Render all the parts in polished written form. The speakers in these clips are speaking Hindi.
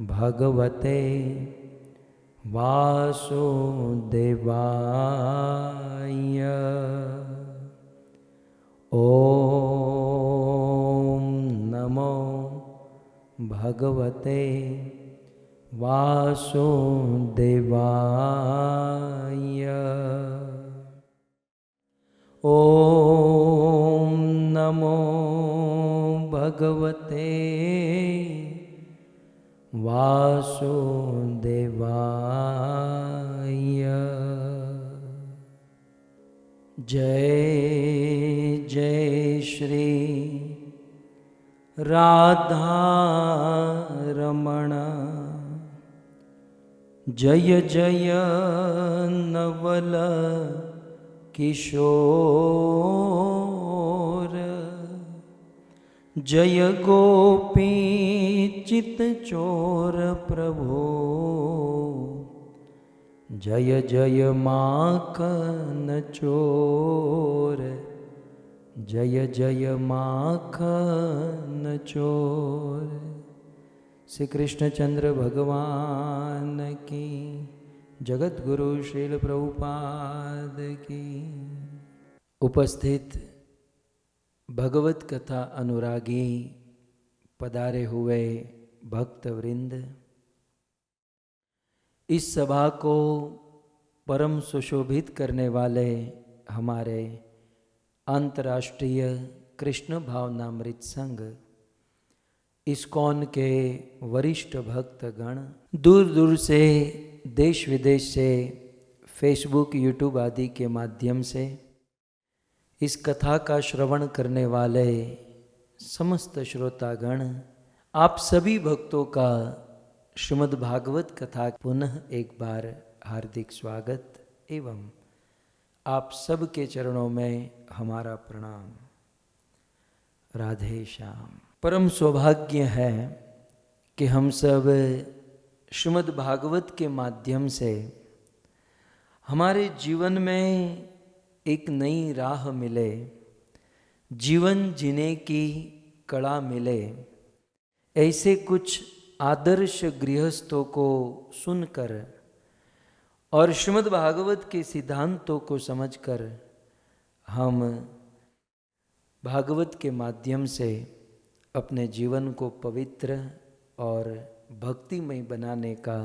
भगवते वासुदेवाय। ॐ नमो भगवते वासुदेवाय। ॐ नमो भगवते वासुदेवाय। जय जय श्री राधा रमण, जय जय नवल किशोर, जय गोपी चित चोर प्रभो, जय जय माखन चोर, जय जय माखन चोर। श्री कृष्णचंद्र भगवान की, जगत गुरु श्रील प्रभुपाद की। उपस्थित भगवत कथा अनुरागी पधारे हुए भक्त वृंद, इस सभा को परम सुशोभित करने वाले हमारे अंतर्राष्ट्रीय कृष्ण भावनामृत संघ इस्कॉन के वरिष्ठ भक्तगण, दूर दूर से देश विदेश से फेसबुक यूट्यूब आदि के माध्यम से इस कथा का श्रवण करने वाले समस्त श्रोतागण, आप सभी भक्तों का श्रीमद् भागवत कथा पुनः एक बार हार्दिक स्वागत एवं आप सबके चरणों में हमारा प्रणाम। राधे श्याम। परम सौभाग्य है कि हम सब श्रीमद् भागवत के माध्यम से हमारे जीवन में एक नई राह मिले, जीवन जीने की कला मिले। ऐसे कुछ आदर्श गृहस्थों को सुनकर और श्रीमद् भागवत के सिद्धांतों को समझकर हम भागवत के माध्यम से अपने जीवन को पवित्र और भक्तिमय बनाने का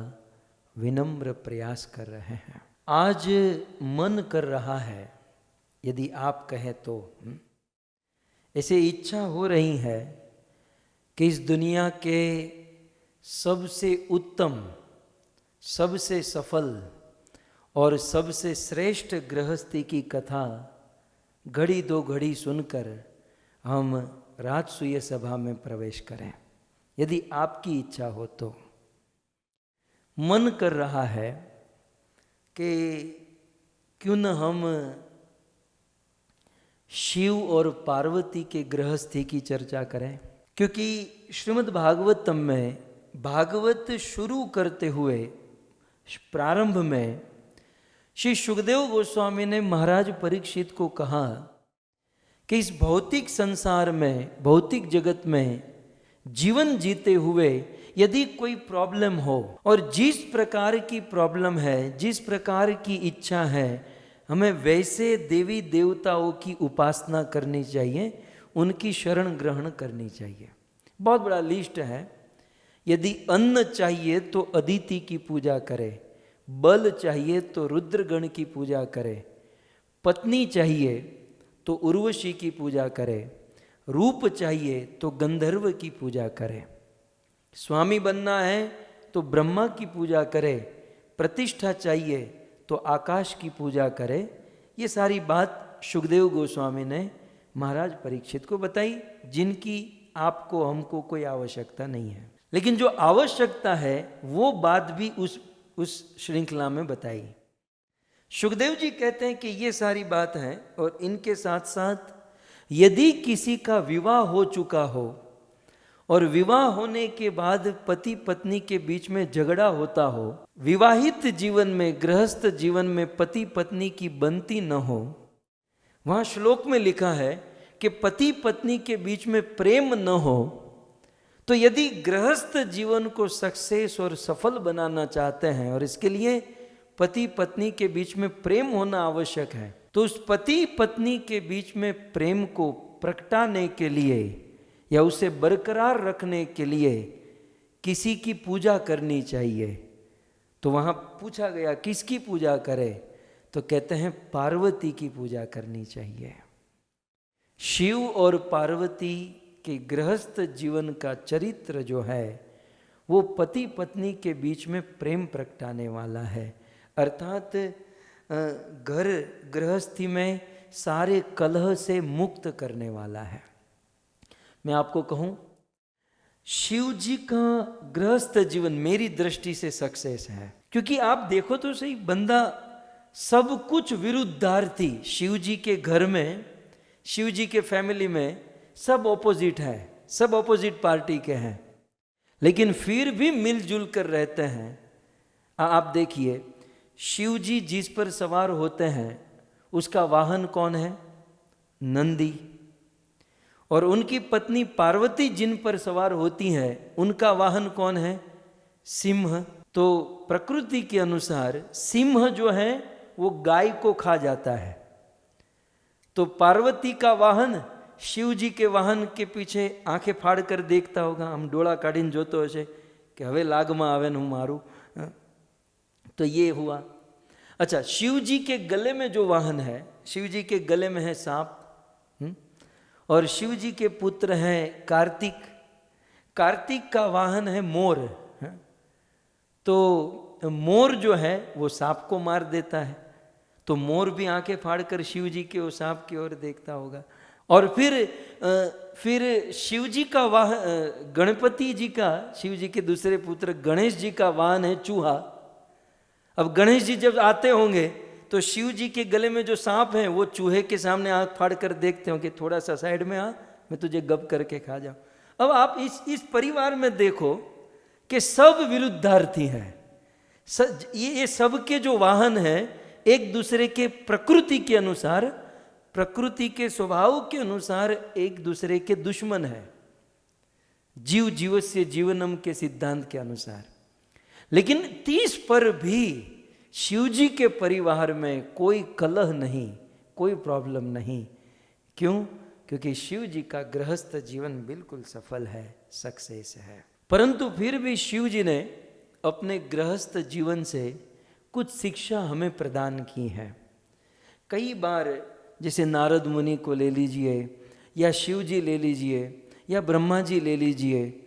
विनम्र प्रयास कर रहे हैं। आज मन कर रहा है, यदि आप कहें तो ऐसे इच्छा हो रही है कि इस दुनिया के सबसे उत्तम, सबसे सफल और सबसे श्रेष्ठ गृहस्थी की कथा घड़ी दो घड़ी सुनकर हम राजसूय सभा में प्रवेश करें। यदि आपकी इच्छा हो तो मन कर रहा है कि क्यों न हम शिव और पार्वती के गृहस्थी की चर्चा करें, क्योंकि श्रीमद् भागवतम में भागवत शुरू करते हुए प्रारंभ में श्री सुखदेव गोस्वामी ने महाराज परीक्षित को कहा कि इस भौतिक संसार में, भौतिक जगत में जीवन जीते हुए यदि कोई प्रॉब्लम हो, और जिस प्रकार की प्रॉब्लम है, जिस प्रकार की इच्छा है, हमें वैसे देवी देवताओं की उपासना करनी चाहिए, उनकी शरण ग्रहण करनी चाहिए। बहुत बड़ा लिस्ट है। यदि अन्न चाहिए तो अदिति की पूजा करे, बल चाहिए तो रुद्रगण की पूजा करे, पत्नी चाहिए तो उर्वशी की पूजा करे, रूप चाहिए तो गंधर्व की पूजा करे, स्वामी बनना है तो ब्रह्मा की पूजा करे, प्रतिष्ठा चाहिए तो आकाश की पूजा करे। ये सारी बात सुखदेव गोस्वामी ने महाराज परीक्षित को बताई, जिनकी आपको हमको कोई आवश्यकता नहीं है। लेकिन जो आवश्यकता है वो बात भी उस श्रृंखला में बताई। सुखदेव जी कहते हैं कि ये सारी बात है, और इनके साथ साथ यदि किसी का विवाह हो चुका हो और विवाह होने के बाद पति पत्नी के बीच में झगड़ा होता हो, विवाहित जीवन में, गृहस्थ जीवन में पति पत्नी की बनती न हो, वहाँ श्लोक में लिखा है कि पति पत्नी के बीच में प्रेम न हो तो यदि गृहस्थ जीवन को सक्सेस और सफल बनाना चाहते हैं और इसके लिए पति पत्नी के बीच में प्रेम होना आवश्यक है, तो उस पति पत्नी के बीच में प्रेम को प्रगटाने के लिए या उसे बरकरार रखने के लिए किसी की पूजा करनी चाहिए। तो वहाँ पूछा गया किसकी पूजा करे, तो कहते हैं पार्वती की पूजा करनी चाहिए। शिव और पार्वती के गृहस्थ जीवन का चरित्र जो है वो पति पत्नी के बीच में प्रेम प्रगटाने वाला है, अर्थात घर गृहस्थी में सारे कलह से मुक्त करने वाला है। मैं आपको कहूं, शिव जी का गृहस्थ जीवन मेरी दृष्टि से सक्सेस है, क्योंकि आप देखो तो सही, बंदा सब कुछ विरुद्धार्थी। शिव जी के घर में, शिव जी के फैमिली में सब ऑपोजिट है, सब ऑपोजिट पार्टी के हैं, लेकिन फिर भी मिलजुल कर रहते हैं। आप देखिए, शिव जी जिस पर सवार होते हैं उसका वाहन कौन है? नंदी। और उनकी पत्नी पार्वती जिन पर सवार होती हैं उनका वाहन कौन है? सिंह। तो प्रकृति के अनुसार सिंह जो है वो गाय को खा जाता है, तो पार्वती का वाहन शिव जी के वाहन के पीछे आंखें फाड़ कर देखता होगा, हम डोळा काढ़ीने जोतो हशे कि हवे लागमा आवे ने हूँ मारू। तो ये हुआ। अच्छा, शिव जी के गले में जो वाहन है, शिव जी के गले में है सांप, और शिव जी के पुत्र हैं कार्तिक। कार्तिक का वाहन है मोर। तो मोर जो है वो सांप को मार देता है, तो मोर भी आंखें फाड़कर शिव जी के उस सांप की ओर देखता होगा। और फिर शिव जी का वाहन, गणपति जी का, शिव जी के दूसरे पुत्र गणेश जी का वाहन है चूहा। अब गणेश जी जब आते होंगे तो शिव जी के गले में जो सांप है वो चूहे के सामने आंख फाड़ कर देखते होंगे, थोड़ा सा साइड में आ, मैं तुझे गप करके खा जाऊं। अब आप इस परिवार में देखो कि सब विरुद्धार्थी हैं। ये सबके जो वाहन हैं एक दूसरे के प्रकृति के अनुसार, प्रकृति के स्वभाव के अनुसार एक दूसरे के दुश्मन है, जीव जीवस्य जीवनम के सिद्धांत के अनुसार। लेकिन 30 पर भी शिव जी के परिवार में कोई कलह नहीं, कोई प्रॉब्लम नहीं। क्यों? क्योंकि शिव जी का गृहस्थ जीवन बिल्कुल सफल है, सक्सेस है। परंतु फिर भी शिव जी ने अपने गृहस्थ जीवन से कुछ शिक्षा हमें प्रदान की है। कई बार जैसे नारद मुनि को ले लीजिए, या शिव जी ले लीजिए, या ब्रह्मा जी ले लीजिए,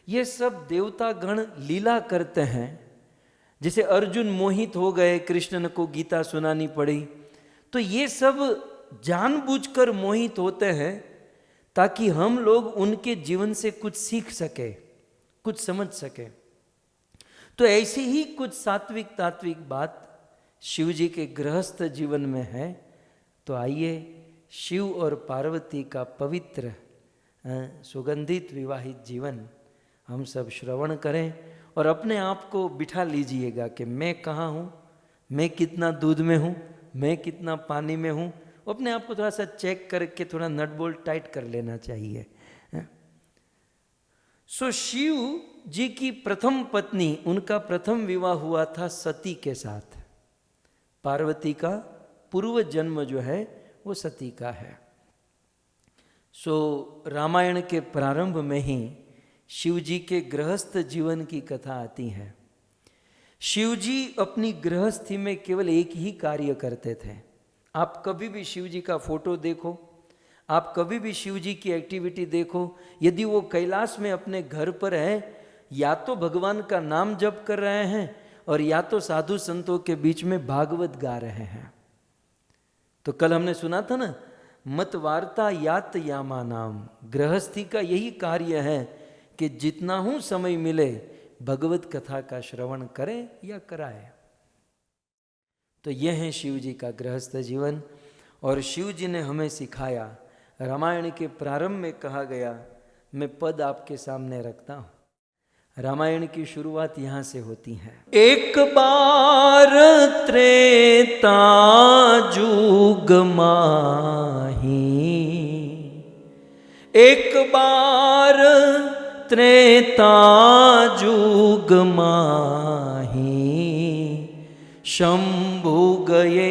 ये सब देवता गण लीला करते हैं। जैसे अर्जुन मोहित हो गए, कृष्ण को गीता सुनानी पड़ी, तो ये सब जानबूझकर मोहित होते हैं ताकि हम लोग उनके जीवन से कुछ सीख सके, कुछ समझ सके। तो ऐसी ही कुछ सात्विक तात्विक बात शिव जी के गृहस्थ जीवन में है। तो आइए शिव और पार्वती का पवित्र सुगंधित विवाहित जीवन हम सब श्रवण करें और अपने आप को बिठा लीजिएगा कि मैं कहाँ हूँ, मैं कितना दूध में हूँ, मैं कितना पानी में हूँ। अपने आप को थोड़ा सा चेक करके थोड़ा नट बोल्ट टाइट कर लेना चाहिए। सो शिव जी की प्रथम पत्नी, उनका प्रथम विवाह हुआ था सती के साथ। पार्वती का पूर्व जन्म जो है वो सती का है। सो रामायण के प्रारंभ में ही शिव जी के गृहस्थ जीवन की कथा आती है। शिव जी अपनी गृहस्थी में केवल एक ही कार्य करते थे। आप कभी भी शिव जी का फोटो देखो, आप कभी भी शिव जी की एक्टिविटी देखो, यदि वो कैलाश में अपने घर पर है, या तो भगवान का नाम जप कर रहे हैं और या तो साधु संतों के बीच में भागवत गा रहे हैं। तो कल हमने सुना था ना, मत वार्ता यात यामा नाम। गृहस्थी का यही कार्य है कि जितना हूं समय मिले भगवत कथा का श्रवण करें या कराए। तो यह है शिव जी का गृहस्थ जीवन। और शिव जी ने हमें सिखाया, रामायण के प्रारंभ में कहा गया, मैं पद आपके सामने रखता हूं। रामायण की शुरुआत यहां से होती है। एक बार त्रेता जुग माही, एक बार त्रेता जुग माही शंभु गए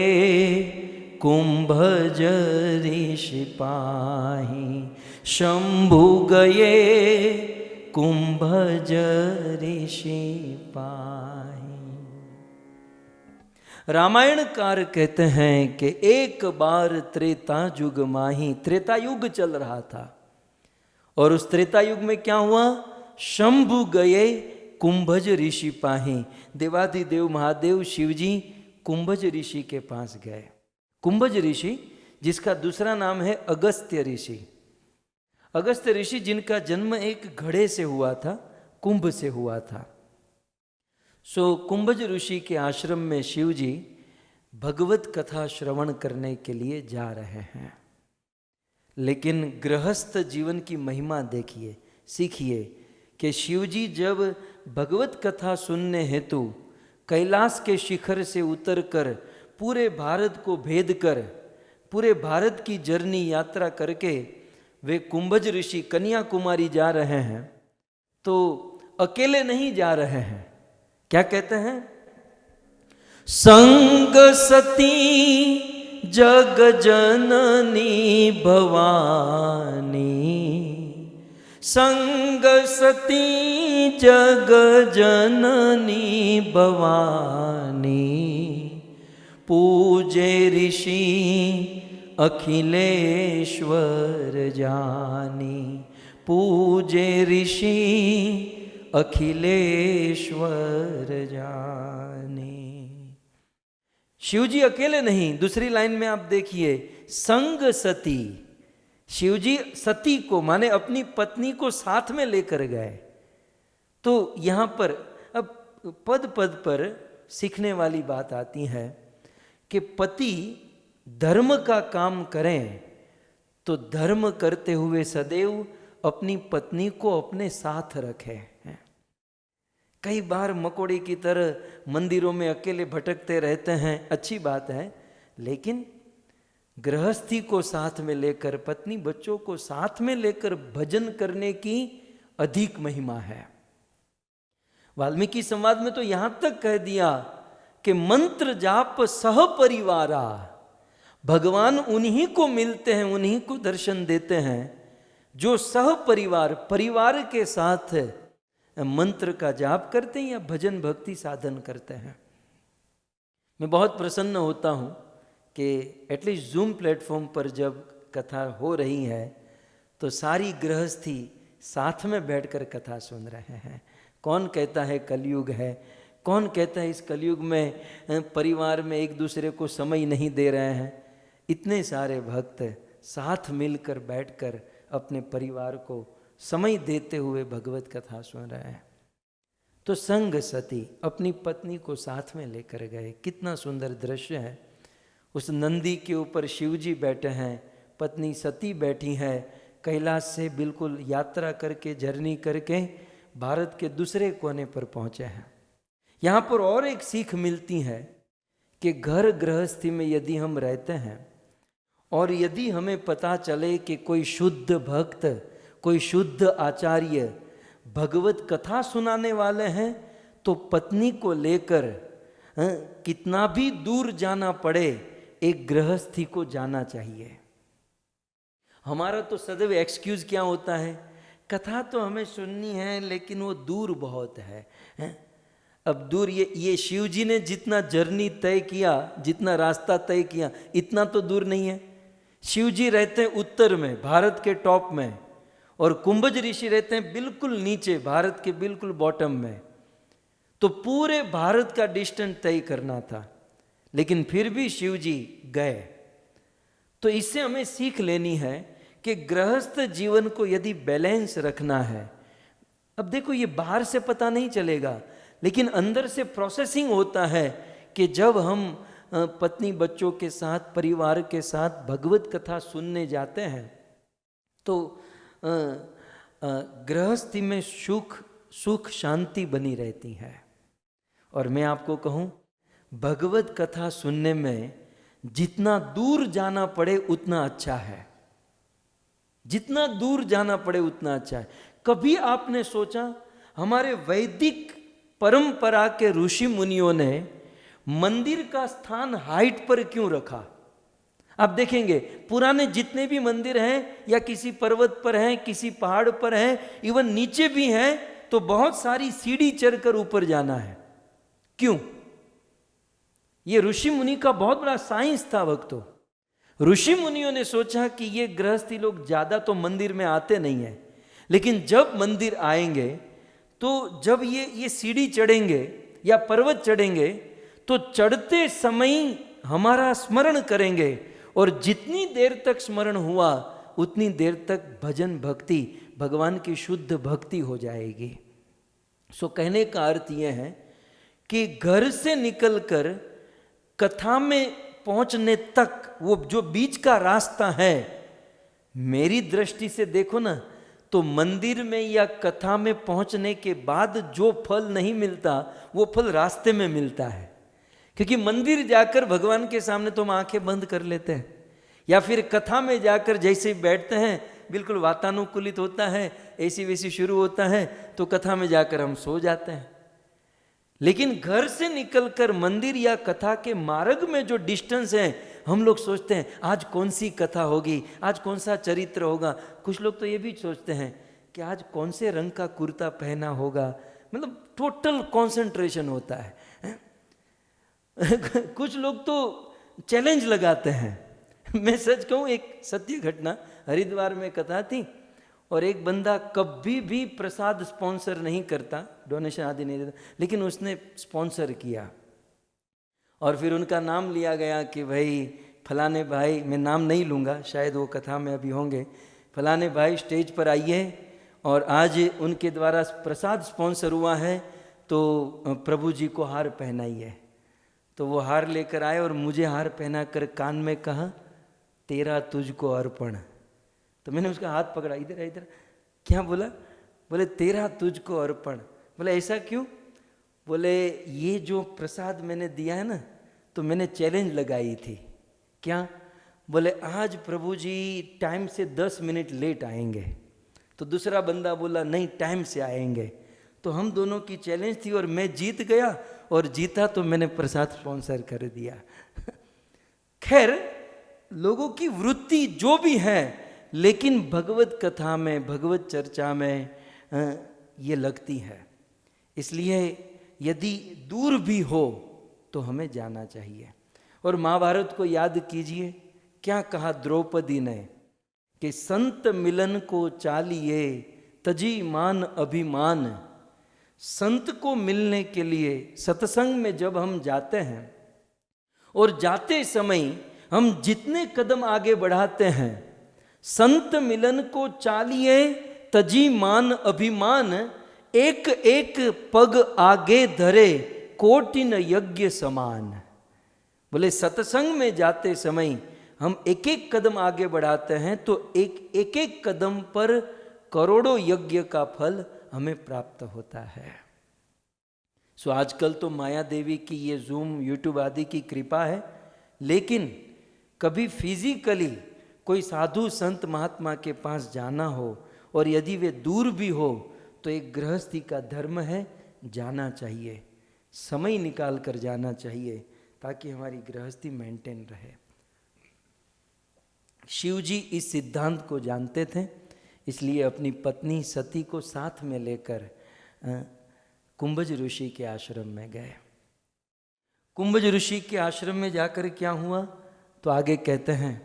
कुंभज ऋषि पाही, शंभु गए कुंभज ऋषि पाही। रामायणकार कहते हैं कि एक बार त्रेता युग माही, त्रेता युग चल रहा था और उस त्रेता युग में क्या हुआ, शंभु गए कुंभज ऋषि पाही। देवाधिदेव महादेव शिवजी कुंभज ऋषि के पास गए। कुंभज ऋषि जिसका दूसरा नाम है अगस्त्य ऋषि। अगस्त्य ऋषि जिनका जन्म एक घड़े से हुआ था, कुंभ से हुआ था। कुंभज ऋषि के आश्रम में शिवजी भगवत कथा श्रवण करने के लिए जा रहे हैं। लेकिन गृहस्थ जीवन की महिमा देखिए, सीखिए कि शिवजी जब भगवत कथा सुनने हेतु कैलाश के शिखर से उतरकर पूरे भारत को भेद कर पूरे भारत की जर्नी यात्रा करके वे कुंभज ऋषि कन्याकुमारी जा रहे हैं, तो अकेले नहीं जा रहे हैं। क्या कहते हैं, संग सती जग जननी भवानी, संग सती जग जननी भवानी, पूजे ऋषि अखिलेश्वर जानी, पूजे ऋषि अखिलेश्वर जानी। शिवजी अकेले नहीं, दूसरी लाइन में आप देखिए, संग सती, शिवजी सती को माने अपनी पत्नी को साथ में लेकर गए। तो यहां पर अब पद पद पर सीखने वाली बात आती है कि पति धर्म का काम करें तो धर्म करते हुए सदैव अपनी पत्नी को अपने साथ रखें। कई बार मकोड़ी की तरह मंदिरों में अकेले भटकते रहते हैं, अच्छी बात है, लेकिन गृहस्थी को साथ में लेकर, पत्नी बच्चों को साथ में लेकर भजन करने की अधिक महिमा है। वाल्मीकि संवाद में तो यहां तक कह दिया कि मंत्र जाप सह परिवारा, भगवान उन्हीं को मिलते हैं, उन्हीं को दर्शन देते हैं जो सह परिवार, परिवार के साथ मंत्र का जाप करते हैं या भजन भक्ति साधन करते हैं। मैं बहुत प्रसन्न होता हूं कि एटलीस्ट जूम प्लेटफॉर्म पर जब कथा हो रही है तो सारी गृहस्थी साथ में बैठकर कथा सुन रहे हैं। कौन कहता है कलयुग है, कौन कहता है इस कलयुग में परिवार में एक दूसरे को समय नहीं दे रहे हैं। इतने सारे भक्त साथ मिलकर बैठकर अपने परिवार को समय देते हुए भगवत कथा सुन रहे हैं। तो संग सती अपनी पत्नी को साथ में लेकर गए। कितना सुंदर दृश्य है। उस नंदी के ऊपर शिवजी बैठे हैं, पत्नी सती बैठी है, कैलाश से बिल्कुल यात्रा करके, जर्नी करके भारत के दूसरे कोने पर पहुंचे हैं। यहाँ पर और एक सीख मिलती है कि घर गृहस्थी में यदि हम रहते हैं और यदि हमें पता चले कि कोई शुद्ध भक्त, कोई शुद्ध आचार्य भगवत कथा सुनाने वाले हैं, तो पत्नी को लेकर कितना भी दूर जाना पड़े, एक गृहस्थी को जाना चाहिए। हमारा तो सदैव एक्सक्यूज क्या होता है, कथा तो हमें सुननी है लेकिन वो दूर बहुत है। अब दूर, ये शिव जी ने जितना जर्नी तय किया, जितना रास्ता तय किया, इतना तो दूर नहीं है। शिव जी रहते हैं उत्तर में, भारत के टॉप में, और कुंभज ऋषि रहते हैं बिल्कुल नीचे, भारत के बिल्कुल बॉटम में। तो पूरे भारत का डिस्टेंस तय करना था, लेकिन फिर भी शिव जी गए। तो इससे हमें सीख लेनी है कि गृहस्थ जीवन को यदि बैलेंस रखना है, अब देखो ये बाहर से पता नहीं चलेगा, लेकिन अंदर से प्रोसेसिंग होता है कि जब हम पत्नी बच्चों के साथ, परिवार के साथ भगवत कथा सुनने जाते हैं तो गृहस्थी में सुख शांति बनी रहती है। और मैं आपको कहूं, भगवत कथा सुनने में जितना दूर जाना पड़े उतना अच्छा है, जितना दूर जाना पड़े उतना अच्छा है। कभी आपने सोचा हमारे वैदिक परंपरा के ऋषि मुनियों ने मंदिर का स्थान हाइट पर क्यों रखा? आप देखेंगे पुराने जितने भी मंदिर हैं या किसी पर्वत पर हैं, किसी पहाड़ पर हैं, इवन नीचे भी हैं, तो बहुत सारी सीढ़ी चढ़कर ऊपर जाना है। क्यों? ये ऋषि मुनि का बहुत बड़ा साइंस था भक्तों। ऋषि मुनियों ने सोचा कि ये गृहस्थी लोग ज्यादा तो मंदिर में आते नहीं है, लेकिन जब मंदिर आएंगे तो जब ये सीढ़ी चढ़ेंगे या पर्वत चढ़ेंगे तो चढ़ते समय हमारा स्मरण करेंगे, और जितनी देर तक स्मरण हुआ उतनी देर तक भजन भक्ति, भगवान की शुद्ध भक्ति हो जाएगी। सो कहने का अर्थ यह है कि घर से निकलकर कथा में पहुंचने तक वो जो बीच का रास्ता है, मेरी दृष्टि से देखो ना, तो मंदिर में या कथा में पहुंचने के बाद जो फल नहीं मिलता वो फल रास्ते में मिलता है। क्योंकि मंदिर जाकर भगवान के सामने तो हम आंखें बंद कर लेते हैं, या फिर कथा में जाकर जैसे ही बैठते हैं बिल्कुल वातानुकूलित होता है, ऐसी वैसी शुरू होता है, तो कथा में जाकर हम सो जाते हैं। लेकिन घर से निकलकर मंदिर या कथा के मार्ग में जो डिस्टेंस है, हम लोग सोचते हैं आज कौन सी कथा होगी, आज कौन सा चरित्र होगा। कुछ लोग तो ये भी सोचते हैं कि आज कौन से रंग का कुर्ता पहना होगा, मतलब टोटल कंसंट्रेशन होता है। कुछ लोग तो चैलेंज लगाते हैं। मैं सच कहूँ, एक सत्य घटना, हरिद्वार में कथा थी और एक बंदा कभी भी प्रसाद स्पॉन्सर नहीं करता, डोनेशन आदि नहीं देता, लेकिन उसने स्पॉन्सर किया और फिर उनका नाम लिया गया कि भाई फलाने भाई, मैं नाम नहीं लूँगा, शायद वो कथा में अभी होंगे, फलाने भाई स्टेज पर आइए और आज उनके द्वारा प्रसाद स्पॉन्सर हुआ है तो प्रभु जी को हार पहनाइए। तो वो हार लेकर आए और मुझे हार पहना कर कान में कहा, तेरा तुझको अर्पण। तो मैंने उसका हाथ पकड़ा, इधर इधर, क्या बोला? बोले तेरा तुझको अर्पण। बोले ऐसा क्यों? बोले ये जो प्रसाद मैंने दिया है ना, तो मैंने चैलेंज लगाई थी। क्या? बोले आज प्रभु जी टाइम से 10 मिनट लेट आएंगे। तो दूसरा बंदा बोला नहीं, टाइम से आएंगे। तो हम दोनों की चैलेंज थी और मैं जीत गया, और जीता तो मैंने प्रसाद स्पॉन्सर कर दिया। खैर, लोगों की वृत्ति जो भी है, लेकिन भगवत कथा में, भगवत चर्चा में ये लगती है। इसलिए यदि दूर भी हो तो हमें जाना चाहिए। और महाभारत को याद कीजिए, क्या कहा द्रौपदी ने कि संत मिलन को चालिए तजी मान अभिमान। संत को मिलने के लिए सत्संग में जब हम जाते हैं और जाते समय हम जितने कदम आगे बढ़ाते हैं, संत मिलन को चालिए तजी मान अभिमान, एक एक पग आगे धरे कोटिन यज्ञ समान। बोले सत्संग में जाते समय हम एक एक कदम आगे बढ़ाते हैं तो एक एक कदम पर करोड़ों यज्ञ का फल हमें प्राप्त होता है। सो आजकल तो माया देवी की ये जूम, यूट्यूब आदि की कृपा है, लेकिन कभी फिजिकली कोई साधु संत महात्मा के पास जाना हो और यदि वे दूर भी हो तो एक गृहस्थी का धर्म है, जाना चाहिए, समय निकाल कर जाना चाहिए ताकि हमारी गृहस्थी मेंटेन रहे। शिव जी इस सिद्धांत को जानते थे, इसलिए अपनी पत्नी सती को साथ में लेकर कुंभज ऋषि के आश्रम में गए। कुंभज ऋषि के आश्रम में जाकर क्या हुआ तो आगे कहते हैं,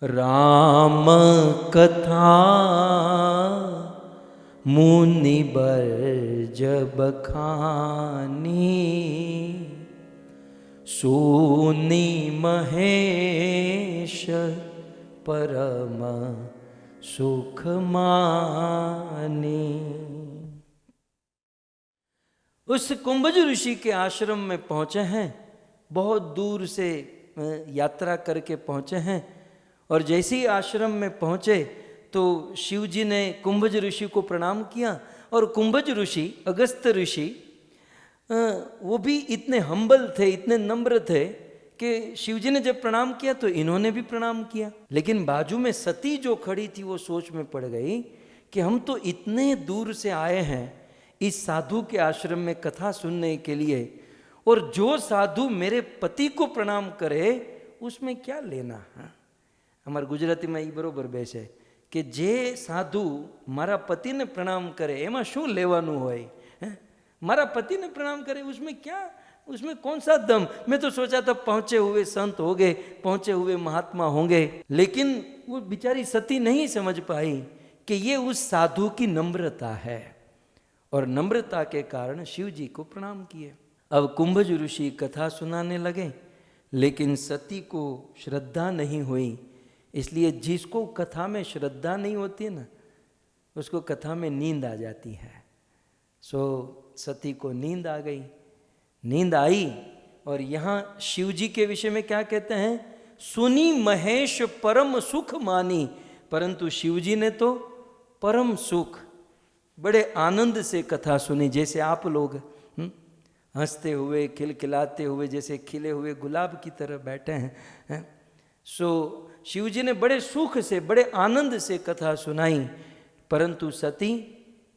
राम कथा मुनि बरज बखानी, सुनी महेश परम सुख मानी। उस कुंभज ऋषि के आश्रम में पहुंचे हैं, बहुत दूर से यात्रा करके पहुंचे हैं, और जैसे ही आश्रम में पहुंचे तो शिव जी ने कुंभज ऋषि को प्रणाम किया। और कुंभज ऋषि, अगस्त ऋषि, वो भी इतने हम्बल थे, इतने नम्र थे कि शिव जी ने जब प्रणाम किया तो इन्होंने भी प्रणाम किया। लेकिन बाजू में सती जो खड़ी थी वो सोच में पड़ गई कि हम तो इतने दूर से आए हैं इस साधु के आश्रम में कथा सुनने के लिए, और जो साधु मेरे पति को प्रणाम करे उसमें क्या लेना। हाँ, हमारे गुजराती में ये बरोबर बेसे कि जे साधु मारा पति ने प्रणाम करे एमा शू लेवानुं होय। मारा पति ने प्रणाम करे उसमें क्या, उसमें कौन सा दम। मैं तो सोचा था पहुंचे हुए संत होंगे, पहुंचे हुए महात्मा होंगे, लेकिन वो बेचारी सती नहीं समझ पाई कि ये उस साधु की नम्रता है, और नम्रता के कारण शिव जी को प्रणाम किए। अब कुंभज ऋषि कथा सुनाने लगे, लेकिन सती को श्रद्धा नहीं हुई। इसलिए जिसको कथा में श्रद्धा नहीं होती है ना, उसको कथा में नींद आ जाती है। सो सती को नींद आ गई। नींद आई, और यहाँ शिव जी के विषय में क्या कहते हैं, सुनी महेश परम सुख मानी। परंतु शिव जी ने तो परम सुख, बड़े आनंद से कथा सुनी, जैसे आप लोग हंसते हुए खिलखिलाते हुए जैसे खिले हुए गुलाब की तरह बैठे हैं। सो शिव जी ने बड़े सुख से, बड़े आनंद से कथा सुनाई। परंतु सती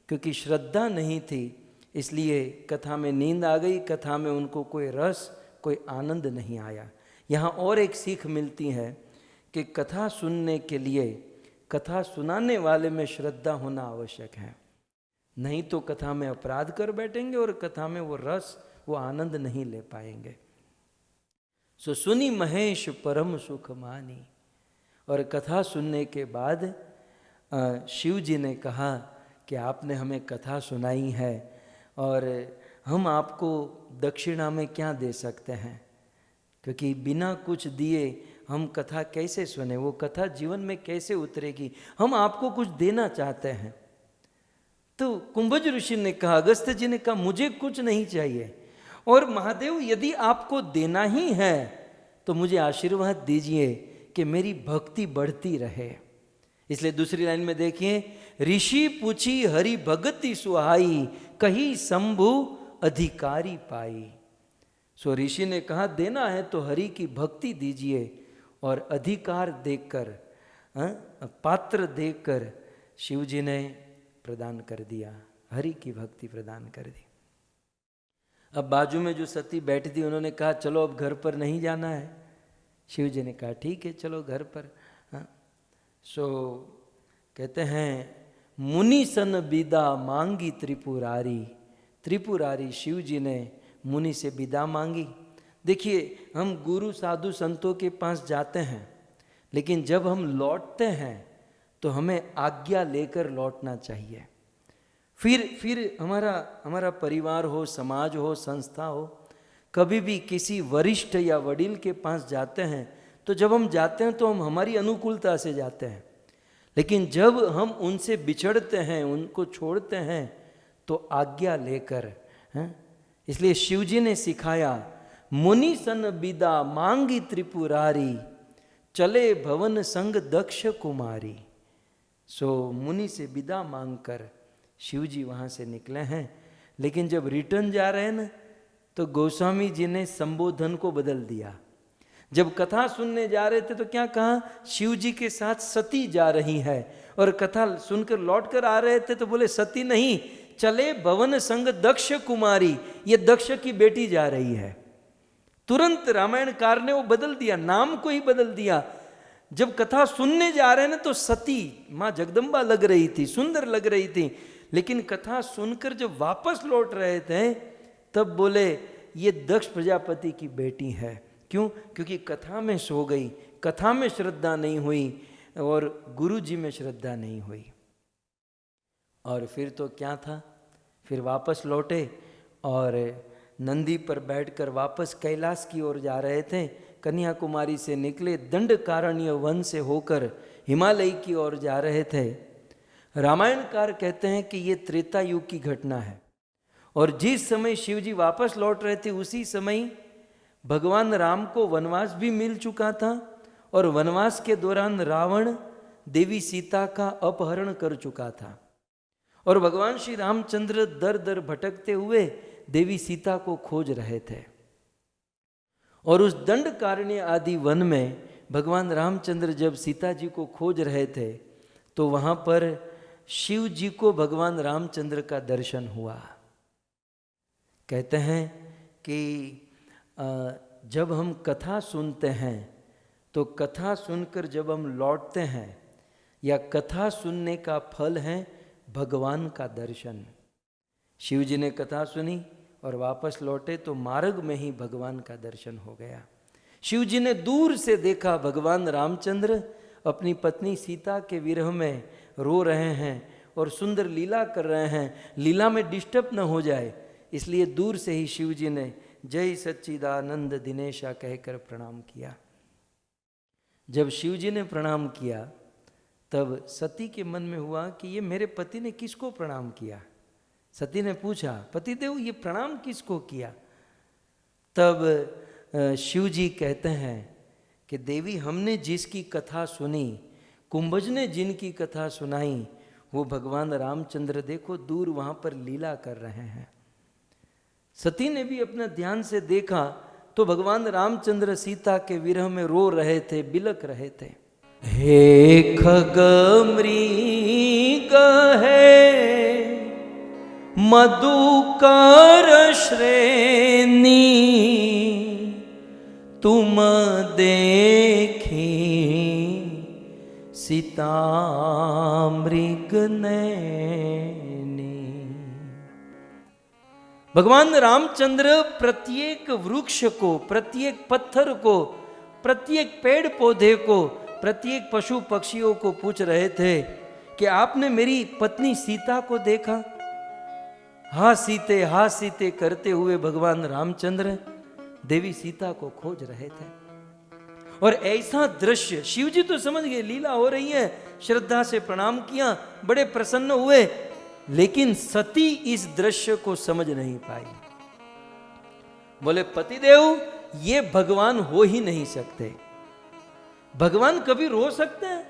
क्योंकि श्रद्धा नहीं थी, इसलिए कथा में नींद आ गई। कथा में उनको कोई रस, कोई आनंद नहीं आया। यहाँ और एक सीख मिलती है कि कथा सुनने के लिए कथा सुनाने वाले में श्रद्धा होना आवश्यक है, नहीं तो कथा में अपराध कर बैठेंगे और कथा में वो रस, वो आनंद नहीं ले पाएंगे। सो सुनी महेश परम सुख मानी। और कथा सुनने के बाद शिव जी ने कहा कि आपने हमें कथा सुनाई है, और हम आपको दक्षिणा में क्या दे सकते हैं, क्योंकि बिना कुछ दिए हम कथा कैसे सुने, वो कथा जीवन में कैसे उतरेगी। हम आपको कुछ देना चाहते हैं। तो कुंभज ऋषि ने कहा, अगस्त्य जी ने कहा, मुझे कुछ नहीं चाहिए, और महादेव यदि आपको देना ही है तो मुझे आशीर्वाद दीजिए कि मेरी भक्ति बढ़ती रहे। इसलिए दूसरी लाइन में देखिए, ऋषि पूछी हरि भगति सुहाई, कही शंभु अधिकारी पाई। सो ऋषि ने कहा देना है तो हरि की भक्ति दीजिए, और अधिकार देकर, पात्र देकर शिव जी ने प्रदान कर दिया, हरि की भक्ति प्रदान कर दी। अब बाजू में जो सती बैठी थी उन्होंने कहा चलो अब घर पर नहीं जाना है। शिव जी ने कहा ठीक है चलो घर पर। हाँ, सो कहते हैं मुनि सन विदा मांगी त्रिपुरारी। त्रिपुरारी शिव जी ने मुनि से विदा मांगी। देखिए हम गुरु साधु संतों के पास जाते हैं, लेकिन जब हम लौटते हैं तो हमें आज्ञा लेकर लौटना चाहिए। फिर हमारा परिवार हो, समाज हो, संस्था हो, कभी भी किसी वरिष्ठ या वडील के पास जाते हैं तो जब हम जाते हैं तो हम हमारी अनुकूलता से जाते हैं, लेकिन जब हम उनसे बिछड़ते हैं, उनको छोड़ते हैं तो आज्ञा लेकर हैं। इसलिए शिव जी ने सिखाया मुनि सन विदा मांगी त्रिपुरारी, चले भवन संग दक्ष कुमारी। सो मुनि से विदा मांगकर शिव जी वहाँ से निकले हैं। लेकिन जब रिटर्न जा रहे हैं ना, तो गोस्वामी जी ने संबोधन को बदल दिया। जब कथा सुनने जा रहे थे तो क्या कहा, शिव जी के साथ सती जा रही है, और कथा सुनकर लौट कर आ रहे थे तो बोले सती नहीं, चले भवन संग दक्ष कुमारी, ये दक्ष की बेटी जा रही है। तुरंत रामायणकार ने वो बदल दिया, नाम को ही बदल दिया। जब कथा सुनने जा रहे हैं ना तो सती माँ जगदम्बा लग रही थी, सुंदर लग रही थी, लेकिन कथा सुनकर जब वापस लौट रहे थे तब बोले ये दक्ष प्रजापति की बेटी है। क्यों? क्योंकि कथा में सो गई, कथा में श्रद्धा नहीं हुई और गुरु जी में श्रद्धा नहीं हुई। और फिर तो क्या था, फिर वापस लौटे और नंदी पर बैठकर वापस कैलाश की ओर जा रहे थे। कन्याकुमारी से निकले, दंडकारण्य वन से होकर हिमालय की ओर जा रहे थे। रामायणकार कहते हैं कि ये त्रेता युग की घटना है, और जिस समय शिव जी वापस लौट रहे थे उसी समय भगवान राम को वनवास भी मिल चुका था, और वनवास के दौरान रावण देवी सीता का अपहरण कर चुका था, और भगवान श्री रामचंद्र दर दर भटकते हुए देवी सीता को खोज रहे थे। और उस दंडकारण्य आदि वन में भगवान रामचंद्र जब सीता जी को खोज रहे थे तो वहाँ पर शिव जी को भगवान रामचंद्र का दर्शन हुआ। कहते हैं कि जब हम कथा सुनते हैं तो कथा सुनकर जब हम लौटते हैं या कथा सुनने का फल है भगवान का दर्शन। शिव जी ने कथा सुनी और वापस लौटे तो मार्ग में ही भगवान का दर्शन हो गया। शिव जी ने दूर से देखा भगवान रामचंद्र अपनी पत्नी सीता के विरह में रो रहे हैं और सुंदर लीला कर रहे हैं, लीला में डिस्टर्ब न हो जाए, इसलिए दूर से ही शिव जी ने जय सच्चिदानंद दिनेशा कहकर प्रणाम किया। जब शिव जी ने प्रणाम किया तब सती के मन में हुआ कि ये मेरे पति ने किसको प्रणाम किया। सती ने पूछा, पतिदेव ये प्रणाम किसको किया। तब शिव जी कहते हैं कि देवी हमने जिसकी कथा सुनी, कुंभज ने जिनकी कथा सुनाई, वो भगवान रामचंद्र देखो दूर वहाँ पर लीला कर रहे हैं। सती ने भी अपना ध्यान से देखा तो भगवान रामचंद्र सीता के विरह में रो रहे थे, बिलक रहे थे। हे खगमृग है मधुकर श्रेणी, तुम देखी सीता मृग नैनी। भगवान रामचंद्र प्रत्येक वृक्ष को, प्रत्येक पत्थर को, प्रत्येक पेड़ पौधे को, प्रत्येक पशु पक्षियों को पूछ रहे थे कि आपने मेरी पत्नी सीता को देखा। हाँ सीते करते हुए भगवान रामचंद्र देवी सीता को खोज रहे थे। और ऐसा दृश्य शिव जी तो समझ गए लीला हो रही है, श्रद्धा से प्रणाम किया, बड़े प्रसन्न हुए, लेकिन सती इस दृश्य को समझ नहीं पाई। बोले पतिदेव ये भगवान हो ही नहीं सकते। भगवान कभी रो सकते हैं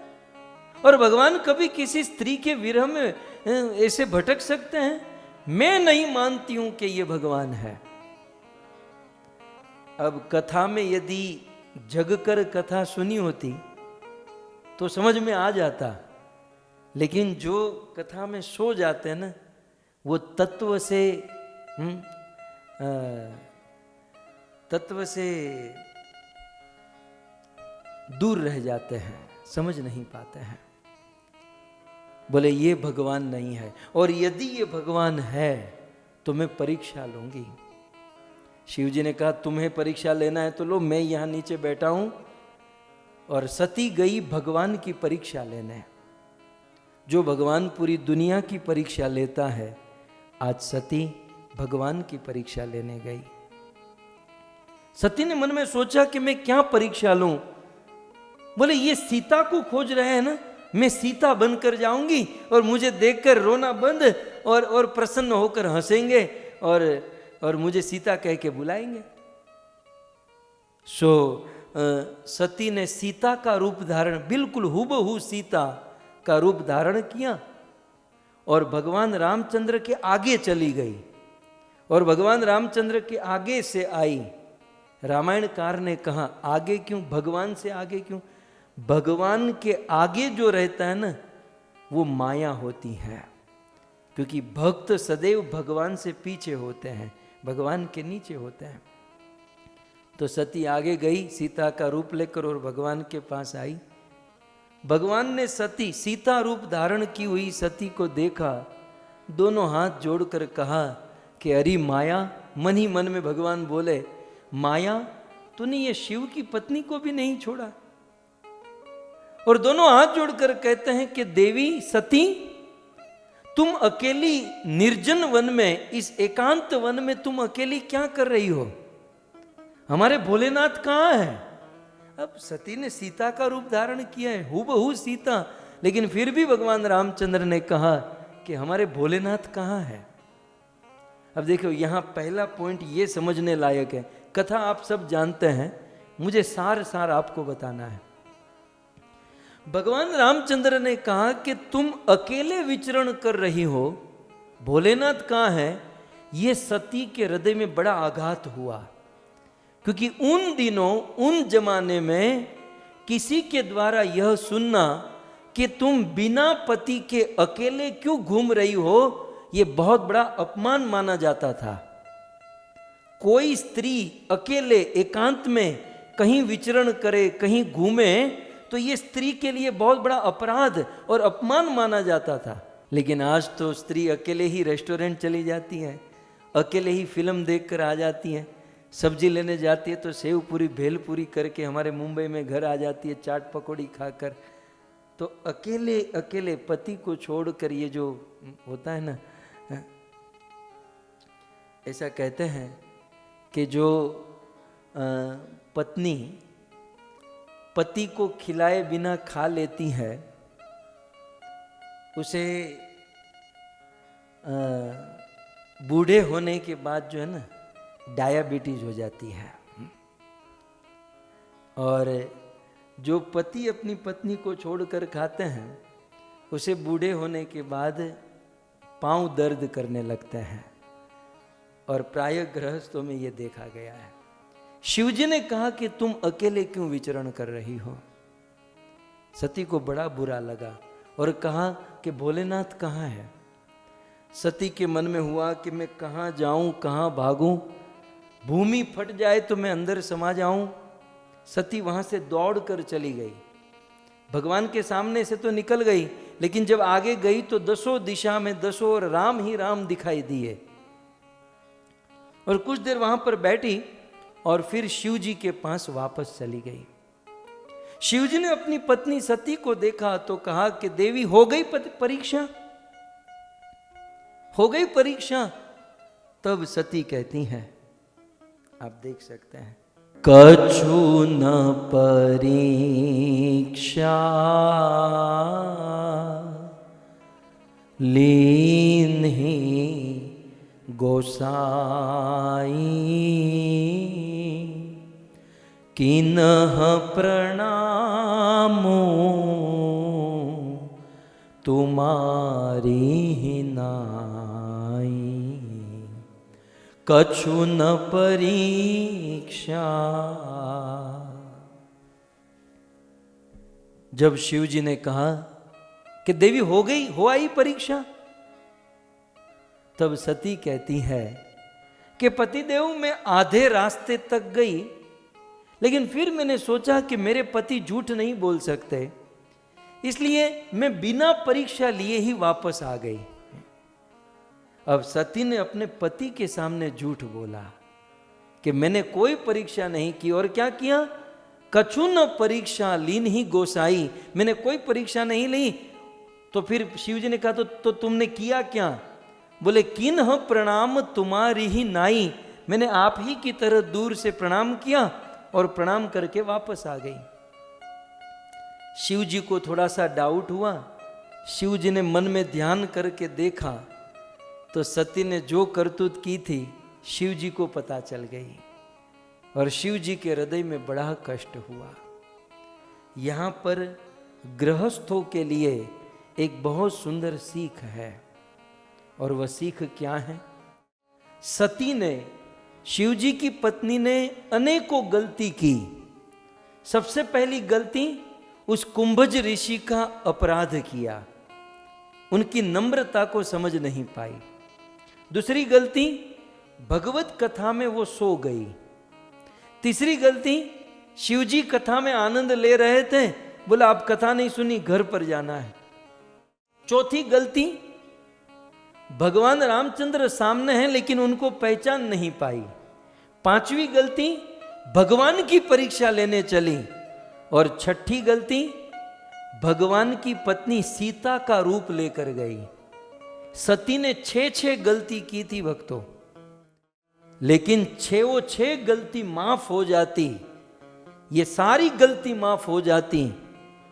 और भगवान कभी किसी स्त्री के विरह में ऐसे भटक सकते हैं? मैं नहीं मानती हूं कि ये भगवान है। अब कथा में यदि जगकर कथा सुनी होती तो समझ में आ जाता, लेकिन जो कथा में सो जाते हैं ना, वो तत्व से दूर रह जाते हैं, समझ नहीं पाते हैं। बोले ये भगवान नहीं है, और यदि ये भगवान है तो मैं परीक्षा लूंगी। शिव जी ने कहा तुम्हें परीक्षा लेना है तो लो, मैं यहां नीचे बैठा हूं। और सती गई भगवान की परीक्षा लेने। जो भगवान पूरी दुनिया की परीक्षा लेता है, आज सती भगवान की परीक्षा लेने गई। सती ने मन में सोचा कि मैं क्या परीक्षा लूं। बोले ये सीता को खोज रहे हैं ना, मैं सीता बनकर जाऊंगी और मुझे देखकर रोना बंद और प्रसन्न होकर हंसेंगे और मुझे सीता कह के बुलाएंगे। सती ने सीता का रूप धारण, बिल्कुल हूबहू सीता का रूप धारण किया और भगवान रामचंद्र के आगे चली गई और भगवान रामचंद्र के आगे से आई। रामायणकार ने कहा आगे क्यों, भगवान से आगे क्यों? भगवान के आगे जो रहता है ना, वो माया होती है, क्योंकि भक्त सदैव भगवान से पीछे होते हैं, भगवान के नीचे होते हैं। तो सती आगे गई सीता का रूप लेकर और भगवान के पास आई। भगवान ने सीता रूप धारण की हुई सती को देखा, दोनों हाथ जोड़कर कहा कि अरे माया। मन ही मन में भगवान बोले, माया तूने ये शिव की पत्नी को भी नहीं छोड़ा। और दोनों हाथ जोड़कर कहते हैं कि देवी सती, तुम अकेली निर्जन वन में, इस एकांत वन में तुम अकेली क्या कर रही हो? हमारे भोलेनाथ कहाँ है? अब सती ने सीता का रूप धारण किया है, हूबहू सीता, लेकिन फिर भी भगवान रामचंद्र ने कहा कि हमारे भोलेनाथ कहाँ है? अब देखो यहां पहला पॉइंट ये समझने लायक है। कथा आप सब जानते हैं, मुझे सार आपको बताना है। भगवान रामचंद्र ने कहा कि तुम अकेले विचरण कर रही हो, भोलेनाथ कहाँ है? ये सती के हृदय में बड़ा आघात हुआ, क्योंकि उन दिनों, उन जमाने में किसी के द्वारा यह सुनना कि तुम बिना पति के अकेले क्यों घूम रही हो, यह बहुत बड़ा अपमान माना जाता था। कोई स्त्री अकेले एकांत में कहीं विचरण करे, कहीं घूमे, तो ये स्त्री के लिए बहुत बड़ा अपराध और अपमान माना जाता था। लेकिन आज तो स्त्री अकेले ही रेस्टोरेंट चली जाती है, अकेले ही फिल्म देखकर आ जाती है, सब्जी लेने जाती है तो सेव पूरी भेल पूरी करके हमारे मुंबई में घर आ जाती है, चाट पकौड़ी खाकर। तो अकेले अकेले पति को छोड़कर ये जो होता है ना, ऐसा कहते हैं कि जो पत्नी पति को खिलाए बिना खा लेती है, उसे बूढ़े होने के बाद जो है ना डायबिटीज हो जाती है। और जो पति अपनी पत्नी को छोड़कर खाते हैं, उसे बूढ़े होने के बाद पांव दर्द करने लगते हैं। और प्रायः गृहस्थों में ये देखा गया है। शिवजी ने कहा कि तुम अकेले क्यों विचरण कर रही हो। सती को बड़ा बुरा लगा और कहा कि भोलेनाथ कहाँ है। सती के मन में हुआ कि मैं कहाँ जाऊं, कहाँ भागूं, भूमि फट जाए तो मैं अंदर समा जाऊं। सती वहां से दौड़कर चली गई। भगवान के सामने से तो निकल गई, लेकिन जब आगे गई तो दसों दिशा में दसों और राम ही राम दिखाई दिए। और कुछ देर वहां पर बैठी और फिर शिव जी के पास वापस चली गई। शिव जी ने अपनी पत्नी सती को देखा तो कहा कि देवी हो गई परीक्षा, हो गई परीक्षा। तब सती कहती हैं, आप देख सकते हैं, कछु न परीक्षा लीन ही गोसाई, किन्ह प्रणामो तुम्हारी ही नाई, कछु न परीक्षा। जब शिव जी ने कहा कि देवी हो गई, हो आई परीक्षा, तब सती कहती है कि पतिदेव मैं आधे रास्ते तक गई, लेकिन फिर मैंने सोचा कि मेरे पति झूठ नहीं बोल सकते, इसलिए मैं बिना परीक्षा लिए ही वापस आ गई। अब सती ने अपने पति के सामने झूठ बोला कि मैंने कोई परीक्षा नहीं की। और क्या किया? कछु न परीक्षा लीन ही गोसाई, मैंने कोई परीक्षा नहीं ली। तो फिर शिव जी ने कहा तो तुमने किया क्या? बोले किन्ह प्रणाम तुम्हारी ही नाई, मैंने आप ही की तरह दूर से प्रणाम किया और प्रणाम करके वापस आ गई। शिव जी को थोड़ा सा डाउट हुआ। शिव जी ने मन में ध्यान करके देखा तो सती ने जो करतूत की थी शिव जी को पता चल गई और शिव जी के हृदय में बड़ा कष्ट हुआ। यहाँ पर गृहस्थों के लिए एक बहुत सुंदर सीख है, और वह सीख क्या है? सती ने, शिव जी की पत्नी ने अनेकों गलती की। सबसे पहली गलती, उस कुंभज ऋषि का अपराध किया, उनकी नम्रता को समझ नहीं पाई। दूसरी गलती, भगवत कथा में वो सो गई। तीसरी गलती, शिवजी कथा में आनंद ले रहे थे, बोला अब कथा नहीं सुनी, घर पर जाना है। चौथी गलती, भगवान रामचंद्र सामने हैं लेकिन उनको पहचान नहीं पाई। पांचवी गलती, भगवान की परीक्षा लेने चली। और छठी गलती, भगवान की पत्नी सीता का रूप लेकर गई। सती ने 6 गलती की थी भक्तों, लेकिन 6 गलती माफ हो जाती, ये सारी गलती माफ हो जाती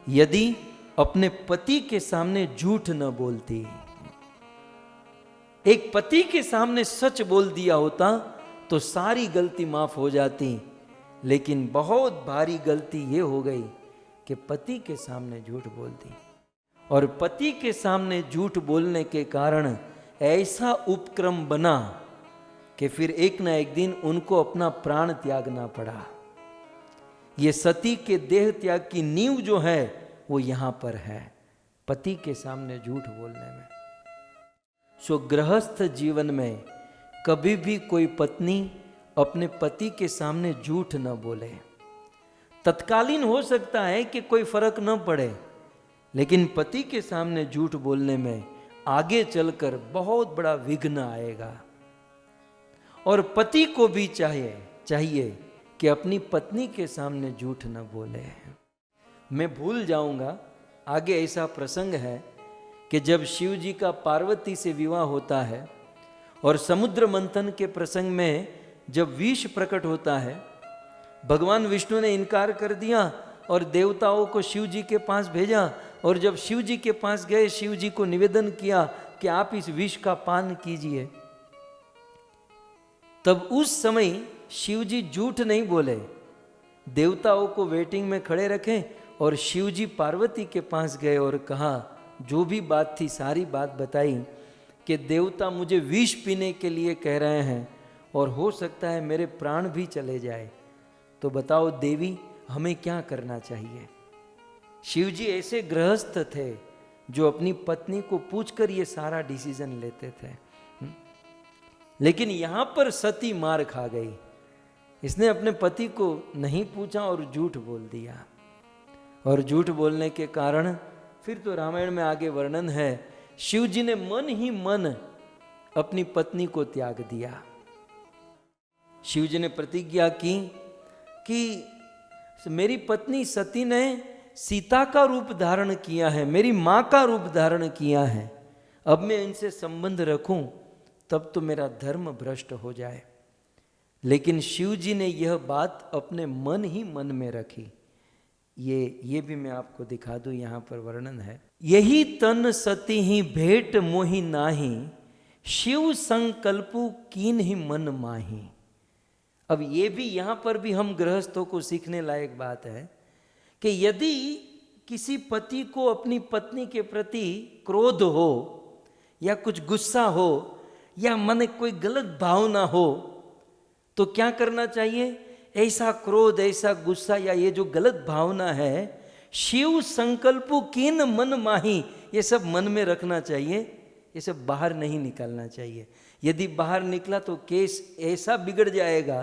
यदि अपने पति के सामने झूठ न बोलती। एक पति के सामने सच बोल दिया होता तो सारी गलती माफ हो जाती, लेकिन बहुत भारी गलती ये हो गई कि पति के सामने झूठ बोल दी। और पति के सामने झूठ बोलने के कारण ऐसा उपक्रम बना कि फिर एक ना एक दिन उनको अपना प्राण त्यागना पड़ा। ये सती के देह त्याग की नींव जो है वो यहां पर है। पति के सामने झूठ बोलने में। सो गृहस्थ जीवन में कभी भी कोई पत्नी अपने पति के सामने झूठ न बोले। तत्कालीन हो सकता है कि कोई फर्क न पड़े, लेकिन पति के सामने झूठ बोलने में आगे चलकर बहुत बड़ा विघ्न आएगा। और पति को भी चाहिए कि अपनी पत्नी के सामने झूठ न बोले। मैं भूल जाऊंगा, आगे ऐसा प्रसंग है कि जब शिव जी का पार्वती से विवाह होता है और समुद्र मंथन के प्रसंग में जब विष प्रकट होता है, भगवान विष्णु ने इनकार कर दिया और देवताओं को शिव जी के पास भेजा। और जब शिव जी के पास गए, शिव जी को निवेदन किया कि आप इस विष का पान कीजिए, तब उस समय शिव जी झूठ नहीं बोले, देवताओं को वेटिंग में खड़े रखे और शिव जी पार्वती के पास गए और कहा, जो भी बात थी सारी बात बताई कि देवता मुझे विष पीने के लिए कह रहे हैं और हो सकता है मेरे प्राण भी चले जाए, तो बताओ देवी हमें क्या करना चाहिए। शिव जी ऐसे गृहस्थ थे जो अपनी पत्नी को पूछकर ये सारा डिसीजन लेते थे। लेकिन यहां पर सती मार खा गई, इसने अपने पति को नहीं पूछा और झूठ बोल दिया। और झूठ बोलने के कारण फिर तो रामायण में आगे वर्णन है, शिव जी ने मन ही मन अपनी पत्नी को त्याग दिया। शिव जी ने प्रतिज्ञा की कि मेरी पत्नी सती ने सीता का रूप धारण किया है, मेरी मां का रूप धारण किया है, अब मैं इनसे संबंध रखूं तब तो मेरा धर्म भ्रष्ट हो जाए। लेकिन शिव जी ने यह बात अपने मन ही मन में रखी। ये भी मैं आपको दिखा दूं, यहां पर वर्णन है, यही तन सती ही भेंट मोहि नाही, शिव संकल्पु कीन ही मन माही। अब ये भी यहां पर भी हम गृहस्थों को सीखने लायक बात है कि यदि किसी पति को अपनी पत्नी के प्रति क्रोध हो या कुछ गुस्सा हो या मन में कोई गलत भावना हो तो क्या करना चाहिए? ऐसा क्रोध, ऐसा गुस्सा या ये जो गलत भावना है, शिव संकल्पु कीन मन माही, ये सब मन में रखना चाहिए, ये सब बाहर नहीं निकालना चाहिए। यदि बाहर निकला तो केस ऐसा बिगड़ जाएगा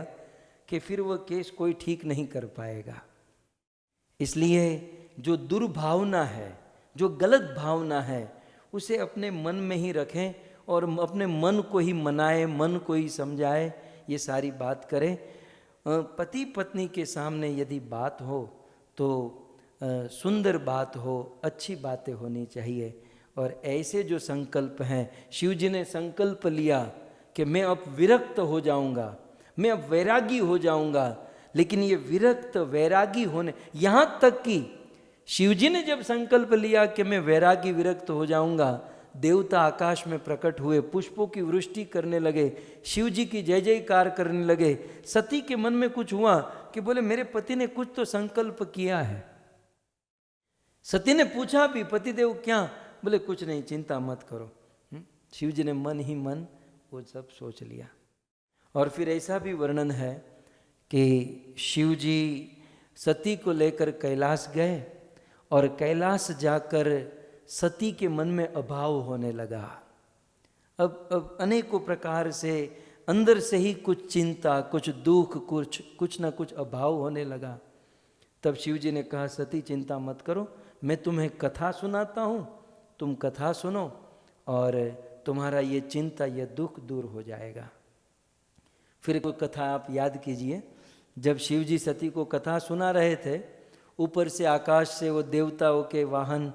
कि फिर वह केस कोई ठीक नहीं कर पाएगा। इसलिए जो दुर्भावना है, जो गलत भावना है, उसे अपने मन में ही रखें और अपने मन को ही मनाए, मन को ही समझाए, ये सारी बात करें। पति पत्नी के सामने यदि बात हो तो सुंदर बात हो, अच्छी बातें होनी चाहिए। और ऐसे जो संकल्प हैं, शिव जी ने संकल्प लिया कि मैं अब विरक्त हो जाऊंगा, मैं अब वैरागी हो जाऊंगा। लेकिन ये विरक्त वैरागी होने, यहां तक कि शिव जी ने जब संकल्प लिया कि मैं वैरागी विरक्त हो जाऊंगा, देवता आकाश में प्रकट हुए, पुष्पों की वृष्टि करने लगे, शिव जी की जय जयकार करने लगे। सती के मन में कुछ हुआ कि बोले मेरे पति ने कुछ तो संकल्प किया है। सती ने पूछा भी, पतिदेव क्या? बोले कुछ नहीं, चिंता मत करो। शिव जी ने मन ही मन वो सब सोच लिया। और फिर ऐसा भी वर्णन है कि शिव जी सती को लेकर कैलाश गए और कैलाश जाकर सती के मन में अभाव होने लगा। अब अनेकों प्रकार से अंदर से ही कुछ चिंता, कुछ दुख, कुछ ना कुछ अभाव होने लगा। तब शिव जी ने कहा, सती चिंता मत करो, मैं तुम्हें कथा सुनाता हूँ, तुम कथा सुनो और तुम्हारा ये चिंता, ये दुख दूर हो जाएगा। फिर कोई कथा आप याद कीजिए, जब शिव जी सती को कथा सुना रहे थे, ऊपर से आकाश से वो देवताओं के वाहन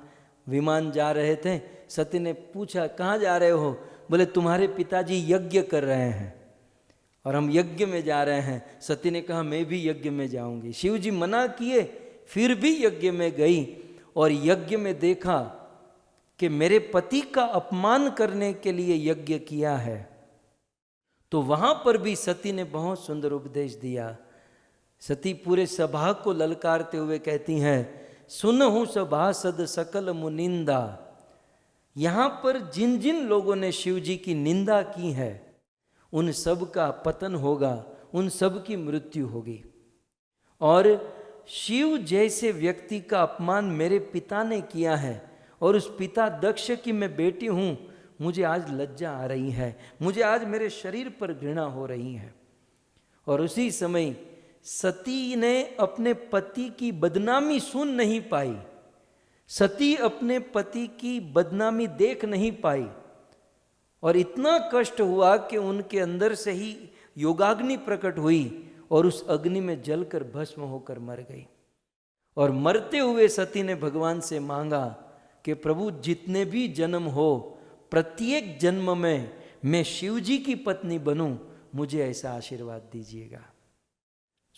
विमान जा रहे थे। सती ने पूछा, कहाँ जा रहे हो? बोले तुम्हारे पिताजी यज्ञ कर रहे हैं और हम यज्ञ में जा रहे हैं। सती ने कहा मैं भी यज्ञ में जाऊंगी। शिव जी मना किए, फिर भी यज्ञ में गई और यज्ञ में देखा कि मेरे पति का अपमान करने के लिए यज्ञ किया है। तो वहां पर भी सती ने बहुत सुंदर उपदेश दिया। सती पूरे सभा को ललकारते हुए कहती हैं, सुनहु सभासद सकल मुनिंदा। यहां पर जिन जिन लोगों ने शिव जी की निंदा की है, उन सब का पतन होगा, उन सब की मृत्यु होगी। और शिव जैसे व्यक्ति का अपमान मेरे पिता ने किया है और उस पिता दक्ष की मैं बेटी हूं, मुझे आज लज्जा आ रही है, मुझे आज मेरे शरीर पर घृणा हो रही है। और उसी समय सती ने अपने पति की बदनामी सुन नहीं पाई, सती अपने पति की बदनामी देख नहीं पाई, और इतना कष्ट हुआ कि उनके अंदर से ही योगाग्नि प्रकट हुई और उस अग्नि में जलकर भस्म होकर मर गई। और मरते हुए सती ने भगवान से मांगा कि प्रभु जितने भी जन्म हो, प्रत्येक जन्म में मैं शिव जी की पत्नी बनूं, मुझे ऐसा आशीर्वाद दीजिएगा।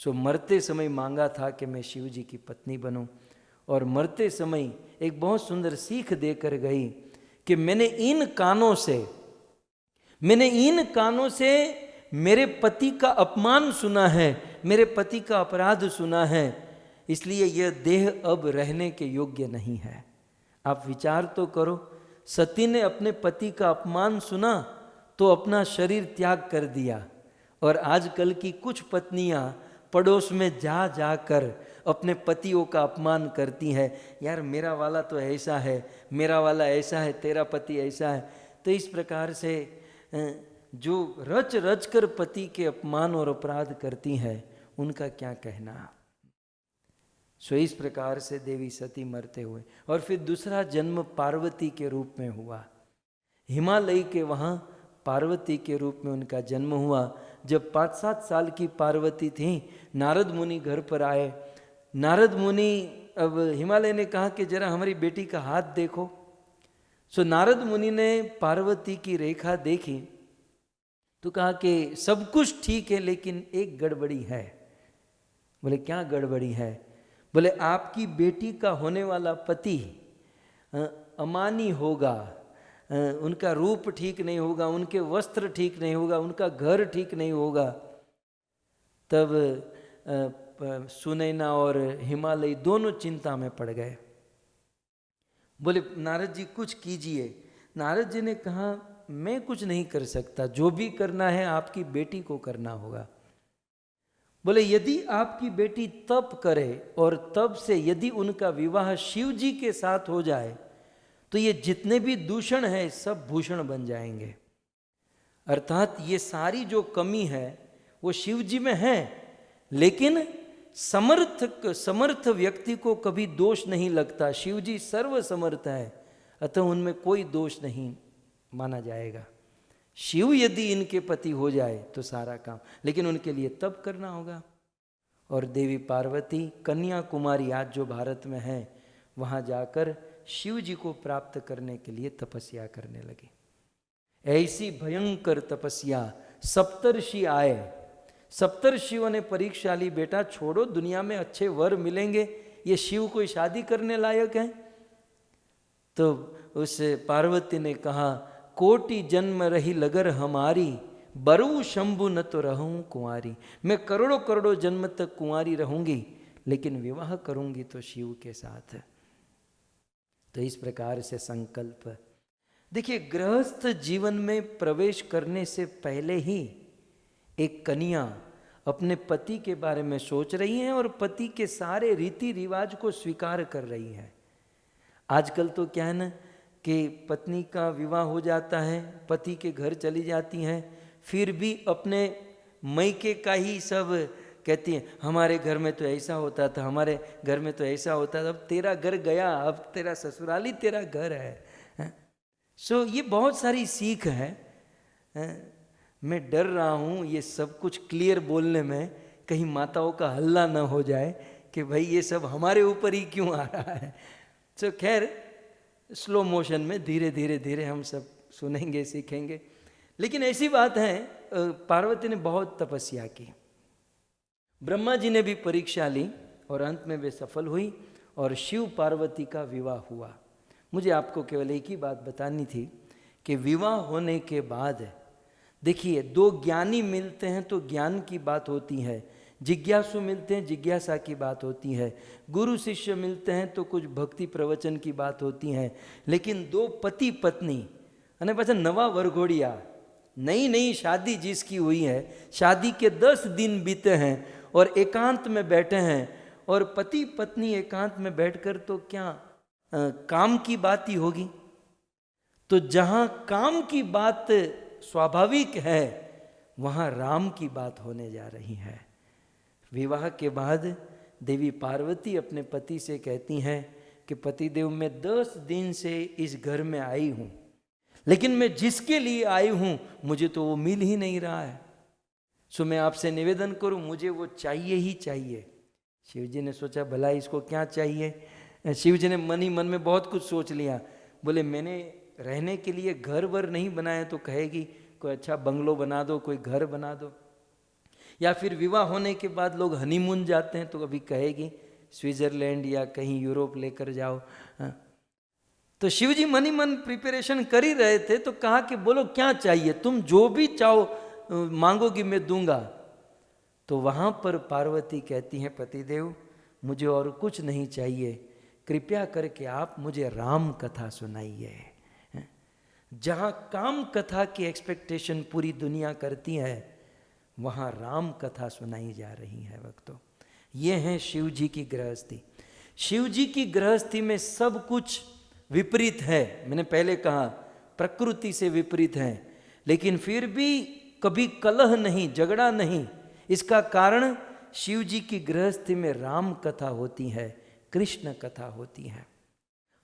सो मरते समय मांगा था कि मैं शिव जी की पत्नी बनूं, और मरते समय एक बहुत सुंदर सीख देकर गई कि मैंने इन कानों से मेरे पति का अपमान सुना है, मेरे पति का अपराध सुना है, इसलिए यह देह अब रहने के योग्य नहीं है। आप विचार तो करो, सती ने अपने पति का अपमान सुना तो अपना शरीर त्याग कर दिया, और आजकल की कुछ पत्नियां पड़ोस में जा जाकर अपने पतियों का अपमान करती हैं, यार मेरा वाला तो ऐसा है, मेरा वाला ऐसा है, तेरा पति ऐसा है। तो इस प्रकार से जो रच रच कर पति के अपमान और अपराध करती हैं, उनका क्या कहना। सो इस प्रकार से देवी सती मरते हुए, और फिर दूसरा जन्म पार्वती के रूप में हुआ। हिमालय के वहाँ पार्वती के रूप में उनका जन्म हुआ। जब 5-7 साल की पार्वती थी, नारद मुनि घर पर आए। नारद मुनि, अब हिमालय ने कहा कि जरा हमारी बेटी का हाथ देखो। सो नारद मुनि ने पार्वती की रेखा देखी तो कहा कि सब कुछ ठीक है, लेकिन एक गड़बड़ी है। बोले क्या गड़बड़ी है? बोले आपकी बेटी का होने वाला पति अमानी होगा, उनका रूप ठीक नहीं होगा, उनके वस्त्र ठीक नहीं होगा, उनका घर ठीक नहीं होगा। तब सुनैना और हिमालय दोनों चिंता में पड़ गए। बोले नारद जी कुछ कीजिए। नारद जी ने कहा मैं कुछ नहीं कर सकता, जो भी करना है आपकी बेटी को करना होगा। बोले यदि आपकी बेटी तप करे और तब से यदि उनका विवाह शिव जी के साथ हो जाए तो ये जितने भी दूषण है सब भूषण बन जाएंगे। अर्थात ये सारी जो कमी है वो शिव जी में है, लेकिन समर्थ व्यक्ति को कभी दोष नहीं लगता। शिव जी सर्व समर्थ है, अतः उनमें कोई दोष नहीं माना जाएगा। शिव यदि इनके पति हो जाए तो सारा काम, लेकिन उनके लिए तप करना होगा। और देवी पार्वती कन्याकुमारी आज जो भारत में है वहाँ जाकर शिव जी को प्राप्त करने के लिए तपस्या करने लगी। ऐसी भयंकर तपस्या, सप्तर्षि आए, सप्तर्षियों ने परीक्षा ली, बेटा छोड़ो दुनिया में अच्छे वर मिलेंगे, ये शिव कोई शादी करने लायक है। तो उस पार्वती ने कहा कोटि जन्म रही लगर हमारी, बरू शंभु न तो रहूं कुंवारी। मैं करोड़ों करोड़ों जन्म तक कुंवारी रहूंगी, लेकिन विवाह करूंगी तो शिव के साथ। तो इस प्रकार से संकल्प। देखिए, गृहस्थ जीवन में प्रवेश करने से पहले ही एक कन्या अपने पति के बारे में सोच रही है और पति के सारे रीति रिवाज को स्वीकार कर रही है। आजकल तो क्या है ना कि पत्नी का विवाह हो जाता है, पति के घर चली जाती हैं, फिर भी अपने मैके का ही सब कहती हैं, हमारे घर में तो ऐसा होता था, हमारे घर में तो ऐसा होता था। अब तेरा घर गया, अब तेरा ससुराली तेरा घर है। सो ये बहुत सारी सीख है। मैं डर रहा हूँ ये सब कुछ क्लियर बोलने में, कहीं माताओं का हल्ला ना हो जाए कि भाई ये सब हमारे ऊपर ही क्यों आ रहा है। सो खैर स्लो मोशन में धीरे धीरे धीरे हम सब सुनेंगे, सीखेंगे। लेकिन ऐसी बात है, पार्वती ने बहुत तपस्या की, ब्रह्मा जी ने भी परीक्षा ली और अंत में वे सफल हुई और शिव पार्वती का विवाह हुआ। मुझे आपको केवल एक ही बात बतानी थी कि विवाह होने के बाद देखिए, दो ज्ञानी मिलते हैं तो ज्ञान की बात होती है, जिज्ञासु मिलते हैं जिज्ञासा की बात होती है, गुरु शिष्य मिलते हैं तो कुछ भक्ति प्रवचन की बात होती है। लेकिन दो पति पत्नी અને पाछा नवा वरघोड़िया, नई नई शादी जिसकी हुई है, शादी के 10 दिन बीते हैं और एकांत में बैठे हैं, और पति पत्नी एकांत में बैठकर तो क्या काम की बात ही होगी। तो जहां काम की बात स्वाभाविक है वहां राम की बात होने जा रही है। विवाह के बाद देवी पार्वती अपने पति से कहती हैं कि पतिदेव, मैं 10 दिन से इस घर में आई हूं, लेकिन मैं जिसके लिए आई हूं मुझे तो वो मिल ही नहीं रहा है। सो मैं आपसे निवेदन करूं, मुझे वो चाहिए ही चाहिए। शिव जी ने सोचा भला इसको क्या चाहिए। शिव जी ने मन ही मन में बहुत कुछ सोच लिया। बोले मैंने रहने के लिए घर वर नहीं बनाया तो कहेगी कोई अच्छा बंगलो बना दो, कोई घर बना दो। या फिर विवाह होने के बाद लोग हनीमून जाते हैं तो कभी कहेगी स्विट्जरलैंड या कहीं यूरोप लेकर जाओ। तो शिव जी मन ही मन प्रिपरेशन कर ही रहे थे, तो कहा कि बोलो क्या चाहिए, तुम जो भी चाहो मांगोगी मैं दूंगा। तो वहां पर पार्वती कहती हैं पतिदेव, मुझे और कुछ नहीं चाहिए, कृपया करके आप मुझे राम कथा सुनाइए। जहां काम कथा की एक्सपेक्टेशन पूरी दुनिया करती है वहां राम कथा सुनाई जा रही है भक्तों। ये है शिव जी की गृहस्थी। शिव जी की गृहस्थी में सब कुछ विपरीत है। मैंने पहले कहा प्रकृति से विपरीत है, लेकिन फिर भी कभी कलह नहीं, झगड़ा नहीं। इसका कारण शिव जी की गृहस्थी में राम कथा होती है, कृष्ण कथा होती है।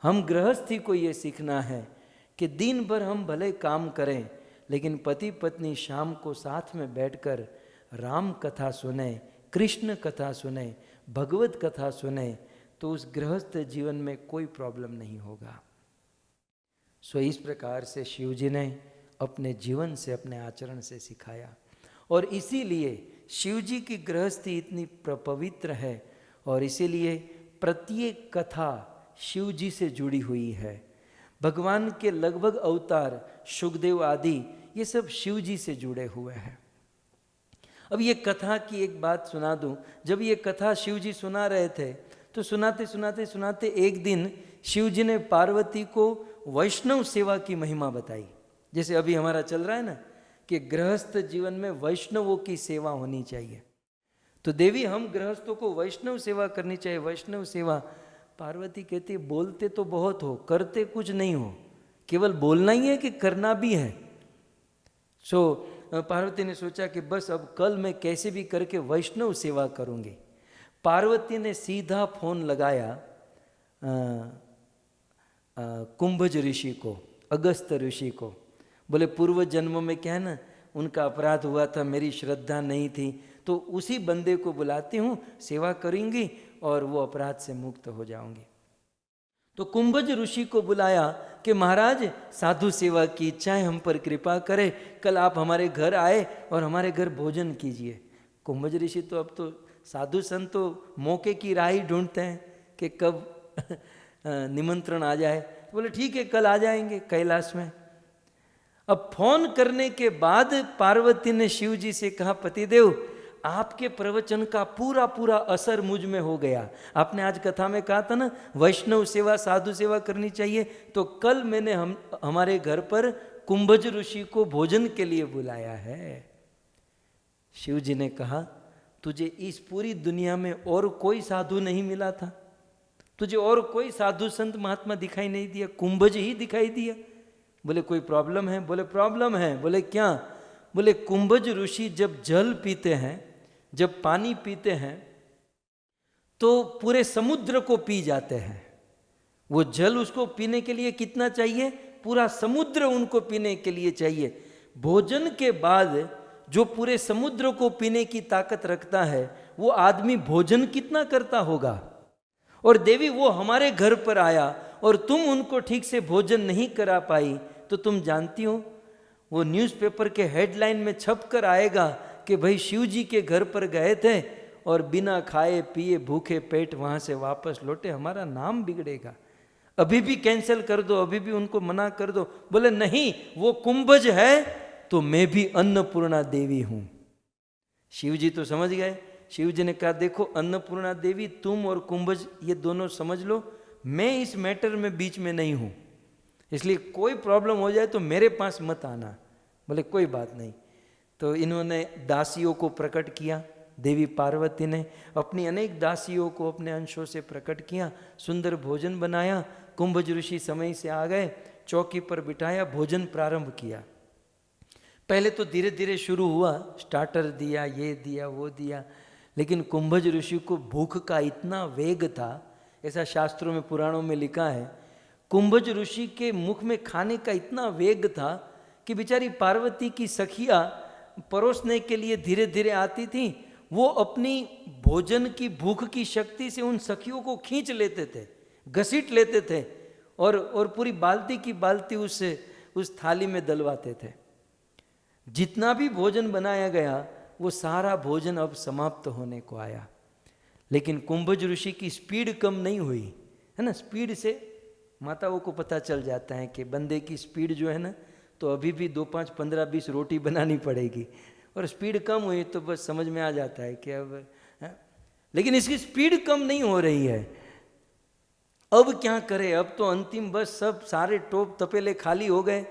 हम गृहस्थी को ये सीखना है कि दिन भर हम भले काम करें, लेकिन पति पत्नी शाम को साथ में बैठकर राम कथा सुने, कृष्ण कथा सुने, भगवत कथा सुने, तो उस गृहस्थ जीवन में कोई प्रॉब्लम नहीं होगा। सो इस प्रकार से शिव जी ने अपने जीवन से, अपने आचरण से सिखाया। और इसीलिए शिव जी की गृहस्थी इतनी पवित्र है और इसीलिए प्रत्येक कथा शिव जी से जुड़ी हुई है। भगवान के लगभग अवतार शुकदेव आदि ये सब शिव जी से जुड़े हुए हैं। अब ये कथा की एक बात सुना दूं। जब ये कथा शिव जी सुना रहे थे तो सुनाते सुनाते सुनाते एक दिन शिव जी ने पार्वती को वैष्णव सेवा की महिमा बताई। जैसे अभी हमारा चल रहा है ना कि गृहस्थ जीवन में वैष्णवों की सेवा होनी चाहिए, तो देवी हम गृहस्थों को वैष्णव सेवा करनी चाहिए। वैष्णव सेवा, पार्वती कहती बोलते तो बहुत हो, करते कुछ नहीं हो, केवल बोलना ही है कि करना भी है। सो पार्वती ने सोचा कि बस अब कल मैं कैसे भी करके वैष्णव सेवा करूंगी। पार्वती ने सीधा फोन लगाया कुंभज ऋषि को, अगस्त ऋषि को। बोले पूर्व जन्म में क्या है ना, उनका अपराध हुआ था, मेरी श्रद्धा नहीं थी, तो उसी बंदे को बुलाती हूँ, सेवा करेंगी और वो अपराध से मुक्त हो जाऊंगी। तो कुंभज ऋषि को बुलाया कि महाराज साधु सेवा की इच्छा है, हम पर कृपा करें, कल आप हमारे घर आए और हमारे घर भोजन कीजिए। कुंभज ऋषि तो अब तो साधु संत तो मौके की राह ही ढूंढते हैं कि कब निमंत्रण आ जाए। बोले ठीक है कल आ जाएंगे कैलाश में। अब फोन करने के बाद पार्वती ने शिव जी से कहा पतिदेव आपके प्रवचन का पूरा पूरा असर मुझ में हो गया। आपने आज कथा में कहा था ना वैष्णव सेवा, साधु सेवा करनी चाहिए, तो कल मैंने हमारे घर पर कुंभज ऋषि को भोजन के लिए बुलाया है। शिव जी ने कहा तुझे इस पूरी दुनिया में और कोई साधु नहीं मिला था, तुझे और कोई साधु संत महात्मा दिखाई नहीं दिया, कुंभज ही दिखाई दिया। बोले कोई प्रॉब्लम है? बोले प्रॉब्लम है। बोले क्या? बोले कुंभज ऋषि जब जल पीते हैं, जब पानी पीते हैं तो पूरे समुद्र को पी जाते हैं। वो जल उसको पीने के लिए कितना चाहिए? पूरा समुद्र उनको पीने के लिए चाहिए। भोजन के बाद जो पूरे समुद्र को पीने की ताकत रखता है वो आदमी भोजन कितना करता होगा। और देवी वो हमारे घर पर आया और तुम उनको ठीक से भोजन नहीं करा पाई, तो तुम जानती हो वो न्यूज़पेपर के हेडलाइन में छप कर आएगा कि भाई शिव जी के घर पर गए थे और बिना खाए पिए भूखे पेट वहां से वापस लौटे, हमारा नाम बिगड़ेगा। अभी भी कैंसिल कर दो, अभी भी उनको मना कर दो। बोले नहीं, वो कुंभज है तो मैं भी अन्नपूर्णा देवी हूं। शिव जी तो समझ गए। शिव जी ने कहा देखो अन्नपूर्णा देवी तुम और कुंभज ये दोनों समझ लो, मैं इस मैटर में बीच में नहीं हूं, इसलिए कोई प्रॉब्लम हो जाए तो मेरे पास मत आना। बोले कोई बात नहीं। तो इन्होंने दासियों को प्रकट किया देवी पार्वती ने अपनी अनेक दासियों को अपने अंशों से प्रकट किया, सुंदर भोजन बनाया। कुंभज ऋषि समय से आ गए, चौकी पर बिठाया, भोजन प्रारंभ किया। पहले तो धीरे धीरे शुरू हुआ, स्टार्टर दिया, ये दिया, वो दिया, लेकिन कुंभज ऋषि को भूख का इतना वेग था, ऐसा शास्त्रों में पुराणों में लिखा है, कुंभज ऋषि के मुख में खाने का इतना वेग था कि बेचारी पार्वती की सखियाँ परोसने के लिए धीरे धीरे आती थी, वो अपनी भोजन की भूख की शक्ति से उन सखियों को खींच लेते थे, घसीट लेते थे और पूरी बाल्टी की बाल्टी उस थाली में डलवाते थे। जितना भी भोजन बनाया गया वो सारा भोजन अब समाप्त होने को आया, लेकिन कुंभज ऋषि की स्पीड कम नहीं हुई, है ना। स्पीड से माताओं को पता चल जाता है कि बंदे की स्पीड जो है ना, तो अभी भी 2, 5, 15, 20 रोटी बनानी पड़ेगी, और स्पीड कम हुई तो बस समझ में आ जाता है कि अब है? लेकिन इसकी स्पीड कम नहीं हो रही है। अब क्या करे, अब तो अंतिम बस सब सारे टोप तपेले खाली हो गए।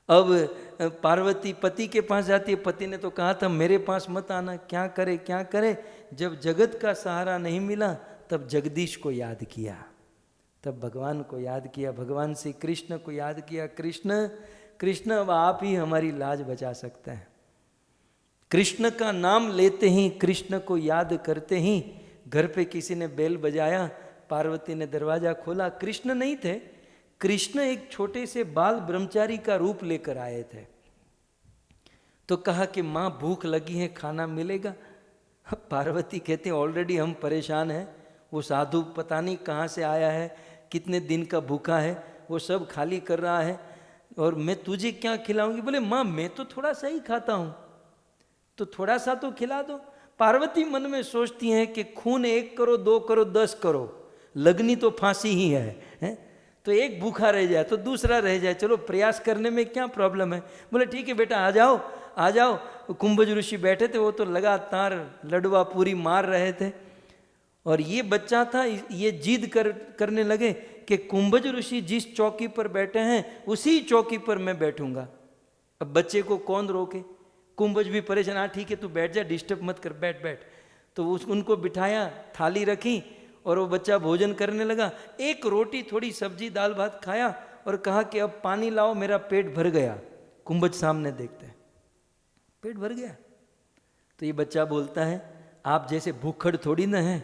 अब पार्वती पति के पास जाती है, पति ने तो कहा था मेरे पास मत आना, क्या करे क्या करे। जब जगत का सहारा नहीं मिला तब जगदीश को याद किया, तब भगवान को याद किया, भगवान श्री कृष्ण को याद किया। कृष्ण कृष्ण अब आप ही हमारी लाज बचा सकते हैं। कृष्ण का नाम लेते ही, कृष्ण को याद करते ही घर पे किसी ने बेल बजाया, पार्वती ने दरवाजा खोला। कृष्ण नहीं थे, कृष्ण एक छोटे से बाल ब्रह्मचारी का रूप लेकर आए थे। तो कहा कि माँ भूख लगी है, खाना मिलेगा। पार्वती कहती ऑलरेडी हम परेशान हैं, वो साधु पता नहीं कहाँ से आया है, कितने दिन का भूखा है, वो सब खाली कर रहा है, और मैं तुझे क्या खिलाऊंगी। बोले माँ मैं तो थोड़ा सा ही खाता हूँ, तो थोड़ा सा तो खिला दो। पार्वती मन में सोचती हैं कि खून 1 करो, 2 करो, 10 करो, लगनी तो फांसी ही है? तो एक भूखा रह जाए तो दूसरा रह जाए, चलो प्रयास करने में क्या प्रॉब्लम है। बोले ठीक है बेटा आ जाओ आ जाओ। कुंभज ऋषि बैठे थे, वो तो लगातार लड़वा पूरी मार रहे थे, और ये बच्चा था, ये जिद करने लगे कि कुंभज ऋषि जिस चौकी पर बैठे हैं उसी चौकी पर मैं बैठूंगा। अब बच्चे को कौन रोके, कुंभज भी परेशान, हाँ ठीक है तू बैठ जा, डिस्टर्ब मत कर, बैठ बैठ। तो उनको बिठाया, थाली रखी, और वो बच्चा भोजन करने लगा। एक रोटी थोड़ी सब्जी दाल भात खाया और कहा कि अब पानी लाओ, मेरा पेट भर गया। कुंभज सामने देखते हैं, पेट भर गया। तो ये बच्चा बोलता है आप जैसे भूखड़ थोड़ी ना है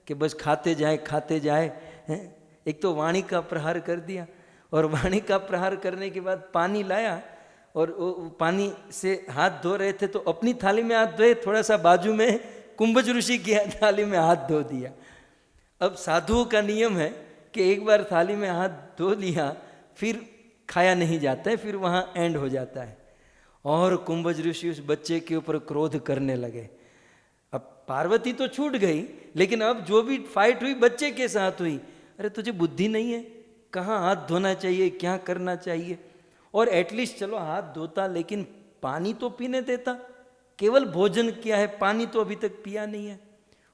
कि बस खाते जाए हैं? एक तो वाणी का प्रहार कर दिया, और वाणी का प्रहार करने के बाद पानी लाया, और पानी से हाथ धो रहे थे तो अपनी थाली में हाथ धोए, थोड़ा सा बाजू में कुंभज ऋषि की थाली में हाथ धो दिया। अब साधुओं का नियम है कि एक बार थाली में हाथ धो लिया फिर खाया नहीं जाता है, फिर वहाँ एंड हो जाता है। और कुंभज ऋषि उस बच्चे के ऊपर क्रोध करने लगे। अब पार्वती तो छूट गई, लेकिन अब जो भी फाइट हुई बच्चे के साथ हुई। अरे तुझे बुद्धि नहीं है, कहाँ हाथ धोना चाहिए, क्या करना चाहिए, और एटलीस्ट चलो हाथ धोता लेकिन पानी तो पीने देता। केवल भोजन किया है, पानी तो अभी तक पिया नहीं है।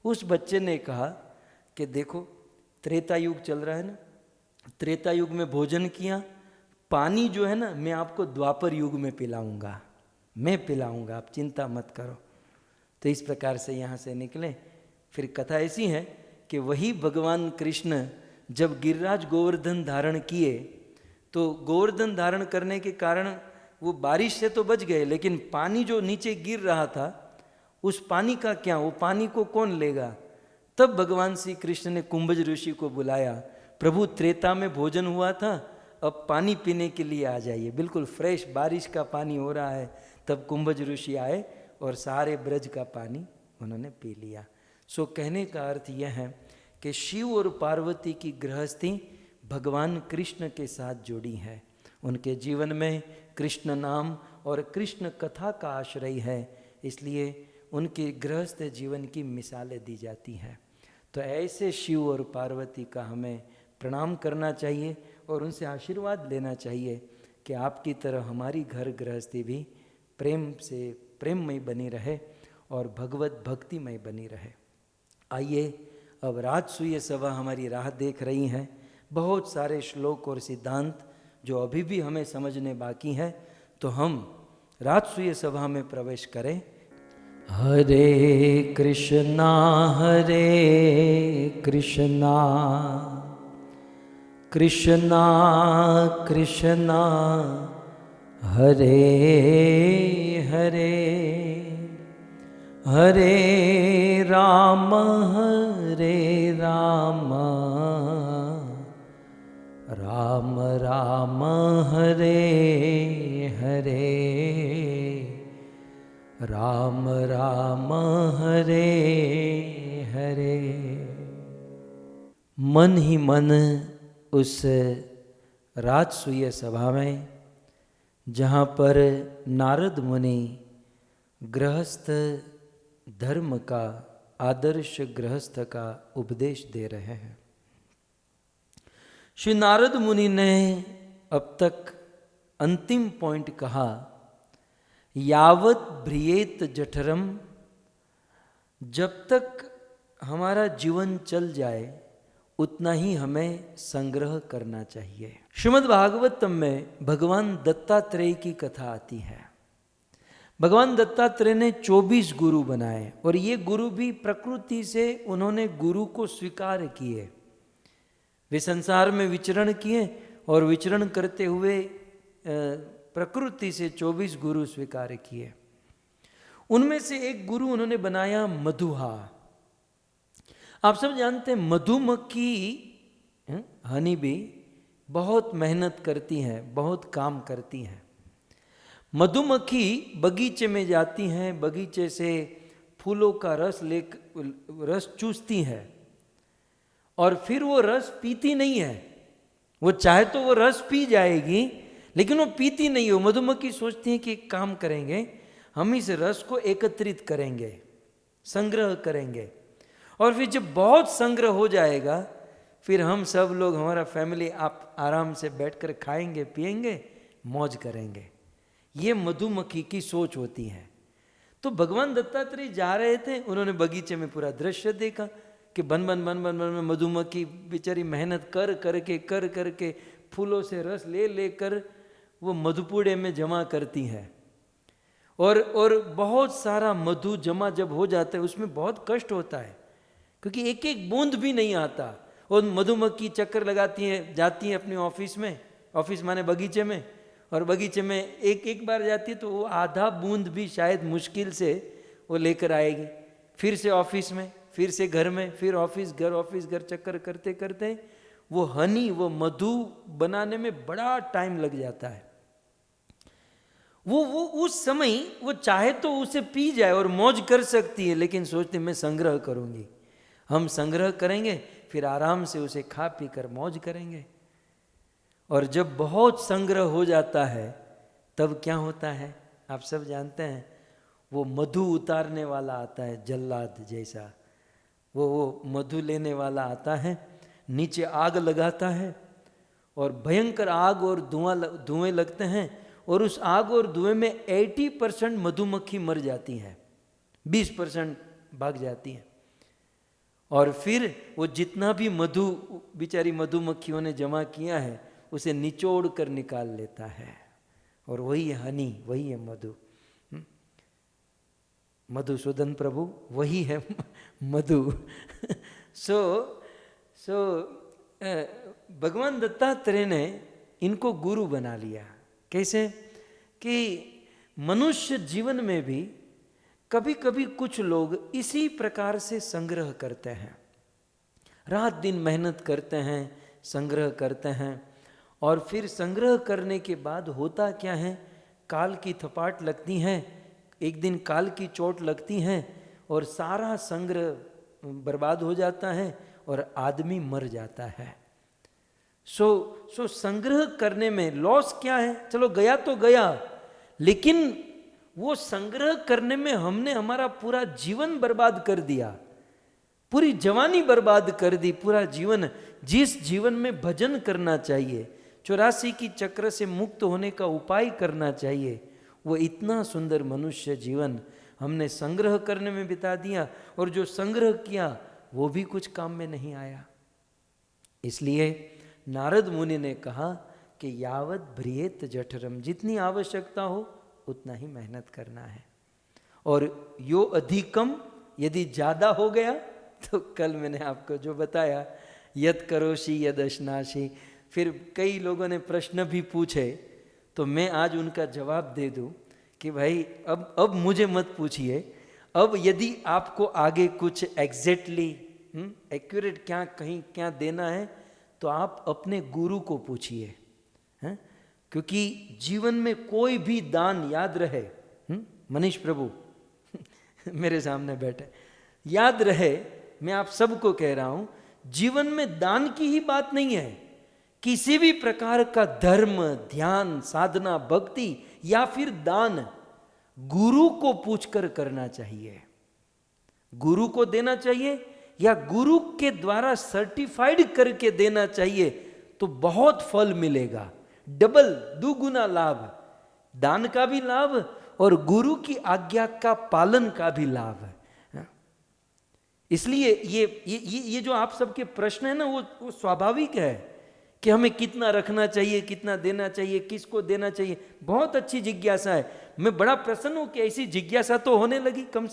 उस बच्चे ने कहा कि देखो त्रेता युग चल रहा है ना, त्रेता युग में भोजन किया, पानी जो है ना मैं आपको द्वापर युग में पिलाऊंगा, मैं पिलाऊंगा, आप चिंता मत करो। तो इस प्रकार से यहाँ से निकले। फिर कथा ऐसी है कि वही भगवान कृष्ण जब गिरिराज गोवर्धन धारण किए, तो गोवर्धन धारण करने के कारण वो बारिश से तो बच गए, लेकिन पानी जो नीचे गिर रहा था उस पानी का क्या, वो पानी को कौन लेगा। तब भगवान श्री कृष्ण ने कुंभज ऋषि को बुलाया, प्रभु त्रेता में भोजन हुआ था, अब पानी पीने के लिए आ जाइए, बिल्कुल फ्रेश बारिश का पानी हो रहा है। तब कुंभज ऋषि आए और सारे ब्रज का पानी उन्होंने पी लिया। सो कहने का अर्थ यह है कि शिव और पार्वती की गृहस्थी भगवान कृष्ण के साथ जुड़ी है। उनके जीवन में कृष्ण नाम और कृष्ण कथा का आश्रय है, इसलिए उनके गृहस्थ जीवन की मिसालें दी जाती हैं। तो ऐसे शिव और पार्वती का हमें प्रणाम करना चाहिए और उनसे आशीर्वाद लेना चाहिए कि आपकी तरह हमारी घर गृहस्थी भी प्रेम से प्रेममय बनी रहे और भगवत भक्तिमय बनी रहे। आइए अब राजसूय सभा हमारी राह देख रही हैं, बहुत सारे श्लोक और सिद्धांत जो अभी भी हमें समझने बाकी हैं, तो हम राजसूय सभा में प्रवेश करें। हरे कृष्णा कृष्णा कृष्णा हरे हरे, हरे राम राम राम हरे हरे, राम राम हरे हरे। मन ही मन उस राजसूय सभा में, जहाँ पर नारद मुनि गृहस्थ धर्म का, आदर्श गृहस्थ का उपदेश दे रहे हैं। श्री नारद मुनि ने अब तक अंतिम पॉइंट कहा, यावत भ्रियेत जठरम, जब तक हमारा जीवन चल जाए उतना ही हमें संग्रह करना चाहिए। श्रीमद् भागवतम में भगवान दत्तात्रेय की कथा आती है। भगवान दत्तात्रेय ने 24 गुरु बनाए और ये गुरु भी प्रकृति से उन्होंने गुरु को स्वीकार किए। वे संसार में विचरण किए और विचरण करते हुए प्रकृति से 24 गुरु स्वीकार किए। उनमें से एक गुरु उन्होंने बनाया मधुहा। आप सब जानते हैं मधुमक्खी हनी भी बहुत मेहनत करती हैं, बहुत काम करती हैं। मधुमक्खी बगीचे में जाती हैं, बगीचे से फूलों का रस चूसती हैं और फिर वो रस पीती नहीं है। वो चाहे तो वो रस पी जाएगी, लेकिन वो पीती नहीं हो। मधुमक्खी सोचती है कि काम करेंगे, हम इस रस को एकत्रित करेंगे, संग्रह करेंगे, और फिर जब बहुत संग्रह हो जाएगा फिर हम सब लोग, हमारा फैमिली, आप आराम से बैठकर खाएंगे, पिएंगे, मौज करेंगे। ये मधुमक्खी की सोच होती है। तो भगवान दत्तात्रेय जा रहे थे, उन्होंने बगीचे में पूरा दृश्य देखा कि बन में मधुमक्खी बेचारी मेहनत कर करके फूलों से रस ले लेकर वो मधुपुड़े में जमा करती है। और बहुत सारा मधु जमा जब हो जाता है उसमें बहुत कष्ट होता है, क्योंकि एक एक बूंद भी नहीं आता। और मधुमक्खी चक्कर लगाती हैं, जाती हैं अपने ऑफिस में, ऑफिस माने बगीचे में, और बगीचे में एक बार जाती है तो वो आधा बूंद भी शायद मुश्किल से वो लेकर आएगी। फिर से ऑफिस में, फिर से घर में, फिर ऑफिस घर चक्कर करते करते वो हनी, वो मधु बनाने में बड़ा टाइम लग जाता है। वो उस समय वो चाहे तो उसे पी जाए और मौज कर सकती है, लेकिन सोचती मैं संग्रह करूंगी। हम संग्रह करेंगे, फिर आराम से उसे खा पी कर मौज करेंगे। और जब बहुत संग्रह हो जाता है तब क्या होता है, आप सब जानते हैं, वो मधु उतारने वाला आता है, जल्लाद जैसा। वो मधु लेने वाला आता है, नीचे आग लगाता है और भयंकर आग और धुएं लगते हैं, और उस आग और धुएं में 80% मधुमक्खी मर जाती है, 20% भाग जाती है। और फिर वो जितना भी मधु बेचारी मधुमक्खियों ने जमा किया है उसे निचोड़ कर निकाल लेता है, और वही है हनी, वही है मधु। मधुसूदन प्रभु वही है मधु। सो भगवान दत्तात्रेय ने इनको गुरु बना लिया। कैसे कि मनुष्य जीवन में भी कभी कभी कुछ लोग इसी प्रकार से संग्रह करते हैं, रात दिन मेहनत करते हैं, संग्रह करते हैं, और फिर संग्रह करने के बाद होता क्या है, काल की थपाट लगती है, एक दिन काल की चोट लगती है और सारा संग्रह बर्बाद हो जाता है और आदमी मर जाता है। सो संग्रह करने में लॉस क्या है? चलो गया तो गया, लेकिन वो संग्रह करने में हमने हमारा पूरा जीवन बर्बाद कर दिया, पूरी जवानी बर्बाद कर दी, पूरा जीवन। जिस जीवन में भजन करना चाहिए, 84 की चक्र से मुक्त होने का उपाय करना चाहिए, वो इतना सुंदर मनुष्य जीवन हमने संग्रह करने में बिता दिया, और जो संग्रह किया वो भी कुछ काम में नहीं आया। इसलिए नारद मुनि ने कहा कि यावत भ्रियेत जठरम, जितनी आवश्यकता हो उतना ही मेहनत करना है। और यो अधिकम, यदि ज्यादा हो गया तो कल मैंने आपको जो बताया, यद करोषि यद अश्नासि। फिर कई लोगों ने प्रश्न भी पूछे, तो मैं आज उनका जवाब दे दूं कि भाई अब मुझे मत पूछिए। अब यदि आपको आगे कुछ एग्जैक्टली एक्यूरेट क्या कहीं क्या देना है तो आप अपने गुरु को पूछिए, हैं? क्योंकि जीवन में कोई भी दान, याद रहे, मनीष प्रभु मेरे सामने बैठे, याद रहे, मैं आप सबको कह रहा हूं, जीवन में दान की ही बात नहीं है। किसी भी प्रकार का धर्म, ध्यान, साधना, भक्ति या फिर दान गुरु को पूछकर करना चाहिए। गुरु को देना चाहिए या गुरु के द्वारा सर्टिफाइड करके देना चाहिए, तो बहुत फल मिलेगा, डबल दुगुना लाभ, दान का भी लाभ और गुरु की आज्ञा का पालन का भी लाभ है। इसलिए ये जो आप सबके प्रश्न है ना, वो स्वाभाविक है कि हमें कितना रखना चाहिए, कितना देना चाहिए, किसको देना चाहिए। बहुत अच्छी जिज्ञासा है, मैं बड़ा प्रसन्न हूं कि ऐसी जिज्ञासा तो होने लगी। कम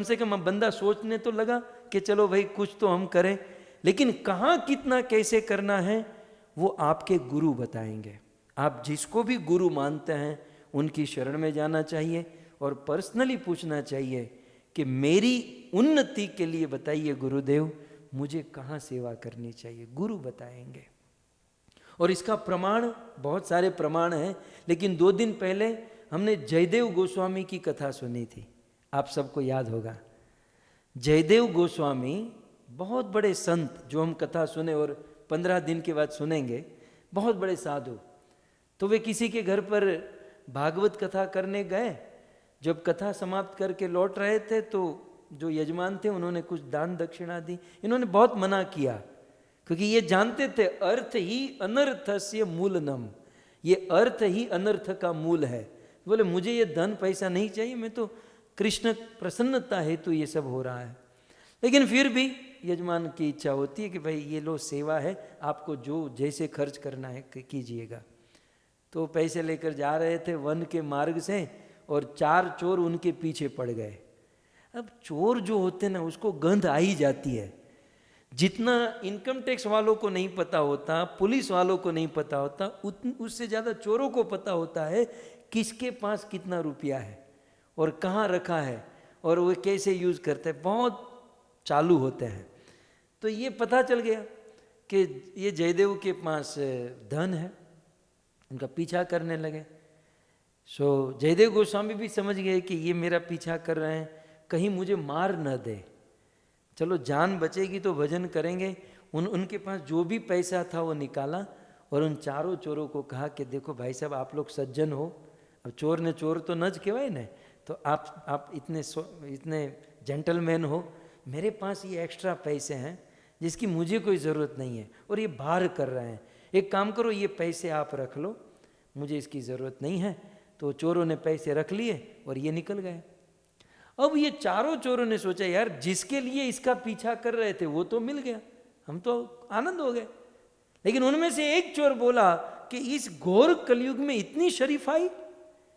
से कम बंदा सोचने तो लगा कि चलो भाई कुछ तो हम करें। लेकिन कहाँ कितना कैसे करना है वो आपके गुरु बताएंगे। आप जिसको भी गुरु मानते हैं उनकी शरण में जाना चाहिए और पर्सनली पूछना चाहिए कि मेरी उन्नति के लिए बताइए गुरुदेव, मुझे कहाँ सेवा करनी चाहिए। गुरु बताएंगे। और इसका प्रमाण, बहुत सारे प्रमाण हैं, लेकिन 2 दिन पहले हमने जयदेव गोस्वामी की कथा सुनी थी, आप सबको याद होगा। जयदेव गोस्वामी बहुत बड़े संत, जो हम कथा सुने और 15 दिन के बाद सुनेंगे, बहुत बड़े साधु। तो वे किसी के घर पर भागवत कथा करने गए। जब कथा समाप्त करके लौट रहे थे तो जो यजमान थे उन्होंने कुछ दान दक्षिणा दी। इन्होंने बहुत मना किया क्योंकि ये जानते थे अर्थ ही अनर्थस्य मूलनम, ये अर्थ ही अनर्थ का मूल है। बोले मुझे ये धन पैसा नहीं चाहिए, मैं तो कृष्ण प्रसन्नता हेतु ये सब हो रहा है। लेकिन फिर भी यजमान की इच्छा होती है कि भाई ये लो सेवा है, आपको जो जैसे खर्च करना है कीजिएगा। तो पैसे लेकर जा रहे थे वन के मार्ग से और 4 चोर उनके पीछे पड़ गए। अब चोर जो होते ना उसको गंध आ ही जाती है। जितना इनकम टैक्स वालों को नहीं पता होता, पुलिस वालों को नहीं पता होता, उससे ज़्यादा चोरों को पता होता है किसके पास कितना रुपया है और कहाँ रखा है और वो कैसे यूज़ करते हैं। बहुत चालू होते हैं। तो ये पता चल गया कि ये जयदेव के पास धन है, उनका पीछा करने लगे। सो जयदेव गोस्वामी भी समझ गए कि ये मेरा पीछा कर रहे हैं, कहीं मुझे मार न दे, चलो जान बचेगी तो भजन करेंगे। उनके पास जो भी पैसा था वो निकाला और उन चारों चोरों को कहा कि देखो भाई साहब, आप लोग सज्जन हो, अब चोर ने चोर तो नज कहवाए ना, तो आप इतने जेंटलमैन हो, मेरे पास ये एक्स्ट्रा पैसे हैं जिसकी मुझे कोई ज़रूरत नहीं है और ये बाहर कर रहे हैं, एक काम करो ये पैसे आप रख लो, मुझे इसकी ज़रूरत नहीं है। तो चोरों ने पैसे रख लिए और ये निकल गए। अब ये चारों चोरों ने सोचा यार जिसके लिए इसका पीछा कर रहे थे वो तो मिल गया, हम तो आनंद हो गए। लेकिन उनमें से एक चोर बोला कि इस घोर कलयुग में इतनी शरीफाई,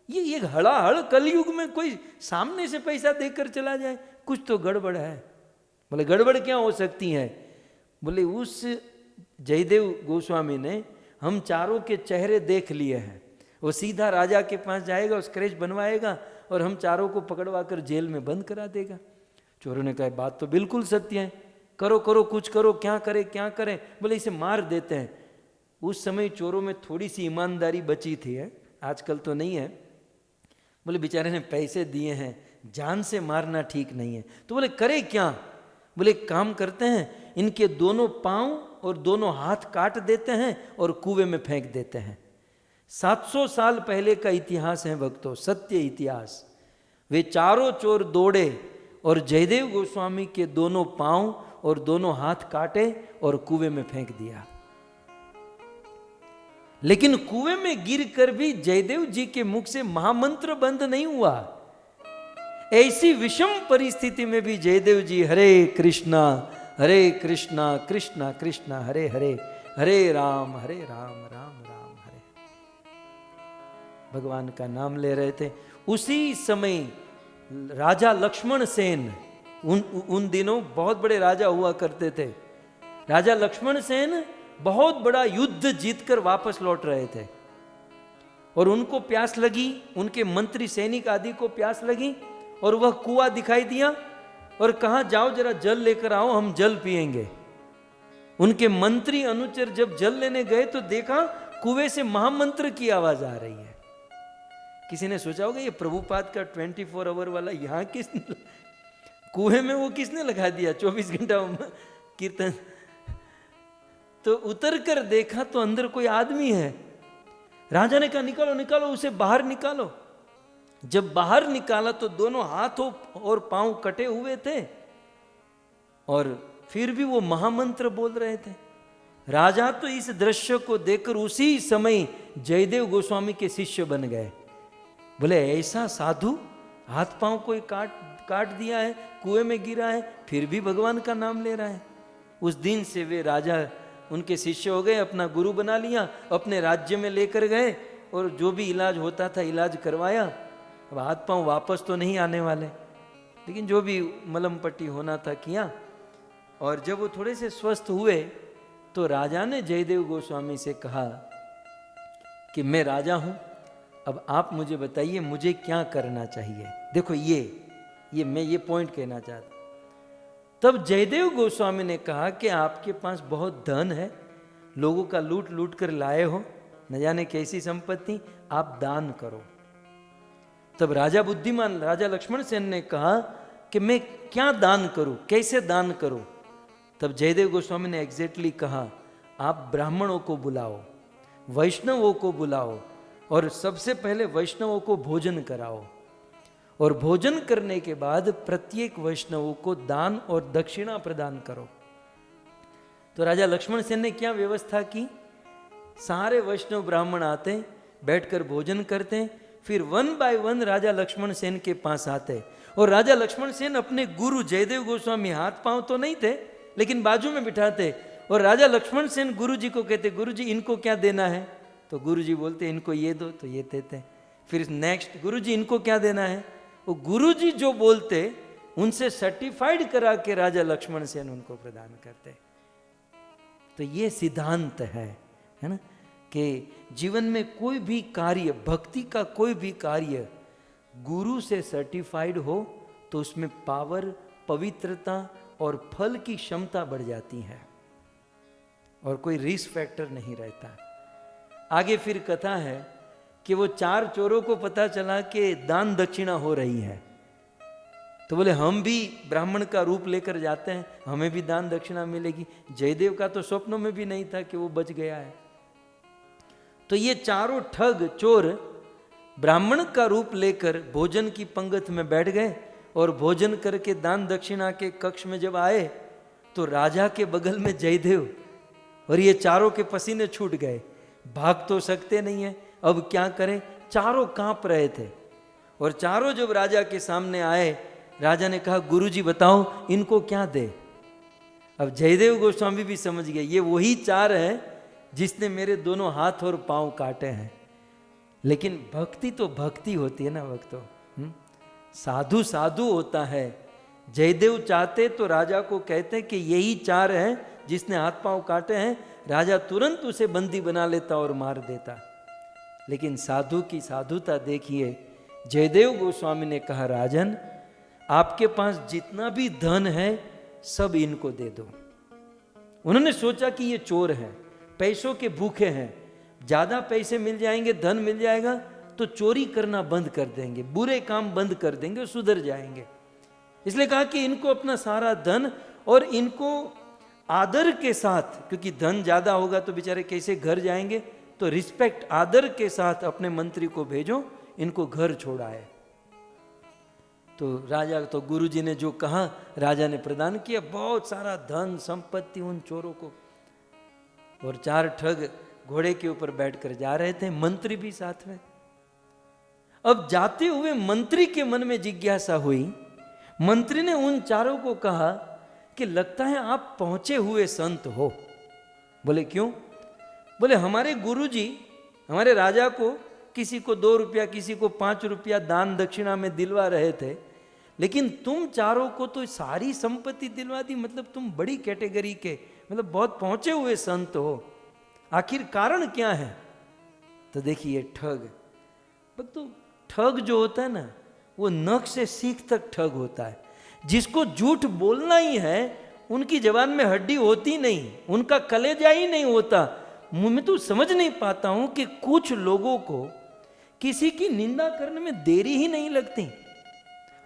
ये हड़ाहड़ कलयुग में कोई सामने से पैसा देकर चला जाए, कुछ तो गड़बड़ है। बोले गड़बड़ क्या हो सकती है? बोले उस जयदेव गोस्वामी ने हम चारों के चेहरे देख लिए हैं, वो सीधा राजा के पास जाएगा, स्क्रैच बनवाएगा और हम चारों को पकड़वा कर जेल में बंद करा देगा। चोरों ने कहा बात तो बिल्कुल सत्य है, करो करो कुछ करो, क्या करें। बोले इसे मार देते हैं। उस समय चोरों में थोड़ी सी ईमानदारी बची थी, है आजकल तो नहीं है। बोले बेचारे ने पैसे दिए हैं, जान से मारना ठीक नहीं है। तो बोले करे क्या? बोले काम करते हैं, इनके दोनों पांव और दोनों हाथ काट देते हैं और कुएं में फेंक देते हैं। 700 साल पहले का इतिहास है भक्तों, सत्य इतिहास। वे चारों चोर दौड़े और जयदेव गोस्वामी के दोनों पांव और दोनों हाथ काटे और कुएं में फेंक दिया। लेकिन कुएं में गिरकर भी जयदेव जी के मुख से महामंत्र बंद नहीं हुआ। ऐसी विषम परिस्थिति में भी जयदेव जी हरे कृष्णा कृष्णा कृष्णा हरे हरे, हरे राम राम राम हरे, भगवान का नाम ले रहे थे। उसी समय राजा लक्ष्मण सेन, उन दिनों बहुत बड़े राजा हुआ करते थे। राजा लक्ष्मण सेन बहुत बड़ा युद्ध जीतकर वापस लौट रहे थे और उनको प्यास लगी, उनके मंत्री सैनिक आदि को प्यास लगी और वह कुआं दिखाई दिया और कहा जाओ जरा जल लेकर आओ, हम जल पिएंगे। उनके मंत्री अनुचर जब जल लेने गए तो देखा कुएं से महामंत्र की आवाज आ रही है। किसी ने सोचा होगा ये प्रभुपाद का 24 आवर वाला यहाँ किसने, कुएं में वो किसने लगा दिया 24 घंटा कीर्तन। तो उतर कर देखा तो अंदर कोई आदमी है। राजा ने कहा निकालो निकालो उसे बाहर निकालो। जब बाहर निकाला तो दोनों हाथों और पांव कटे हुए थे और फिर भी वो महामंत्र बोल रहे थे। राजा तो इस दृश्य को देखकर उसी समय जयदेव गोस्वामी के शिष्य बन गए। बोले ऐसा साधु, हाथ पांव कोई काट दिया है, कुएं में गिरा है, फिर भी भगवान का नाम ले रहा है। उस दिन से वे राजा उनके शिष्य हो गए, अपना गुरु बना लिया, अपने राज्य में लेकर गए और जो भी इलाज होता था इलाज करवाया। अब हाथ पांव वापस तो नहीं आने वाले, लेकिन जो भी मलम पट्टी होना था किया। और जब वो थोड़े से स्वस्थ हुए तो राजा ने जयदेव गोस्वामी से कहा कि मैं राजा हूं, अब आप मुझे बताइए मुझे क्या करना चाहिए। देखो ये मैं ये पॉइंट कहना चाहता। तब जयदेव गोस्वामी ने कहा कि आपके पास बहुत धन है, लोगों का लूट लूट कर लाए हो, न जाने कैसी संपत्ति, आप दान करो। तब राजा बुद्धिमान राजा लक्ष्मण सेन ने कहा कि मैं क्या दान करूं, कैसे दान करूं। तब जयदेव गोस्वामी ने एग्जैक्टली कहा आप ब्राह्मणों को बुलाओ, वैष्णवों को बुलाओ और सबसे पहले वैष्णवों को भोजन कराओ और भोजन करने के बाद प्रत्येक वैष्णवों को दान और दक्षिणा प्रदान करो। तो राजा लक्ष्मण सेन ने क्या व्यवस्था की, सारे वैष्णव ब्राह्मण आते, बैठकर भोजन करते, फिर 1 बाय 1 राजा लक्ष्मण सेन के पास आते और राजा लक्ष्मण सेन अपने गुरु जयदेव गोस्वामी, हाथ पांव तो नहीं थे लेकिन बाजू में बिठाते और राजा लक्ष्मण सेन गुरु जी को कहते गुरु जी इनको क्या देना है, तो गुरु जी बोलते इनको ये दो, तो ये देते। फिर नेक्स्ट गुरु जी इनको क्या देना है, वो गुरु जी जो बोलते उनसे सर्टिफाइड करा के राजा लक्ष्मण सेन उनको प्रदान करते। तो ये सिद्धांत है ना, कि जीवन में कोई भी कार्य, भक्ति का कोई भी कार्य गुरु से सर्टिफाइड हो तो उसमें पावर, पवित्रता और फल की क्षमता बढ़ जाती है और कोई रिस्क फैक्टर नहीं रहता। आगे फिर कथा है कि वो 4 चोरों को पता चला कि दान दक्षिणा हो रही है, तो बोले हम भी ब्राह्मण का रूप लेकर जाते हैं, हमें भी दान दक्षिणा मिलेगी। जयदेव का तो स्वप्नों में भी नहीं था कि वो बच गया है। तो ये चारों ठग चोर ब्राह्मण का रूप लेकर भोजन की पंगत में बैठ गए और भोजन करके दान दक्षिणा के कक्ष में जब आए तो राजा के बगल में जयदेव और ये चारों के पसीने छूट गए, भाग तो सकते नहीं है, अब क्या करें, चारों कांप रहे थे। और चारों जब राजा के सामने आए, राजा ने कहा गुरुजी बताओ इनको क्या दे। अब जयदेव गोस्वामी भी समझ गए ये वही 4 हैं जिसने मेरे दोनों हाथ और पांव काटे हैं। लेकिन भक्ति तो भक्ति होती है ना भक्तों, साधु साधु होता है। जयदेव चाहते तो राजा को कहते कि यही 4 हैं जिसने हाथ पांव काटे हैं, राजा तुरंत उसे बंदी बना लेता और मार देता। लेकिन साधु की साधुता देखिए, जयदेव गोस्वामी ने कहा राजन आपके पास जितना भी धन है सब इनको दे दो। उन्होंने सोचा कि ये चोर हैं, पैसों के भूखे हैं, ज्यादा पैसे मिल जाएंगे, धन मिल जाएगा तो चोरी करना बंद कर देंगे, बुरे काम बंद कर देंगे, सुधर जाएंगे। इसलिए कहा कि इनको अपना सारा धन और इनको आदर के साथ, क्योंकि धन ज्यादा होगा तो बेचारे कैसे घर जाएंगे, तो रिस्पेक्ट आदर के साथ अपने मंत्री को भेजो, इनको घर छोड़ाए। तो राजा, तो गुरुजी ने जो कहा राजा ने प्रदान किया, बहुत सारा धन संपत्ति उन चोरों को। और 4 ठग घोड़े के ऊपर बैठकर जा रहे थे, मंत्री भी साथ में। अब जाते हुए मंत्री के मन में जिज्ञासा हुई। मंत्री ने उन चारों को कहा कि लगता है आप पहुंचे हुए संत हो। बोले क्यों? बोले हमारे गुरुजी हमारे राजा को, किसी को 2 रुपया किसी को 5 रुपया दान दक्षिणा में दिलवा रहे थे, लेकिन तुम चारों को तो सारी संपत्ति दिलवा दी, मतलब तुम बड़ी कैटेगरी के, मतलब बहुत पहुंचे हुए संत हो, आखिर कारण क्या है? तो देखिए ठग, तो ठग जो होता है ना, वो नख से सीख तक ठग होता है। जिसको झूठ बोलना ही है, उनकी जबान में हड्डी होती नहीं, उनका कलेजा ही नहीं होता। मैं तो समझ नहीं पाता हूं कि कुछ लोगों को किसी की निंदा करने में देरी ही नहीं लगती।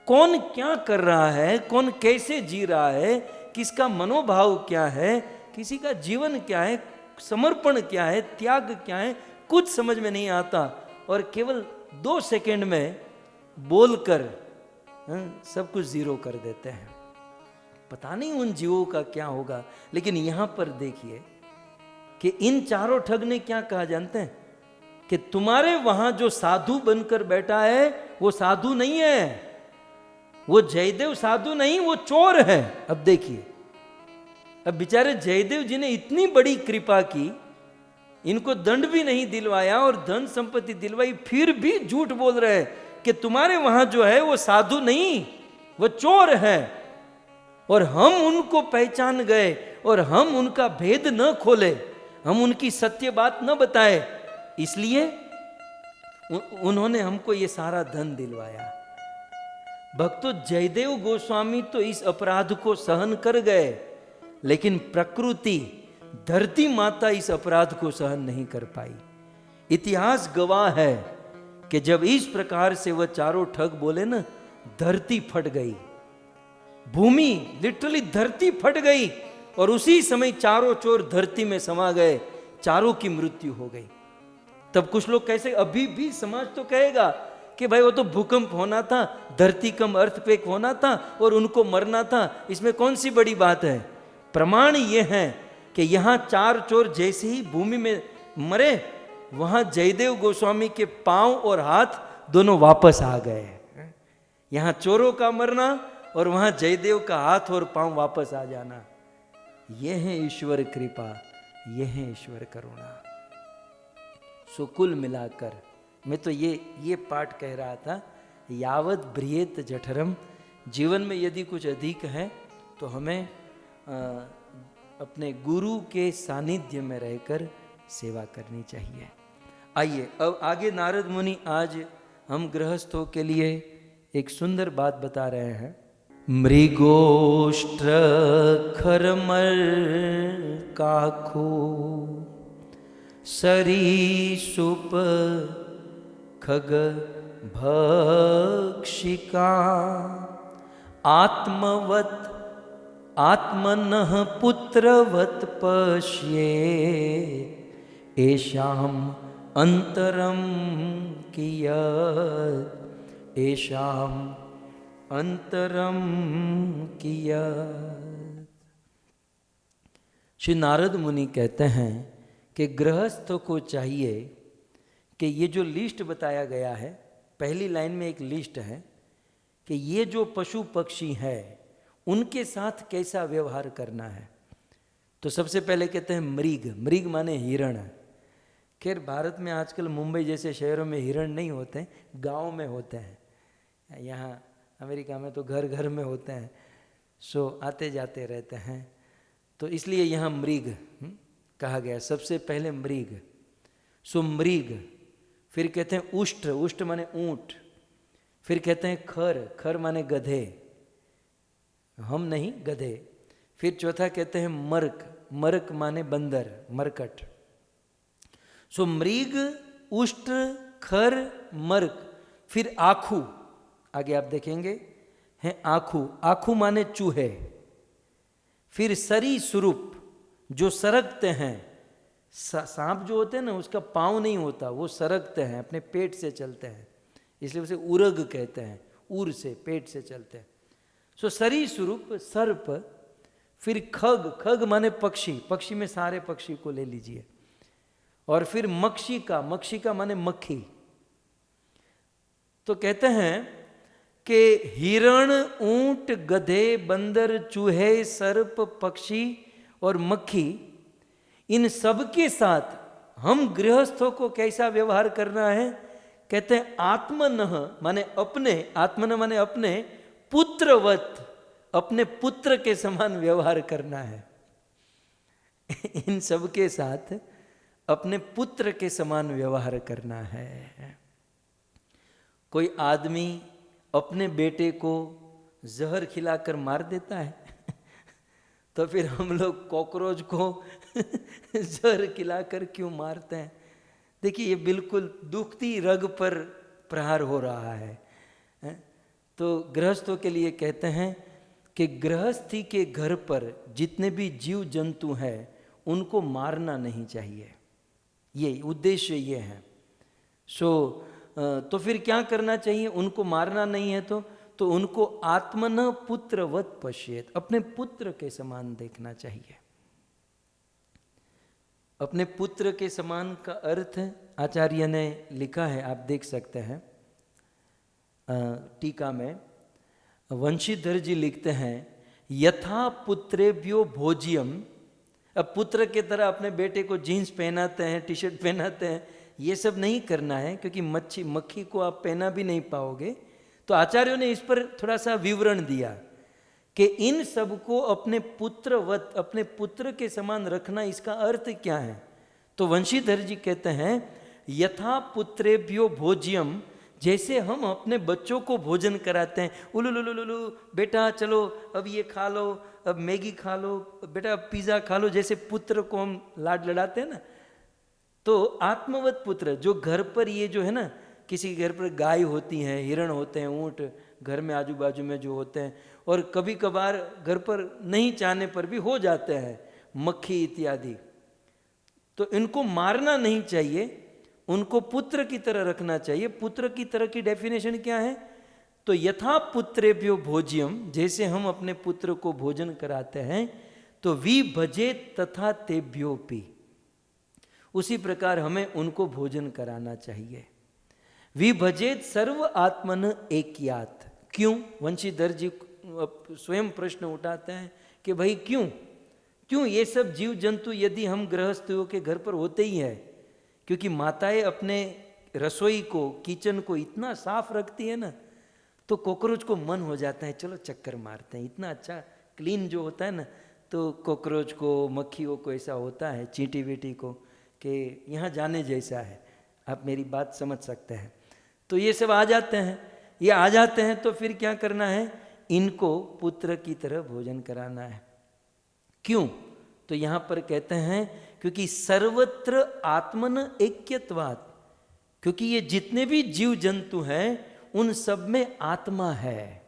कौन क्या कर रहा है, कौन कैसे जी रहा है, किसका मनोभाव क्या है, किसी का जीवन क्या है, समर्पण क्या है, त्याग क्या है, कुछ समझ में नहीं आता। और केवल 2 सेकंड में बोलकर सब कुछ जीरो कर देते हैं। पता नहीं उन जीवों का क्या होगा। लेकिन यहां पर देखिए कि इन चारों ठग ने क्या कहा जानते हैं? कि तुम्हारे वहां जो साधु बनकर बैठा है वो साधु नहीं है, वो जयदेव साधु नहीं, वो चोर है। अब देखिए, अब बेचारे जयदेव जी ने इतनी बड़ी कृपा की, इनको दंड भी नहीं दिलवाया और धन संपत्ति दिलवाई, फिर भी झूठ बोल रहे हैं कि तुम्हारे वहां जो है वो साधु नहीं, वो चोर है। और हम उनको पहचान गए और हम उनका भेद न खोले, हम उनकी सत्य बात न बताए, इसलिए उन्होंने हमको ये सारा धन दिलवाया। भक्तों, जयदेव गोस्वामी तो इस अपराध को सहन कर गए, लेकिन प्रकृति, धरती माता इस अपराध को सहन नहीं कर पाई। इतिहास गवाह है कि जब इस प्रकार से वह चारों ठग बोले ना, धरती फट गई, भूमि लिटरली धरती फट गई, और उसी समय चारों चोर धरती में समा गए, चारों की मृत्यु हो गई। तब कुछ लोग कैसे, अभी भी समाज तो कहेगा कि भाई वो तो भूकंप होना था, धरती कम अर्थक्वेक होना था और उनको मरना था, इसमें कौन सी बड़ी बात है। प्रमाण ये है कि यहां 4 चोर जैसे ही भूमि में मरे, वहां जयदेव गोस्वामी के पांव और हाथ दोनों वापस आ गए। यहां चोरों का मरना और वहां जयदेव का हाथ और पांव वापस आ जाना, यह है ईश्वर कृपा, यह है ईश्वर करुणा। सो कुल मिलाकर मैं तो ये पाठ कह रहा था, यावत ब्रियेत जठरम, जीवन में यदि कुछ अधिक है तो हमें अपने गुरु के सानिध्य में रहकर सेवा करनी चाहिए। आइए अब आगे नारद मुनि आज हम गृहस्थों के लिए एक सुंदर बात बता रहे हैं। मृगोष्ट्र खरमर काखो सरीसुप खग भक्षिका आत्मवत आत्मनः पुत्रवत पश्ये एषाम अंतरम कियत् एषाम अंतरम कियत्। श्री नारद मुनि कहते हैं कि गृहस्थ को चाहिए कि ये जो लिस्ट बताया गया है, पहली लाइन में एक लिस्ट है कि ये जो पशु पक्षी है उनके साथ कैसा व्यवहार करना है। तो सबसे पहले कहते हैं मृग, मृग माने हिरण। खैर भारत में आजकल मुंबई जैसे शहरों में हिरण नहीं होते, गांव में होते हैं। यहाँ अमेरिका में तो घर घर में होते हैं, सो आते जाते रहते हैं, तो इसलिए यहाँ मृग कहा गया। सबसे पहले मृग, सो मृग। फिर कहते हैं उष्ट, उष्ट माने ऊंट। फिर कहते हैं खर, खर माने गधे, हम नहीं गधे। फिर चौथा कहते हैं मर्क, मर्क माने बंदर, मरकट। सो मृग, उष्ट, खर, मर्क। फिर आखू, आगे आप देखेंगे हैं आखू, आखू माने चूहे। फिर सरीसृप, जो सरकते हैं। सांप जो होते हैं ना, उसका पाँव नहीं होता, वो सरकते हैं, अपने पेट से चलते हैं, इसलिए उसे उरग कहते हैं, उर से, पेट से चलते हैं। सो सरीसृप, सर्प। फिर खग, खग माने पक्षी, पक्षी में सारे पक्षी को ले लीजिए। और फिर मक्षिका, मक्षिका माने मक्खी। तो कहते हैं कि हिरण, ऊंट, गधे, बंदर, चूहे, सर्प, पक्षी और मक्खी, इन सब के साथ हम गृहस्थों को कैसा व्यवहार करना है। कहते हैं आत्मनः माने अपने, आत्मन माने अपने, पुत्रवत अपने पुत्र के समान व्यवहार करना है। इन सब के साथ अपने पुत्र के समान व्यवहार करना है। कोई आदमी अपने बेटे को जहर खिलाकर मार देता है तो फिर हम लोग कॉकरोच को जहर खिलाकर क्यों मारते हैं? देखिए, ये बिल्कुल दुखती रग पर प्रहार हो रहा है। तो गृहस्थों के लिए कहते हैं कि गृहस्थी के घर पर जितने भी जीव जंतु हैं उनको मारना नहीं चाहिए। ये उद्देश्य ये है। तो फिर क्या करना चाहिए? उनको मारना नहीं है तो उनको आत्मन पुत्रवत पश्येत, अपने पुत्र के समान देखना चाहिए। अपने पुत्र के समान का अर्थ आचार्य ने लिखा है, आप देख सकते हैं टीका में। वंशीधर जी लिखते हैं, यथा पुत्रेभ्यो भोज्यम। अब पुत्र की तरह अपने बेटे को जीन्स पहनाते हैं, टी शर्ट पहनाते हैं, ये सब नहीं करना है, क्योंकि मक्खी को आप पहना भी नहीं पाओगे। तो आचार्यों ने इस पर थोड़ा सा विवरण दिया कि इन सबको अपने पुत्रवत, अपने पुत्र के समान रखना, इसका अर्थ क्या है? तो वंशीधर जी कहते हैं, यथा पुत्रेभ्यो भोज्यम, जैसे हम अपने बच्चों को भोजन कराते हैं, उलुलुलुलु बेटा चलो अब ये खा लो, अब मैगी खा लो, बेटा अब पिज़्ज़ा खा लो, जैसे पुत्र को हम लाड लड़ाते हैं ना, तो आत्मवत पुत्र जो घर पर, ये जो है ना, किसी घर पर गाय होती हैं, हिरण होते हैं, ऊँट घर में आजू बाजू में जो होते हैं, और कभी कभार घर पर नहीं चाहने पर भी हो जाते हैं, मक्खी इत्यादि, तो इनको मारना नहीं चाहिए, उनको पुत्र की तरह रखना चाहिए। पुत्र की तरह की डेफिनेशन क्या है? तो यथा पुत्रेभ्यो भोज्यम, जैसे हम अपने पुत्र को भोजन कराते हैं, तो वी भजेत तथा तेभ्योपि, उसी प्रकार हमें उनको भोजन कराना चाहिए। विभजेत सर्व आत्मन एकियात। क्यों? वंशीधर जी स्वयं प्रश्न उठाते हैं कि भाई क्यों ये सब जीव जंतु यदि हम गृहस्थियों के घर पर होते ही है, क्योंकि माताएं अपने रसोई को, किचन को इतना साफ रखती है ना, तो कॉकरोच को मन हो जाता है चलो चक्कर मारते हैं, इतना अच्छा क्लीन जो होता है ना, तो कॉकरोच को, मक्खियों को ऐसा होता है, चींटी वीटी को, कि यहाँ जाने जैसा है। आप मेरी बात समझ सकते हैं। तो ये सब आ जाते हैं, ये आ जाते हैं, तो फिर क्या करना है? इनको पुत्र की तरह भोजन कराना है। क्यों? तो यहाँ पर कहते हैं क्योंकि सर्वत्र आत्मन ऐक्यत्वात्, क्योंकि ये जितने भी जीव जंतु हैं उन सब में आत्मा है।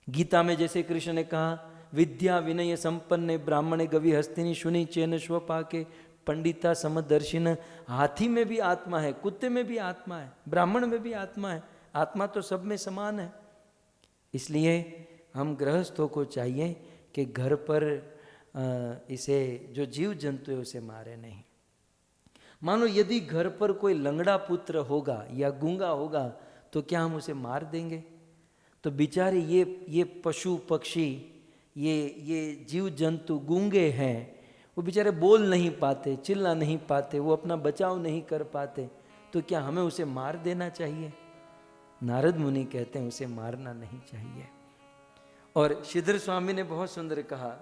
गीता में जैसे कृष्ण ने कहा, विद्या विनय संपन्ने ब्राह्मणे गवि हस्तिनी शुनि चैन स्वपाके पंडिता समदर्शिन। हाथी में भी आत्मा है, कुत्ते में भी आत्मा है, ब्राह्मण में भी आत्मा है, आत्मा तो सब में समान है। इसलिए हम गृहस्थों को चाहिए कि घर पर इसे जो जीव जंतु है उसे मारे नहीं। मानो यदि घर पर कोई लंगड़ा पुत्र होगा या गूंगा होगा तो क्या हम उसे मार देंगे? तो बेचारे ये पशु पक्षी, ये जीव जंतु गूंगे हैं, वो बेचारे बोल नहीं पाते, चिल्ला नहीं पाते, वो अपना बचाव नहीं कर पाते, तो क्या हमें उसे मार देना चाहिए? नारद मुनि कहते हैं उसे मारना नहीं चाहिए। और श्रीधर स्वामी ने बहुत सुंदर कहा,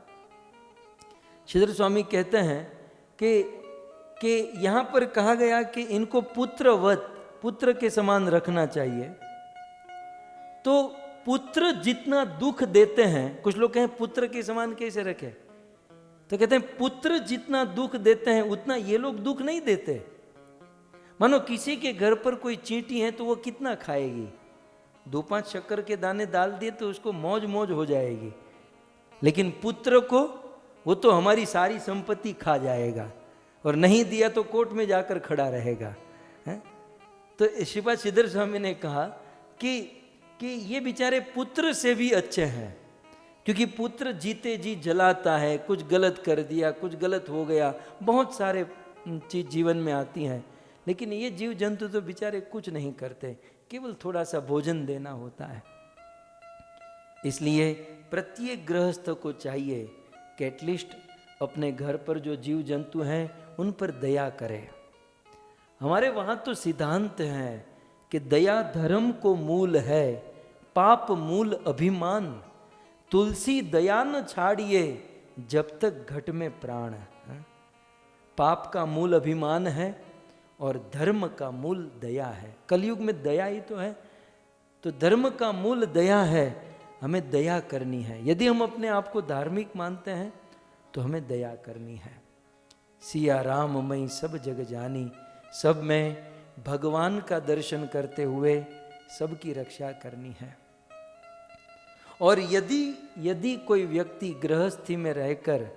श्रीधर स्वामी कहते हैं कि यहाँ पर कहा गया कि इनको पुत्रवत, पुत्र के समान रखना चाहिए। तो पुत्र जितना दुख देते हैं, कुछ लोग कहें पुत्र के समान कैसे रखे, तो कहते हैं पुत्र जितना दुख देते हैं उतना ये लोग दुख नहीं देते। मानो किसी के घर पर कोई चींटी है तो वो कितना खाएगी, 2-5 शक्कर के दाने डाल दिए तो उसको मौज मौज हो जाएगी, लेकिन पुत्र को वो तो हमारी सारी संपत्ति खा जाएगा, और नहीं दिया तो कोर्ट में जाकर खड़ा रहेगा। है? तो श्रीपाद श्रीधर स्वामी ने कहा कि ये बेचारे पुत्र से भी अच्छे हैं, क्योंकि पुत्र जीते जी जलाता है, कुछ गलत कर दिया, कुछ गलत हो गया, बहुत सारे चीज जीवन में आती हैं, लेकिन ये जीव जंतु तो बेचारे कुछ नहीं करते, केवल थोड़ा सा भोजन देना होता है। इसलिए प्रत्येक गृहस्थ को चाहिए कि एटलीस्ट अपने घर पर जो जीव जंतु हैं उन पर दया करे। हमारे वहाँ तो सिद्धांत है कि दया धर्म को मूल है, पाप मूल अभिमान, तुलसी दया न छाड़िए जब तक घट में प्राण। पाप का मूल अभिमान है और धर्म का मूल दया है। कलयुग में दया ही तो है, तो धर्म का मूल दया है। हमें दया करनी है। यदि हम अपने आप को धार्मिक मानते हैं तो हमें दया करनी है। सिया राम मई सब जग जानी, सब में भगवान का दर्शन करते हुए सबकी रक्षा करनी है। और यदि कोई व्यक्ति गृहस्थी में रहकर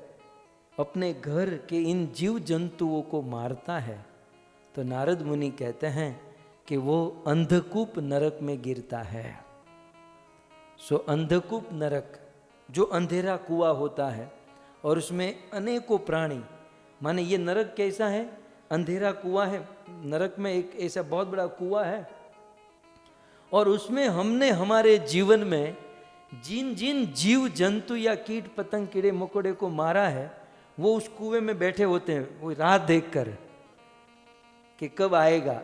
अपने घर के इन जीव जंतुओं को मारता है तो नारद मुनि कहते हैं कि वो अंधकूप नरक में गिरता है। सो अंधकूप नरक जो अंधेरा कुआं होता है और उसमें अनेकों प्राणी, माने ये नरक कैसा है? अंधेरा कुआं है। नरक में एक ऐसा बहुत बड़ा कुआं है और उसमें हमने हमारे जीवन में जिन जिन जीव जंतु या कीट पतंग कीड़े मकोड़े को मारा है वो उस कुएं में बैठे होते हैं, वो राह देखकर कि कब आएगा।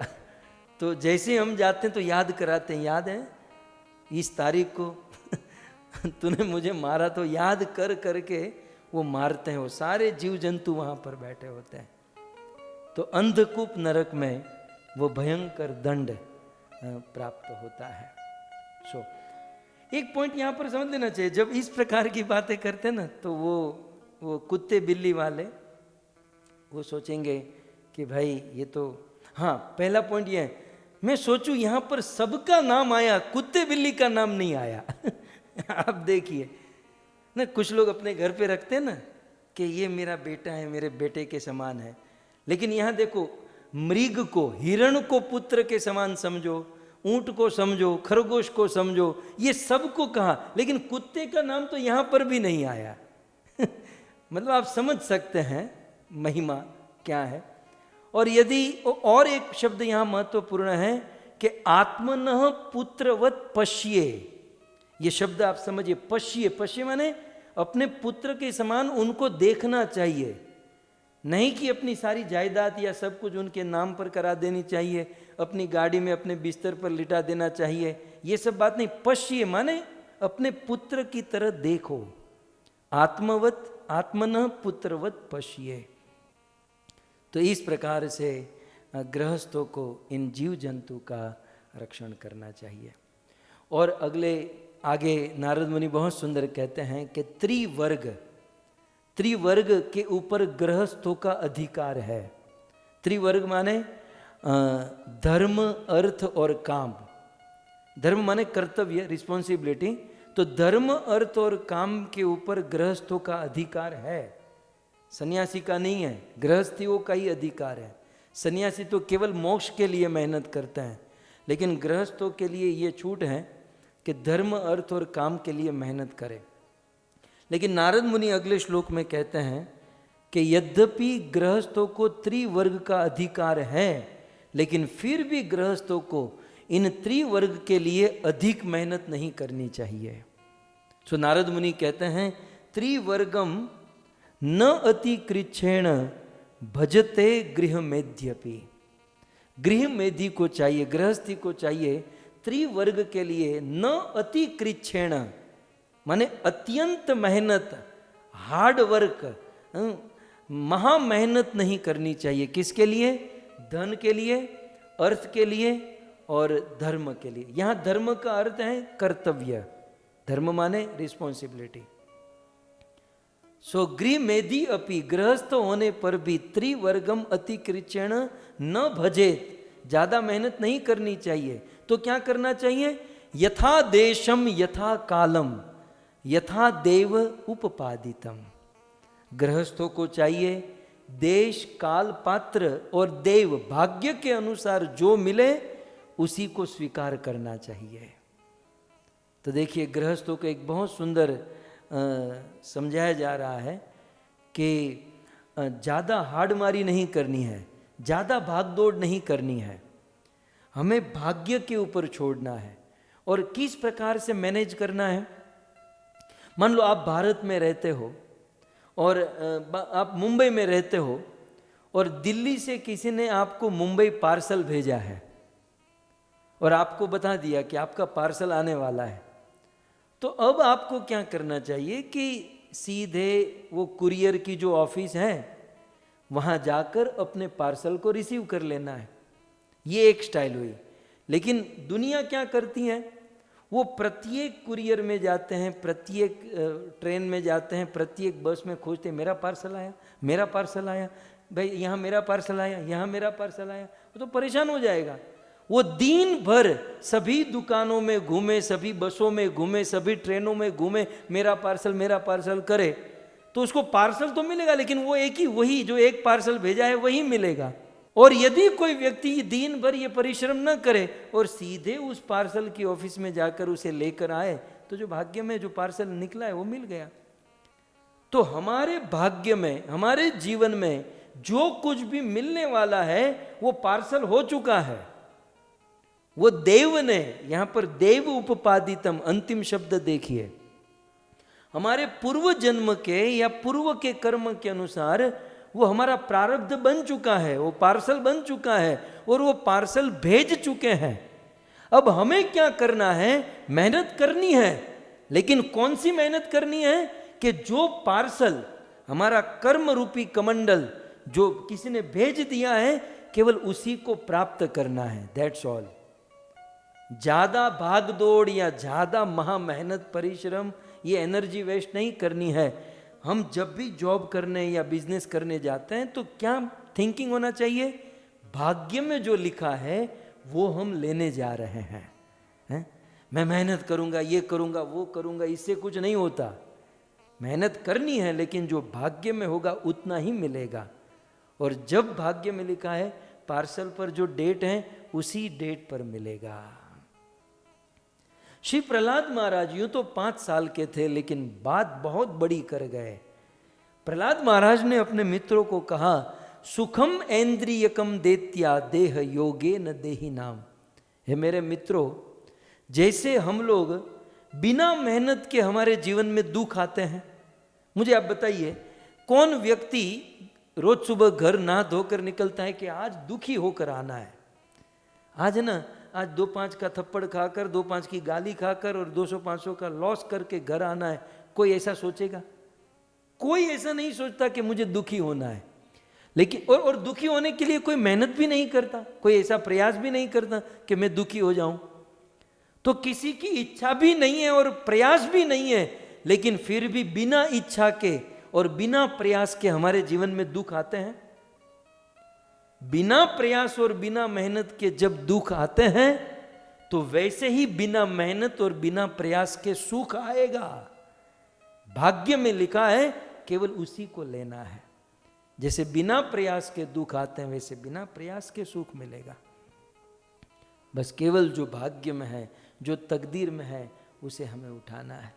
तो जैसे हम जाते हैं तो याद कराते हैं, याद है इस तारीख को तूने मुझे मारा, तो याद कर करके वो मारते हैं। वो सारे जीव जंतु वहां पर बैठे होते हैं। तो अंधकूप नरक में वो भयंकर दंड प्राप्त होता है। सो एक पॉइंट यहां पर समझ लेना चाहिए, जब इस प्रकार की बातें करते हैं ना तो वो कुत्ते बिल्ली वाले वो सोचेंगे कि भाई ये तो, हाँ पहला पॉइंट ये है, मैं सोचूं यहां पर सबका नाम आया, कुत्ते बिल्ली का नाम नहीं आया। आप देखिए ना, कुछ लोग अपने घर पे रखते हैं ना कि ये मेरा बेटा है, मेरे बेटे के समान है, लेकिन यहां देखो मृग को, हिरण को पुत्र के समान समझो, ऊंट को समझो, खरगोश को समझो, ये सबको कहा, लेकिन कुत्ते का नाम तो यहां पर भी नहीं आया। मतलब आप समझ सकते हैं महिमा क्या है। और यदि और एक शब्द यहां महत्वपूर्ण है कि आत्मनः पुत्रवत पश्ये, ये शब्द आप समझिए, पश्ये, पश्ये माने अपने पुत्र के समान उनको देखना चाहिए, नहीं कि अपनी सारी जायदाद या सब कुछ उनके नाम पर करा देनी चाहिए, अपनी गाड़ी में अपने बिस्तर पर लिटा देना चाहिए, ये सब बात नहीं। पश्ये माने अपने पुत्र की तरह देखो, आत्मवत, आत्मनः पुत्रवत पश्ये। तो इस प्रकार से गृहस्थों को इन जीव जंतु का रक्षण करना चाहिए। और आगे नारद मुनि बहुत सुंदर कहते हैं कि त्रिवर्ग के ऊपर गृहस्थों का अधिकार है। त्रिवर्ग माने धर्म, अर्थ और काम। धर्म माने कर्तव्य, रिस्पॉन्सिबिलिटी। तो धर्म, अर्थ और काम के ऊपर गृहस्थों का अधिकार है, सन्यासी का नहीं है, गृहस्थियों का ही अधिकार है। सन्यासी तो केवल मोक्ष के लिए मेहनत करते हैं, लेकिन गृहस्थों के लिए ये छूट है कि धर्म, अर्थ और काम के लिए मेहनत करें। लेकिन नारद मुनि अगले श्लोक में कहते हैं कि यद्यपि गृहस्थों को त्रिवर्ग का अधिकार है, लेकिन फिर भी गृहस्थों को इन त्रिवर्ग के लिए अधिक मेहनत नहीं करनी चाहिए। सो नारद मुनि कहते हैं त्रिवर्गम न अति कृच्छेण भजते गृह मेध्यपि। गृह मेधि को चाहिए, गृहस्थी को चाहिए त्रिवर्ग के लिए न अति कृच्छेण माने अत्यंत मेहनत, हार्ड वर्क, महा मेहनत नहीं करनी चाहिए। किसके लिए? धन के लिए, अर्थ के लिए और धर्म के लिए। यहां धर्म का अर्थ है कर्तव्य, धर्म माने रिस्पॉन्सिबिलिटी। सो गृह मेधि अपि, गृहस्थ होने पर भी त्रिवर्गम अति कृच्छेण न भजेत, ज्यादा मेहनत नहीं करनी चाहिए। तो क्या करना चाहिए? यथा देशम यथा कालम यथा देव उपपादितम। गृहस्थों को चाहिए देश, काल, पात्र और देव, भाग्य के अनुसार जो मिले उसी को स्वीकार करना चाहिए। तो देखिए गृहस्थों को एक बहुत सुंदर समझाया जा रहा है कि ज़्यादा हार्डमारी नहीं करनी है, ज़्यादा भागदौड़ नहीं करनी है, हमें भाग्य के ऊपर छोड़ना है। और किस प्रकार से मैनेज करना है? मान लो आप भारत में रहते हो और आप मुंबई में रहते हो और दिल्ली से किसी ने आपको मुंबई पार्सल भेजा है और आपको बता दिया कि आपका पार्सल आने वाला है, तो अब आपको क्या करना चाहिए कि सीधे वो कुरियर की जो ऑफिस है वहाँ जाकर अपने पार्सल को रिसीव कर लेना है। ये एक स्टाइल हुई। लेकिन दुनिया क्या करती है, वो प्रत्येक कुरियर में जाते हैं, प्रत्येक ट्रेन में जाते हैं, प्रत्येक बस में खोजते हैं मेरा पार्सल आया, मेरा पार्सल आया, भाई यहाँ मेरा पार्सल आया, यहाँ मेरा पार्सल आया। वो तो परेशान हो जाएगा। वो दिन भर सभी दुकानों में घूमे, सभी बसों में घूमे, सभी ट्रेनों में घूमे, मेरा पार्सल करे, तो उसको पार्सल तो मिलेगा, लेकिन वो एक ही, वही जो एक पार्सल भेजा है वही मिलेगा। और यदि कोई व्यक्ति दिन भर ये परिश्रम न करे और सीधे उस पार्सल की ऑफिस में जाकर उसे लेकर आए, तो जो भाग्य में जो पार्सल निकला है वो मिल गया। तो हमारे भाग्य में, हमारे जीवन में जो कुछ भी मिलने वाला है वो पार्सल हो चुका है। वो देव ने, यहां पर देव उपपादितम, अंतिम शब्द देखिए, हमारे पूर्व जन्म के या पूर्व के कर्म के अनुसार वो हमारा प्रारब्ध बन चुका है, वो पार्सल बन चुका है और वो पार्सल भेज चुके हैं। अब हमें क्या करना है, मेहनत करनी है। लेकिन कौन सी मेहनत करनी है कि जो पार्सल हमारा कर्म रूपी कमंडल जो किसी ने भेज दिया है, केवल उसी को प्राप्त करना है, दैट्स ऑल। ज्यादा भाग दौड़ या ज्यादा महा मेहनत परिश्रम, ये एनर्जी वेस्ट नहीं करनी है। हम जब भी जॉब करने या बिजनेस करने जाते हैं तो क्या थिंकिंग होना चाहिए, भाग्य में जो लिखा है वो हम लेने जा रहे हैं। मैं मेहनत करूंगा, ये करूंगा, वो करूंगा, इससे कुछ नहीं होता। मेहनत करनी है, लेकिन जो भाग्य में होगा उतना ही मिलेगा। और जब भाग्य में लिखा है, पार्सल पर जो डेट है उसी डेट पर मिलेगा। श्री प्रहलाद महाराज यूं तो 5 साल के थे, लेकिन बात बहुत बड़ी कर गए। प्रहलाद महाराज ने अपने मित्रों को कहा, सुखम ऐन्द्रियकम देत्या देह योगे न देहि नाम। हे मेरे मित्रों, जैसे हम लोग बिना मेहनत के हमारे जीवन में दुख आते हैं, मुझे आप बताइए कौन व्यक्ति रोज सुबह घर नहा धोकर निकलता है कि आज दुखी होकर आना है, आज ना, आज 2-5 का थप्पड़ खाकर, 2-5 की गाली खाकर और 200-500 का लॉस करके घर आना है? कोई ऐसा सोचेगा? कोई ऐसा नहीं सोचता कि मुझे दुखी होना है। लेकिन और दुखी होने के लिए कोई मेहनत भी नहीं करता, कोई ऐसा प्रयास भी नहीं करता कि मैं दुखी हो जाऊं। तो किसी की इच्छा भी नहीं है और प्रयास भी नहीं है, लेकिन फिर भी बिना इच्छा के और बिना प्रयास के हमारे जीवन में दुख आते हैं। बिना प्रयास और बिना मेहनत के जब दुख आते हैं, तो वैसे ही बिना मेहनत और बिना प्रयास के सुख आएगा। भाग्य में लिखा है, केवल उसी को लेना है। जैसे बिना प्रयास के दुख आते हैं, वैसे बिना प्रयास के सुख मिलेगा। बस केवल जो भाग्य में है, जो तकदीर में है, उसे हमें उठाना है।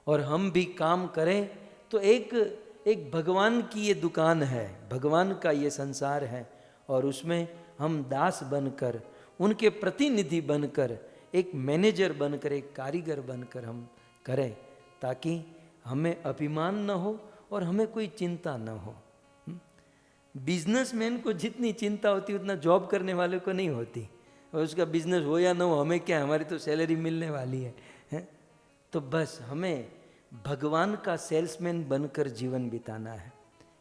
और हम भी काम करें तो एक भगवान की ये दुकान है, भगवान का ये संसार है, और उसमें हम दास बनकर, उनके प्रतिनिधि बनकर, एक मैनेजर बनकर, एक कारीगर बनकर हम करें, ताकि हमें अभिमान न हो और हमें कोई चिंता न हो। बिजनेसमैन को जितनी चिंता होती उतना जॉब करने वाले को नहीं होती। और उसका बिजनेस हो या न हो, हमें क्या, हमारी तो सैलरी मिलने वाली है? तो बस हमें भगवान का सेल्समैन बनकर जीवन बिताना है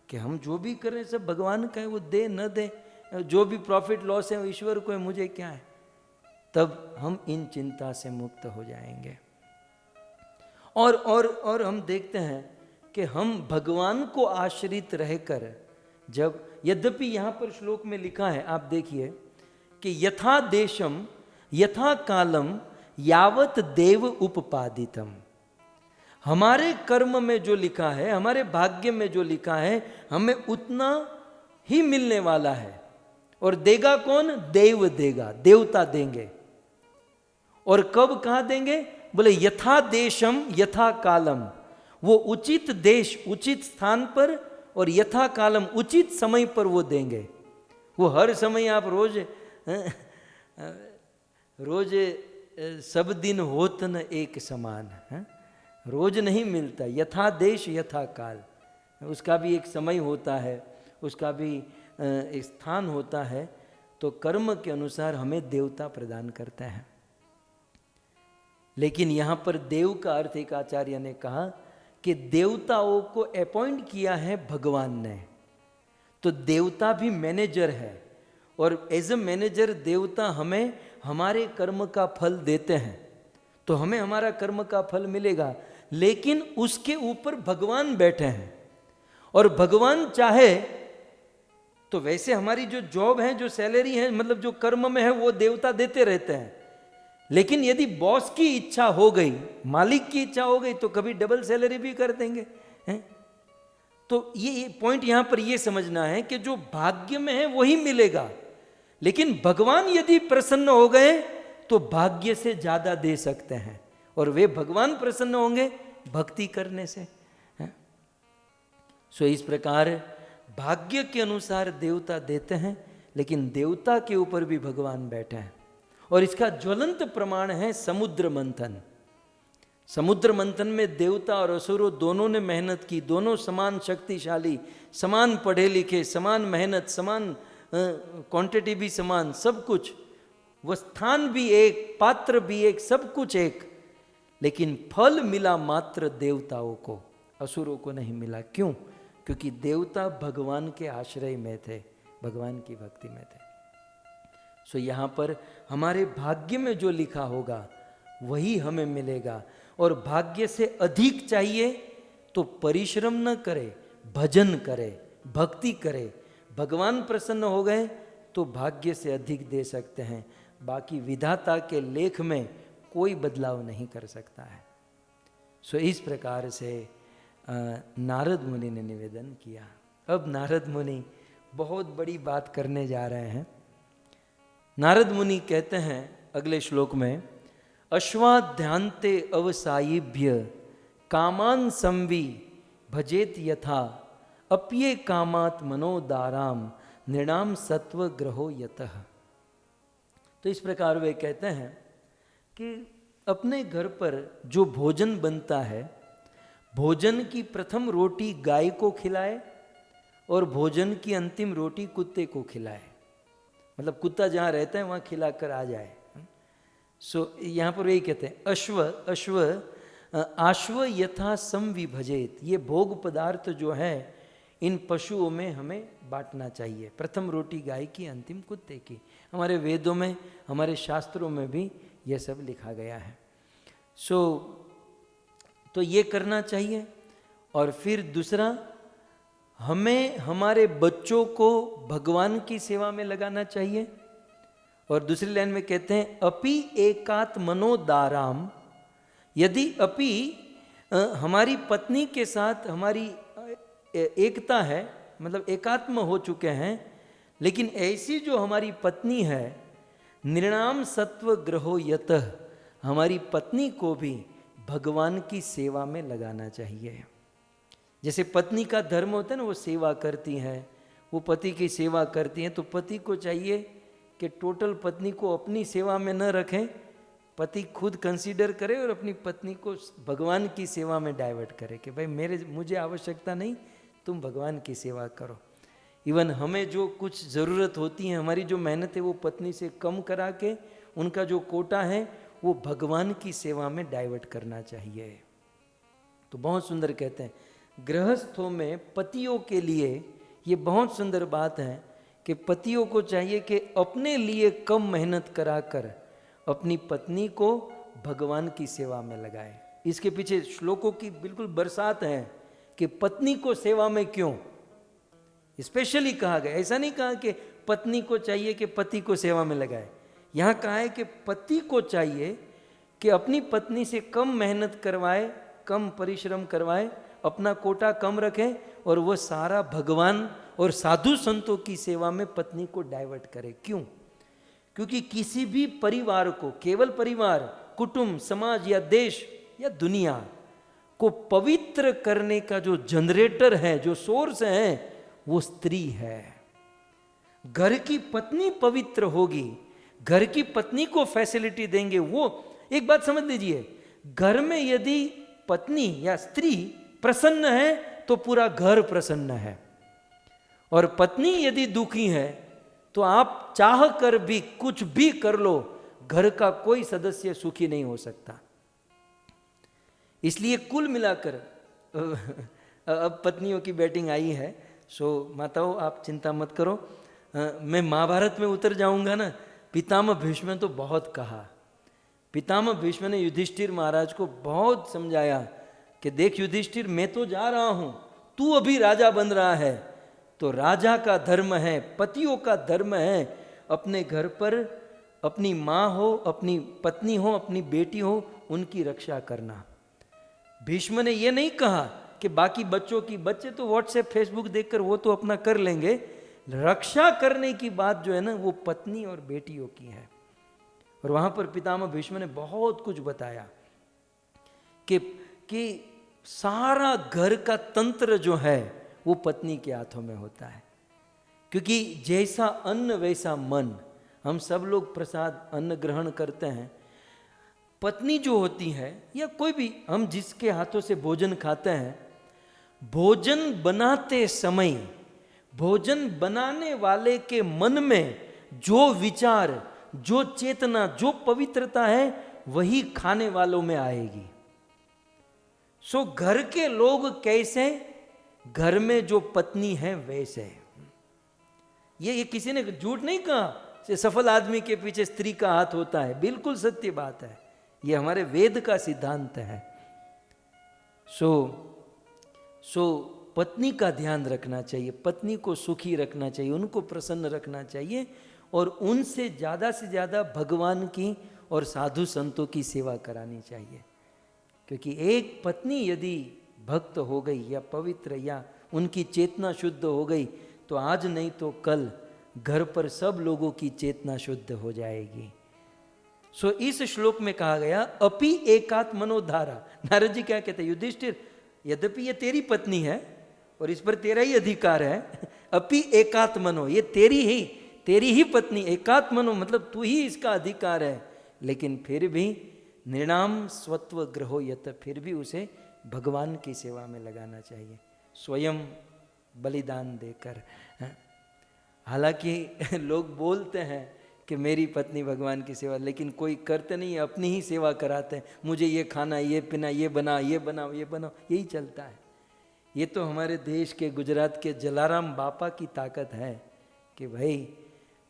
कि हम जो भी करें सब भगवान का है, वो दे न दे, जो भी प्रॉफिट लॉस है वो ईश्वर को है, मुझे क्या है। तब हम इन चिंता से मुक्त हो जाएंगे। और हम देखते हैं कि हम भगवान को आश्रित रहकर, जब, यद्यपि यहाँ पर श्लोक में लिखा है, आप देखिए कि यथा देशम यथा कालम यावत देव उपपादितम। हमारे कर्म में जो लिखा है, हमारे भाग्य में जो लिखा है, हमें उतना ही मिलने वाला है। और देगा कौन? देव देगा, देवता देंगे। और कब, कहां देंगे? बोले यथा देशम यथा कालम। वो उचित देश, उचित स्थान पर, और यथा कालम, उचित समय पर वो देंगे। वो हर समय आप रोज सब दिन होत न एक समान है, रोज नहीं मिलता। यथा देश यथा काल, उसका भी एक समय होता है, उसका भी एक स्थान होता है। तो कर्म के अनुसार हमें देवता प्रदान करते हैं। लेकिन यहां पर देव का अर्थ एक आचार्य ने कहा कि देवताओं को अपॉइंट किया है भगवान ने, तो देवता भी मैनेजर है और एज ए मैनेजर देवता हमें हमारे कर्म का फल देते हैं, तो हमें हमारा कर्म का फल मिलेगा। लेकिन उसके ऊपर भगवान बैठे हैं और भगवान चाहे तो वैसे हमारी जो जॉब है, जो सैलरी है, मतलब जो कर्म में है, वो देवता देते रहते हैं। लेकिन यदि बॉस की इच्छा हो गई, मालिक की इच्छा हो गई, तो कभी डबल सैलरी भी कर देंगे हैं? तो ये पॉइंट यहां पर ये समझना है कि जो भाग्य में है वही मिलेगा, लेकिन भगवान यदि प्रसन्न हो गए तो भाग्य से ज्यादा दे सकते हैं, और वे भगवान प्रसन्न होंगे भक्ति करने से। सो इस प्रकार भाग्य के अनुसार देवता देते हैं, लेकिन देवता के ऊपर भी भगवान बैठे हैं। और इसका ज्वलंत प्रमाण है समुद्र मंथन। समुद्र मंथन में देवता और असुरों दोनों ने मेहनत की, दोनों समान शक्तिशाली, समान पढ़े लिखे, समान मेहनत, समान क्वांटिटी भी समान, सब कुछ, वह स्थान भी एक, पात्र भी एक, सब कुछ एक, लेकिन फल मिला मात्र देवताओं को, असुरों को नहीं मिला। क्यों? क्योंकि देवता भगवान के आश्रय में थे, भगवान की भक्ति में थे। सो यहाँ पर हमारे भाग्य में जो लिखा होगा वही हमें मिलेगा, और भाग्य से अधिक चाहिए तो परिश्रम न करे, भजन करे, भक्ति करे। भगवान प्रसन्न हो गए तो भाग्य से अधिक दे सकते हैं, बाकी विधाता के लेख में कोई बदलाव नहीं कर सकता है। सो इस प्रकार से नारद मुनि ने निवेदन किया। अब नारद मुनि बहुत बड़ी बात करने जा रहे हैं। नारद मुनि कहते हैं अगले श्लोक में, अश्वाध्यांते अवसायिभ्य कामान संवि भजेत यथा अप्ये कामात मनोदाराम नृणाम सत्व ग्रहो यतः। तो इस प्रकार वे कहते हैं कि अपने घर पर जो भोजन बनता है, भोजन की प्रथम रोटी गाय को खिलाए और भोजन की अंतिम रोटी कुत्ते को खिलाए, मतलब कुत्ता जहाँ रहता है वहाँ खिलाकर आ जाए। सो यहाँ पर यही कहते हैं, आश्व यथा संविभजेत, ये भोग पदार्थ जो है इन पशुओं में हमें बांटना चाहिए। प्रथम रोटी गाय की, अंतिम कुत्ते की। हमारे वेदों में, हमारे शास्त्रों में भी यह सब लिखा गया है। तो ये करना चाहिए। और फिर दूसरा, हमें हमारे बच्चों को भगवान की सेवा में लगाना चाहिए। और दूसरी लाइन में कहते हैं, अपि एकात मनोदाराम, यदि अपि हमारी पत्नी के साथ हमारी एकता है, मतलब एकात्म हो चुके हैं, लेकिन ऐसी जो हमारी पत्नी है, निर्णाम सत्व ग्रहो यतः, हमारी पत्नी को भी भगवान की सेवा में लगाना चाहिए। जैसे पत्नी का धर्म होता है ना, वो सेवा करती हैं, वो पति की सेवा करती हैं, तो पति को चाहिए कि टोटल पत्नी को अपनी सेवा में न रखें, पति खुद कंसीडर करे और अपनी पत्नी को भगवान की सेवा में डाइवर्ट करे कि भाई मुझे आवश्यकता नहीं, तुम भगवान की सेवा करो। इवन हमें जो कुछ ज़रूरत होती है, हमारी जो मेहनत है, वो पत्नी से कम करा के उनका जो कोटा है वो भगवान की सेवा में डाइवर्ट करना चाहिए। तो बहुत सुंदर कहते हैं, गृहस्थों में पतियों के लिए ये बहुत सुंदर बात है कि पतियों को चाहिए कि अपने लिए कम मेहनत कराकर अपनी पत्नी को भगवान की सेवा में लगाए। इसके पीछे श्लोकों की बिल्कुल बरसात है कि पत्नी को सेवा में क्यों स्पेशली कहा गया। ऐसा नहीं कहा कि पत्नी को चाहिए कि पति को सेवा में लगाए, यहाँ कहा है कि पति को चाहिए कि अपनी पत्नी से कम मेहनत करवाए, कम परिश्रम करवाए, अपना कोटा कम रखे और वह सारा भगवान और साधु संतों की सेवा में पत्नी को डाइवर्ट करे। क्यों? क्योंकि किसी भी परिवार को, केवल परिवार, कुटुंब, समाज या देश या दुनिया को पवित्र करने का जो जनरेटर है, जो सोर्स है, वो स्त्री है। घर की पत्नी पवित्र होगी, घर की पत्नी को फैसिलिटी देंगे। वो एक बात समझ लीजिए, घर में यदि पत्नी या स्त्री प्रसन्न है तो पूरा घर प्रसन्न है, और पत्नी यदि दुखी है तो आप चाह कर भी कुछ भी कर लो, घर का कोई सदस्य सुखी नहीं हो सकता। इसलिए कुल मिलाकर अब पत्नियों की बैटिंग आई है, सो माताओं आप चिंता मत करो। मैं महाभारत में उतर जाऊंगा ना, पितामह भीष्म ने तो बहुत कहा। पितामह भीष्म ने युधिष्ठिर महाराज को बहुत समझाया कि देख युधिष्ठिर, मैं तो जा रहा हूं, तू अभी राजा बन रहा है, तो राजा का धर्म है, पतियों का धर्म है, अपने घर पर अपनी माँ हो, अपनी पत्नी हो, अपनी बेटी हो, उनकी रक्षा करना। भीष्म ने यह नहीं कहा कि बाकी बच्चों की, बच्चे तो व्हाट्सएप फेसबुक देखकर वो तो अपना कर लेंगे, रक्षा करने की बात जो है ना वो पत्नी और बेटियों की है। और वहां पर पितामह भीष्म ने बहुत कुछ बताया कि सारा घर का तंत्र जो है वो पत्नी के हाथों में होता है, क्योंकि जैसा अन्न वैसा मन। हम सब लोग प्रसाद अन्न ग्रहण करते हैं, पत्नी जो होती है या कोई भी हम जिसके हाथों से भोजन खाते हैं, भोजन बनाते समय भोजन बनाने वाले के मन में जो विचार, जो चेतना, जो पवित्रता है वही खाने वालों में आएगी। सो घर के लोग कैसे, घर में जो पत्नी है वैसे। ये किसी ने झूठ नहीं कहा, सफल आदमी के पीछे स्त्री का हाथ होता है, बिल्कुल सत्य बात है, ये हमारे वेद का सिद्धांत है। सो पत्नी का ध्यान रखना चाहिए, पत्नी को सुखी रखना चाहिए, उनको प्रसन्न रखना चाहिए, और उनसे से ज़्यादा भगवान की और साधु संतों की सेवा करानी चाहिए। क्योंकि एक पत्नी यदि भक्त हो गई या पवित्र या उनकी चेतना शुद्ध हो गई, तो आज नहीं तो कल घर पर सब लोगों की चेतना शुद्ध हो जाएगी। सो इस श्लोक में कहा गया अपि एकात्म मनोधारा। नारद जी क्या कहते हैं, युधिष्ठिर यद्यपि ये तेरी पत्नी है और इस पर तेरा ही अधिकार है, अपि एकात्म मनो, ये तेरी ही पत्नी, एकात्म मनो मतलब तू ही इसका अधिकार है, लेकिन फिर भी निर्णाम स्वत्व ग्रहो यत, फिर भी उसे भगवान की सेवा में लगाना चाहिए, स्वयं बलिदान देकर। हालांकि लोग बोलते हैं कि मेरी पत्नी भगवान की सेवा, लेकिन कोई करते नहीं, अपनी ही सेवा कराते हैं। मुझे ये खाना, ये पीना, ये बनाओ, यही चलता है। ये तो हमारे देश के, गुजरात के जलाराम बापा की ताकत है कि भाई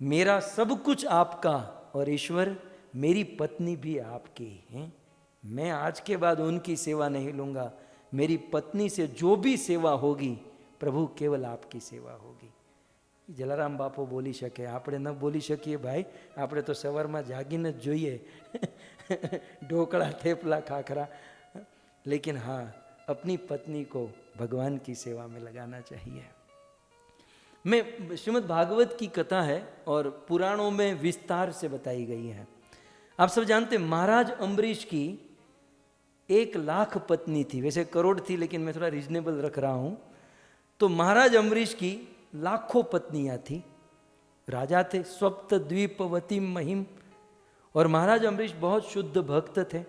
मेरा सब कुछ आपका और ईश्वर मेरी पत्नी भी आपकी है, मैं आज के बाद उनकी सेवा नहीं लूँगा, मेरी पत्नी से जो भी सेवा होगी प्रभु केवल आपकी सेवा होगी। જલારામ બાપુ બોલી શકે, આપણે ન બોલી શકીએ ભાઈ, આપણે તો સવારમાં જાગીને જ જોઈએ ઢોકળા થેપલા ખાખરા, लेकिन हाँ अपनी पत्नी को भगवान की सेवा में लगाना चाहिए। मैं श्रीमद् भागवत की कथा है और पुराणों में विस्तार से बताई गई है। आप सब जानते हैं महाराज अम्बरीश की 1,00,000 पत्नी थी, वैसे करोड़ थी लेकिन मैं थोड़ा रीजनेबल रख रहा हूँ। तो महाराज अम्बरीश की लाखों पत्नियां थी, राजा थे, स्वप्त द्वीपवती महिम, और महाराज अम्बरीश बहुत शुद्ध भक्त थे।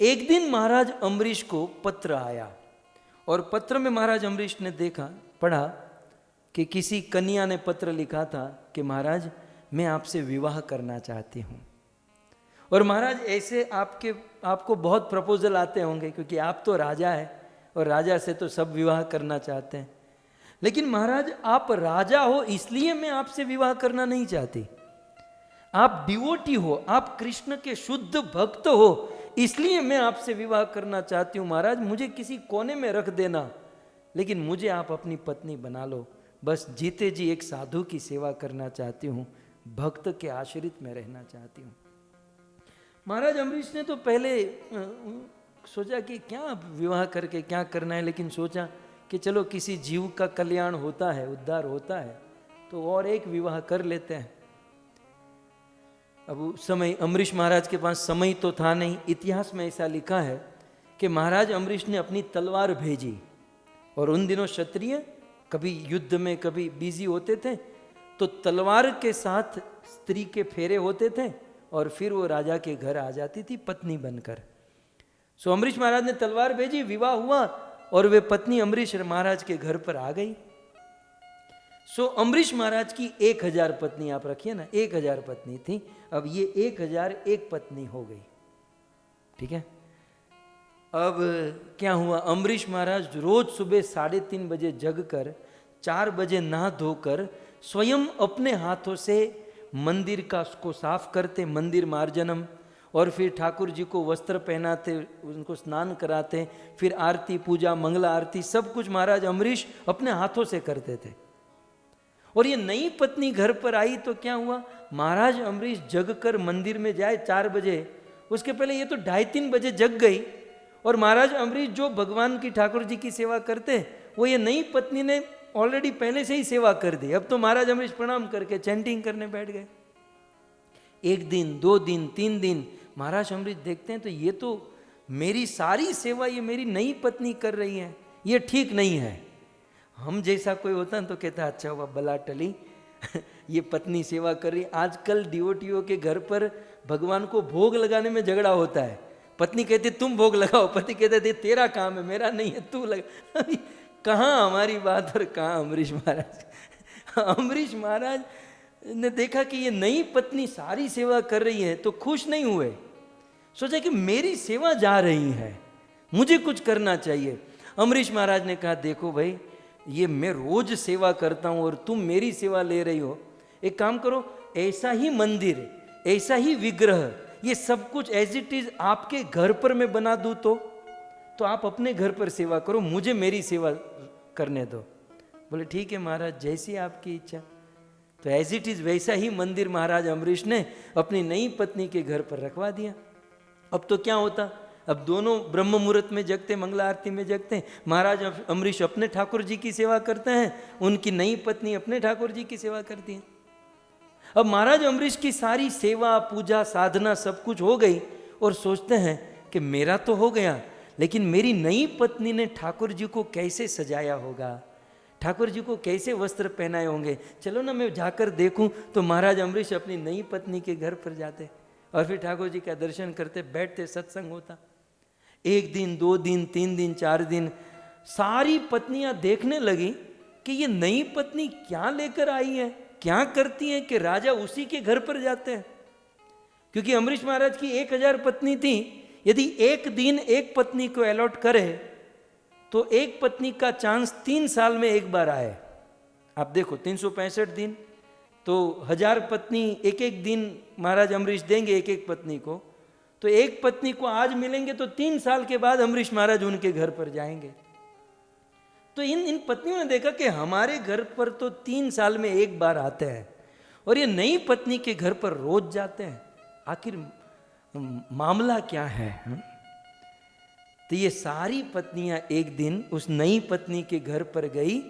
एक दिन महाराज अम्बरीश को पत्र आया और पत्र में महाराज अम्बरीश ने पढ़ा कि किसी कन्या ने पत्र लिखा था कि महाराज मैं आपसे विवाह करना चाहती हूँ। और महाराज ऐसे आपको बहुत प्रपोजल आते होंगे, क्योंकि आप तो राजा है और राजा से तो सब विवाह करना चाहते हैं, लेकिन महाराज आप राजा हो इसलिए मैं आपसे विवाह करना नहीं चाहती, आप डिवोटी हो, आप कृष्ण के शुद्ध भक्त हो, इसलिए मैं आपसे विवाह करना चाहती हूँ। महाराज मुझे किसी कोने में रख देना, लेकिन मुझे आप अपनी पत्नी बना लो, बस जीते जी एक साधु की सेवा करना चाहती हूँ, भक्त के आश्रित में रहना चाहती हूँ। महाराज अम्बरीश ने तो पहले सोचा कि क्या विवाह करके क्या करना है, लेकिन सोचा कि चलो किसी जीव का कल्याण होता है, उद्धार होता है, तो और एक विवाह कर लेते हैं। अब उस समय अम्बरीश महाराज के पास समय तो था नहीं। इतिहास में ऐसा लिखा है कि महाराज अम्बरीश ने अपनी तलवार भेजी, और उन दिनों क्षत्रिय कभी युद्ध में कभी बिजी होते थे, तो तलवार के साथ स्त्री के फेरे होते थे और फिर वो राजा के घर आ जाती थी पत्नी बनकर। सो अम्बरीश महाराज ने तलवार भेजी, विवाह हुआ और वे पत्नी अम्बरीश महाराज के घर पर आ गई। सो अम्बरीश महाराज की 1000 पत्नी आप रखिए ना, 1000 पत्नी थी, अब ये 1001 पत्नी हो गई। ठीक है। अब क्या हुआ, अम्बरीश महाराज रोज सुबह 3:30 बजे जगकर 4 बजे नहा धोकर स्वयं अपने हाथों से मंदिर को साफ करते, मंदिर मार्जनम, और फिर ठाकुर जी को वस्त्र पहनाते, उनको स्नान कराते, फिर आरती पूजा मंगला आरती सब कुछ महाराज अम्बरीश अपने हाथों से करते थे। और ये नई पत्नी घर पर आई तो क्या हुआ, महाराज अम्बरीश जगकर मंदिर में जाए 4 बजे, उसके पहले ये तो 2:30-3 बजे जग गई, और महाराज अम्बरीश जो भगवान की ठाकुर जी की सेवा करते वो ये नई पत्नी ने ऑलरेडी पहले से ही सेवा कर दी। अब तो महाराज अम्बरीश प्रणाम करके चैंटिंग करने बैठ गए। 1 दिन 2 दिन 3 दिन महाराज अम्बरीश देखते हैं तो ये तो मेरी सारी सेवा ये मेरी नई पत्नी कर रही है, ये ठीक नहीं है। हम जैसा कोई होता ना तो कहता अच्छा हुआ बला टली ये पत्नी सेवा कर रही। आजकल डिवोटियों के घर पर भगवान को भोग लगाने में झगड़ा होता है, पत्नी कहती तुम भोग लगाओ, पति कहते तेरा काम है मेरा नहीं है तू लगा। कहाँ हमारी बात और कहाँ अम्बरीश महाराज। अम्बरीश महाराज ने देखा कि ये नई पत्नी सारी सेवा कर रही है तो खुश नहीं हुए, सोचा कि मेरी सेवा जा रही है, मुझे कुछ करना चाहिए। अम्बरीश महाराज ने कहा देखो भाई ये मैं रोज सेवा करता हूं और तुम मेरी सेवा ले रही हो, एक काम करो ऐसा ही मंदिर ऐसा ही विग्रह ये सब कुछ एज इट इज आपके घर पर मैं बना दूं तो आप अपने घर पर सेवा करो, मुझे मेरी सेवा करने दो। बोले ठीक है महाराज जैसी आपकी इच्छा। तो एज इट इज वैसा ही मंदिर महाराज अम्बरीश ने अपनी नई पत्नी के घर पर रखवा दिया। अब तो क्या होता, अब दोनों ब्रह्म मुहूर्त में जगते, मंगला आरती में जगते, महाराज अम्बरीश अपने ठाकुर जी की सेवा करते हैं, उनकी नई पत्नी अपने ठाकुर जी की सेवा करती है। अब महाराज अम्बरीश की सारी सेवा पूजा साधना सब कुछ हो गई और सोचते हैं कि मेरा तो हो गया, लेकिन मेरी नई पत्नी ने ठाकुर जी को कैसे सजाया होगा, ठाकुर जी को कैसे वस्त्र पहनाए होंगे, चलो ना मैं जाकर देखूं। तो महाराज अम्बरीश अपनी नई पत्नी के घर पर जाते और फिर ठाकुर जी का दर्शन करते, बैठते, सत्संग होता। 1 दिन 2 दिन 3 दिन 4 दिन सारी पत्नियां देखने लगी कि ये नई पत्नी क्या लेकर आई है, क्या करती है कि राजा उसी के घर पर जाते हैं। क्योंकि अम्बरीश महाराज की 1000 पत्नी थी, यदि एक दिन एक पत्नी को अलॉट करे तो एक पत्नी का चांस 3 साल में एक बार आए। आप देखो 365 दिन तो 1000 पत्नी एक एक दिन महाराज अम्बरीश देंगे एक एक पत्नी को, तो एक पत्नी को आज मिलेंगे तो 3 साल के बाद अम्बरीश महाराज उनके घर पर जाएंगे। तो इन पत्नियों ने देखा कि हमारे घर पर तो 3 साल में एक बार आते हैं और ये नई पत्नी के घर पर रोज जाते हैं, आखिर मामला क्या है? तो ये सारी पत्नियां एक दिन उस नई पत्नी के घर पर गई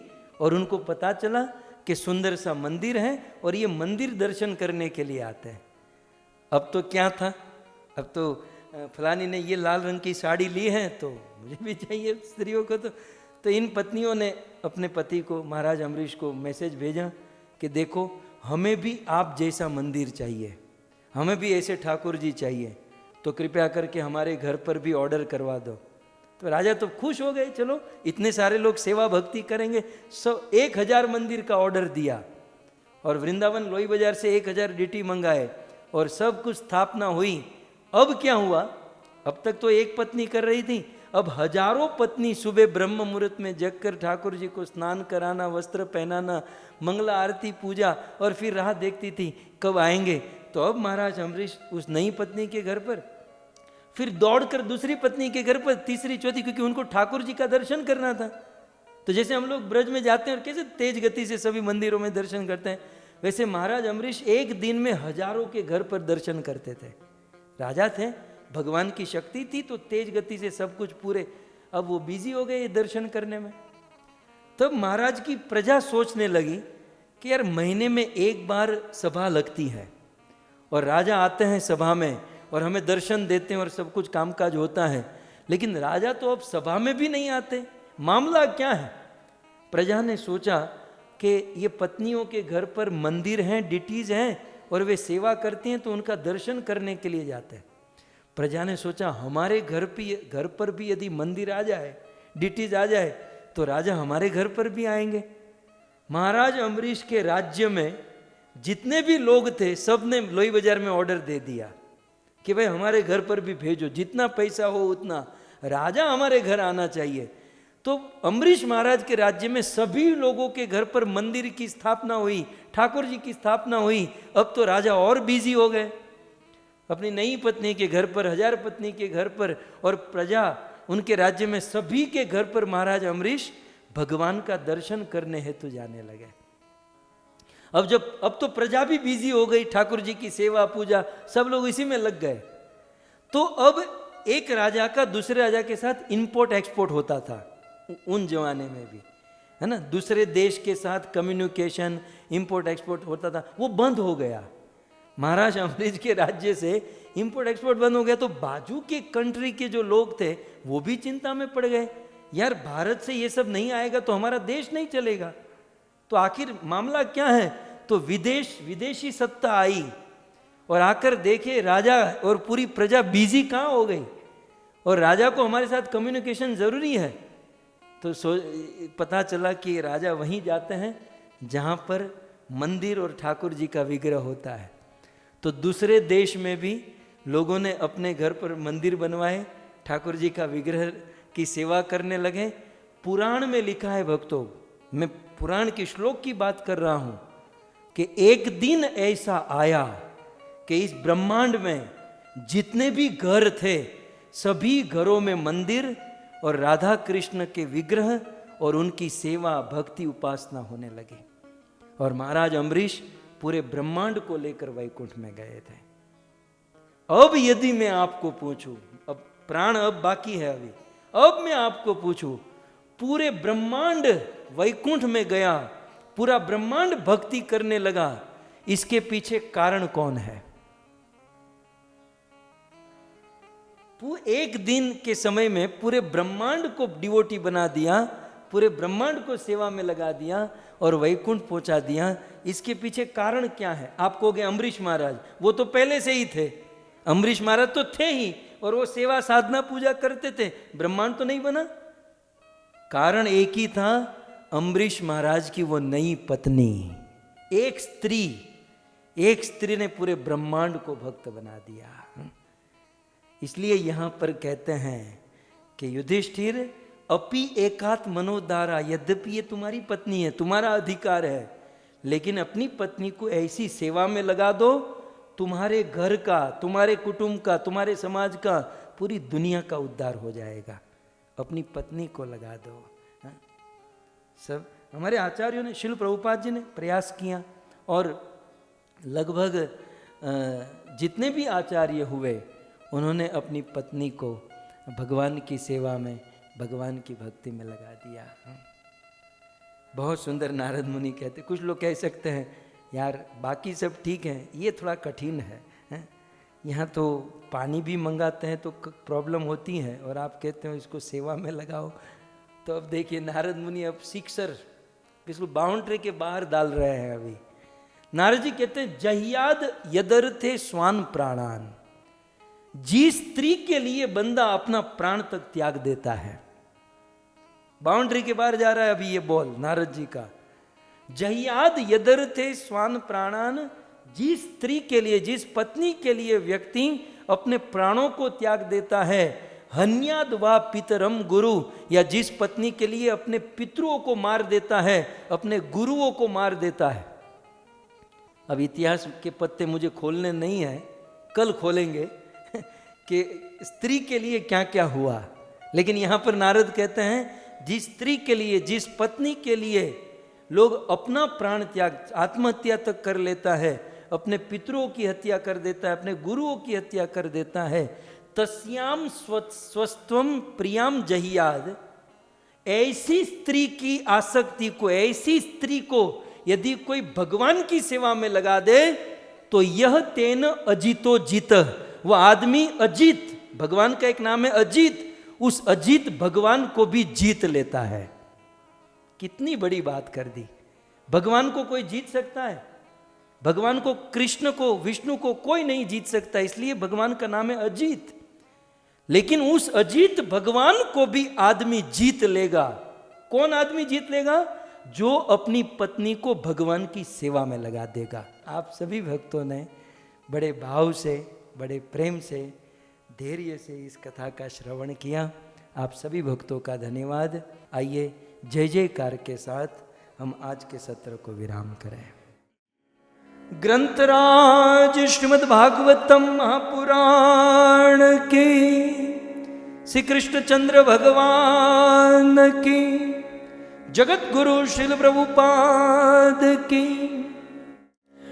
और उनको पता चला कि सुंदर सा मंदिर है और ये मंदिर दर्शन करने के लिए आते हैं। अब तो क्या था, अब तो फलानी ने ये लाल रंग की साड़ी ली है तो मुझे भी चाहिए स्त्रियों को। तो इन पत्नियों ने अपने पति को महाराज अम्बरीश को मैसेज भेजा कि देखो हमें भी आप जैसा मंदिर चाहिए, हमें भी ऐसे ठाकुर जी चाहिए, तो कृपया करके हमारे घर पर भी ऑर्डर करवा दो। तो राजा तो खुश हो गए, चलो इतने सारे लोग सेवा भक्ति करेंगे। 1000 मंदिर का ऑर्डर दिया और वृंदावन लोई बाजार से 1000 डीटी मंगाए और सब कुछ स्थापना हुई। अब क्या हुआ, अब तक तो एक पत्नी कर रही थी, अब हजारों पत्नी सुबह ब्रह्म मुहूर्त में जगकर ठाकुर जी को स्नान कराना, वस्त्र पहनाना, मंगला आरती पूजा और फिर राह देखती थी कब आएंगे। तो अब महाराज अम्बरीश उस नई पत्नी के घर पर, फिर दौड़कर दूसरी पत्नी के घर पर, तीसरी चौथी, क्योंकि उनको ठाकुर जी का दर्शन करना था। तो जैसे हम लोग ब्रज में जाते हैं और कैसे तेज गति से सभी मंदिरों में दर्शन करते हैं, वैसे महाराज अम्बरीश एक दिन में हजारों के घर पर दर्शन करते थे। राजा थे, भगवान की शक्ति थी तो तेज गति से सब कुछ पूरे। अब वो बिजी हो गए दर्शन करने में। तब महाराज की प्रजा सोचने लगी कि यार महीने में एक बार सभा लगती है और राजा आते हैं सभा में और हमें दर्शन देते हैं और सब कुछ कामकाज होता है, लेकिन राजा तो अब सभा में भी नहीं आते, मामला क्या है? प्रजा ने सोचा कि ये पत्नियों के घर पर मंदिर हैं, डिटीज हैं और वे सेवा करती हैं तो उनका दर्शन करने के लिए जाते हैं। प्रजा ने सोचा हमारे घर पर भी यदि मंदिर आ जाए, डिटीज आ जाए तो राजा हमारे घर पर भी आएंगे। महाराज अम्बरीश के राज्य में जितने भी लोग थे सब ने लोई बाजार में ऑर्डर दे दिया कि भाई हमारे घर पर भी भेजो, जितना पैसा हो उतना, राजा हमारे घर आना चाहिए। तो अम्बरीश महाराज के राज्य में सभी लोगों के घर पर मंदिर की स्थापना हुई, ठाकुर जी की स्थापना हुई। अब तो राजा और बिजी हो गए अपनी नई पत्नी के घर पर, 1000 पत्नी के घर पर, और प्रजा उनके राज्य में सभी के घर पर महाराज अम्बरीश भगवान का दर्शन करने हेतु जाने लगे। अब तो प्रजा भी बिजी हो गई, ठाकुर जी की सेवा पूजा सब लोग इसी में लग गए। तो अब एक राजा का दूसरे राजा के साथ इंपोर्ट एक्सपोर्ट होता था उन जमाने में भी, है ना, दूसरे देश के साथ कम्युनिकेशन इंपोर्ट एक्सपोर्ट होता था, वो बंद हो गया। महाराज अम्बरीश के राज्य से इंपोर्ट एक्सपोर्ट बंद हो गया तो बाजू के कंट्री के जो लोग थे वो भी चिंता में पड़ गए, यार भारत से ये सब नहीं आएगा तो हमारा देश नहीं चलेगा, तो आखिर मामला क्या है। तो विदेशी सत्ता आई और आकर देखे राजा और पूरी प्रजा बिजी कहाँ हो गई, और राजा को हमारे साथ कम्युनिकेशन जरूरी है। तो पता चला कि राजा वहीं जाते हैं जहाँ पर मंदिर और ठाकुर जी का विग्रह होता है। तो दूसरे देश में भी लोगों ने अपने घर पर मंदिर बनवाए, ठाकुर जी का विग्रह की सेवा करने लगे। पुराण में लिखा है भक्तों, मैं पुराण के श्लोक की बात कर रहा हूं, कि एक दिन ऐसा आया कि इस ब्रह्मांड में जितने भी घर थे सभी घरों में मंदिर और राधा कृष्ण के विग्रह और उनकी सेवा भक्ति उपासना होने लगी। और महाराज अम्बरीश पूरे ब्रह्मांड को लेकर वैकुंठ में गए थे। अब यदि मैं आपको पूछूं, अब प्राण अब बाकी है अभी, अब मैं आपको पूछूं, पूरे ब्रह्मांड वैकुंठ में गया, पूरा ब्रह्मांड भक्ति करने लगा, इसके पीछे कारण कौन है? एक दिन के समय में पूरे ब्रह्मांड को डिवोटी बना दिया, पूरे ब्रह्मांड को सेवा में लगा दिया और वैकुंठ पहुंचा दिया। इसके पीछे कारण क्या है? आप कहोगे अम्बरीश महाराज, वो तो पहले से ही थे, अम्बरीश महाराज तो थे ही और वो सेवा साधना पूजा करते थे, ब्रह्मांड तो नहीं बना। कारण एक ही था, अम्बरीश महाराज की वो नई पत्नी, एक स्त्री ने पूरे ब्रह्मांड को भक्त बना दिया। इसलिए यहां पर कहते हैं कि युधिष्ठिर अपि एकात्म मनोदारा, यद्यपि ये तुम्हारी पत्नी है, तुम्हारा अधिकार है, लेकिन अपनी पत्नी को ऐसी सेवा में लगा दो, तुम्हारे घर का, तुम्हारे कुटुंब का, तुम्हारे समाज का, पूरी दुनिया का उद्धार हो जाएगा। अपनी पत्नी को लगा दो। सब हमारे आचार्यों ने, शिल प्रभुपाद जी ने प्रयास किया, और लगभग जितने भी आचार्य हुए उन्होंने अपनी पत्नी को भगवान की सेवा में, भगवान की भक्ति में लगा दिया। बहुत सुंदर नारद मुनि कहते, कुछ लोग कह सकते हैं यार बाकी सब ठीक है, ये थोड़ा कठिन है, यहाँ तो पानी भी मंगाते हैं तो प्रॉब्लम होती है, और आप कहते हो इसको सेवा में लगाओ। तो अब देखिए नारद मुनि अब सिक्सर बिल्कुल बाउंड्री के बाहर डाल रहे हैं। अभी नारद जी कहते हैं, जहियाद यदर्थे स्वान प्राणान, जिस स्त्री के लिए बंदा अपना प्राण तक त्याग देता है, बाउंड्री के बाहर जा रहा है अभी ये बोल नारद जी का। जहियाद यदर्थे स्वान प्राणान, जिस स्त्री के लिए, जिस पत्नी के लिए व्यक्ति अपने प्राणों को त्याग देता है, हन्याद वा पितरम गुरु, या जिस पत्नी के लिए अपने पितरों को मार देता है, अपने गुरुओं को मार देता है। अब इतिहास के पत्ते मुझे खोलने नहीं है, कल खोलेंगे कि स्त्री के लिए क्या क्या हुआ, लेकिन यहां पर नारद कहते हैं जिस स्त्री के लिए, जिस पत्नी के लिए लोग अपना प्राण त्याग, आत्महत्या तक कर लेता है, अपने पितरों की हत्या कर देता है, अपने गुरुओं की हत्या कर देता है, तस्याम स्वस्त्वम प्रियाम जहियाद, ऐसी स्त्री की आसक्ति को, ऐसी स्त्री को यदि कोई भगवान की सेवा में लगा दे तो यह तेन अजितो जित, वह आदमी अजीत, भगवान का एक नाम है अजीत, उस अजीत भगवान को भी जीत लेता है। कितनी बड़ी बात कर दी। भगवान को कोई जीत सकता है? भगवान को, कृष्ण को, विष्णु को कोई नहीं जीत सकता, इसलिए भगवान का नाम है अजीत। लेकिन उस अजीत भगवान को भी आदमी जीत लेगा। कौन आदमी जीत लेगा? जो अपनी पत्नी को भगवान की सेवा में लगा देगा। आप सभी भक्तों ने बड़े भाव से, बड़े प्रेम से, धैर्य से इस कथा का श्रवण किया। आप सभी भक्तों का धन्यवाद। आइए जय जयकार के साथ हम आज के सत्र को विराम करें। ग्रंथराज श्रीमद् भागवतम महापुराण की, श्री कृष्णचंद्र भगवान की, जगत गुरु श्रील प्रभुपाद की,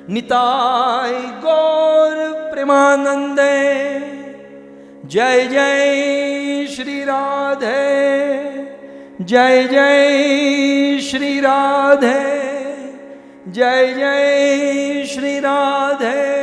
निताय गौर प्रेमानंदे। जय जय श्री राधे, जय जय श्री राधे, जय जय श्री राधे।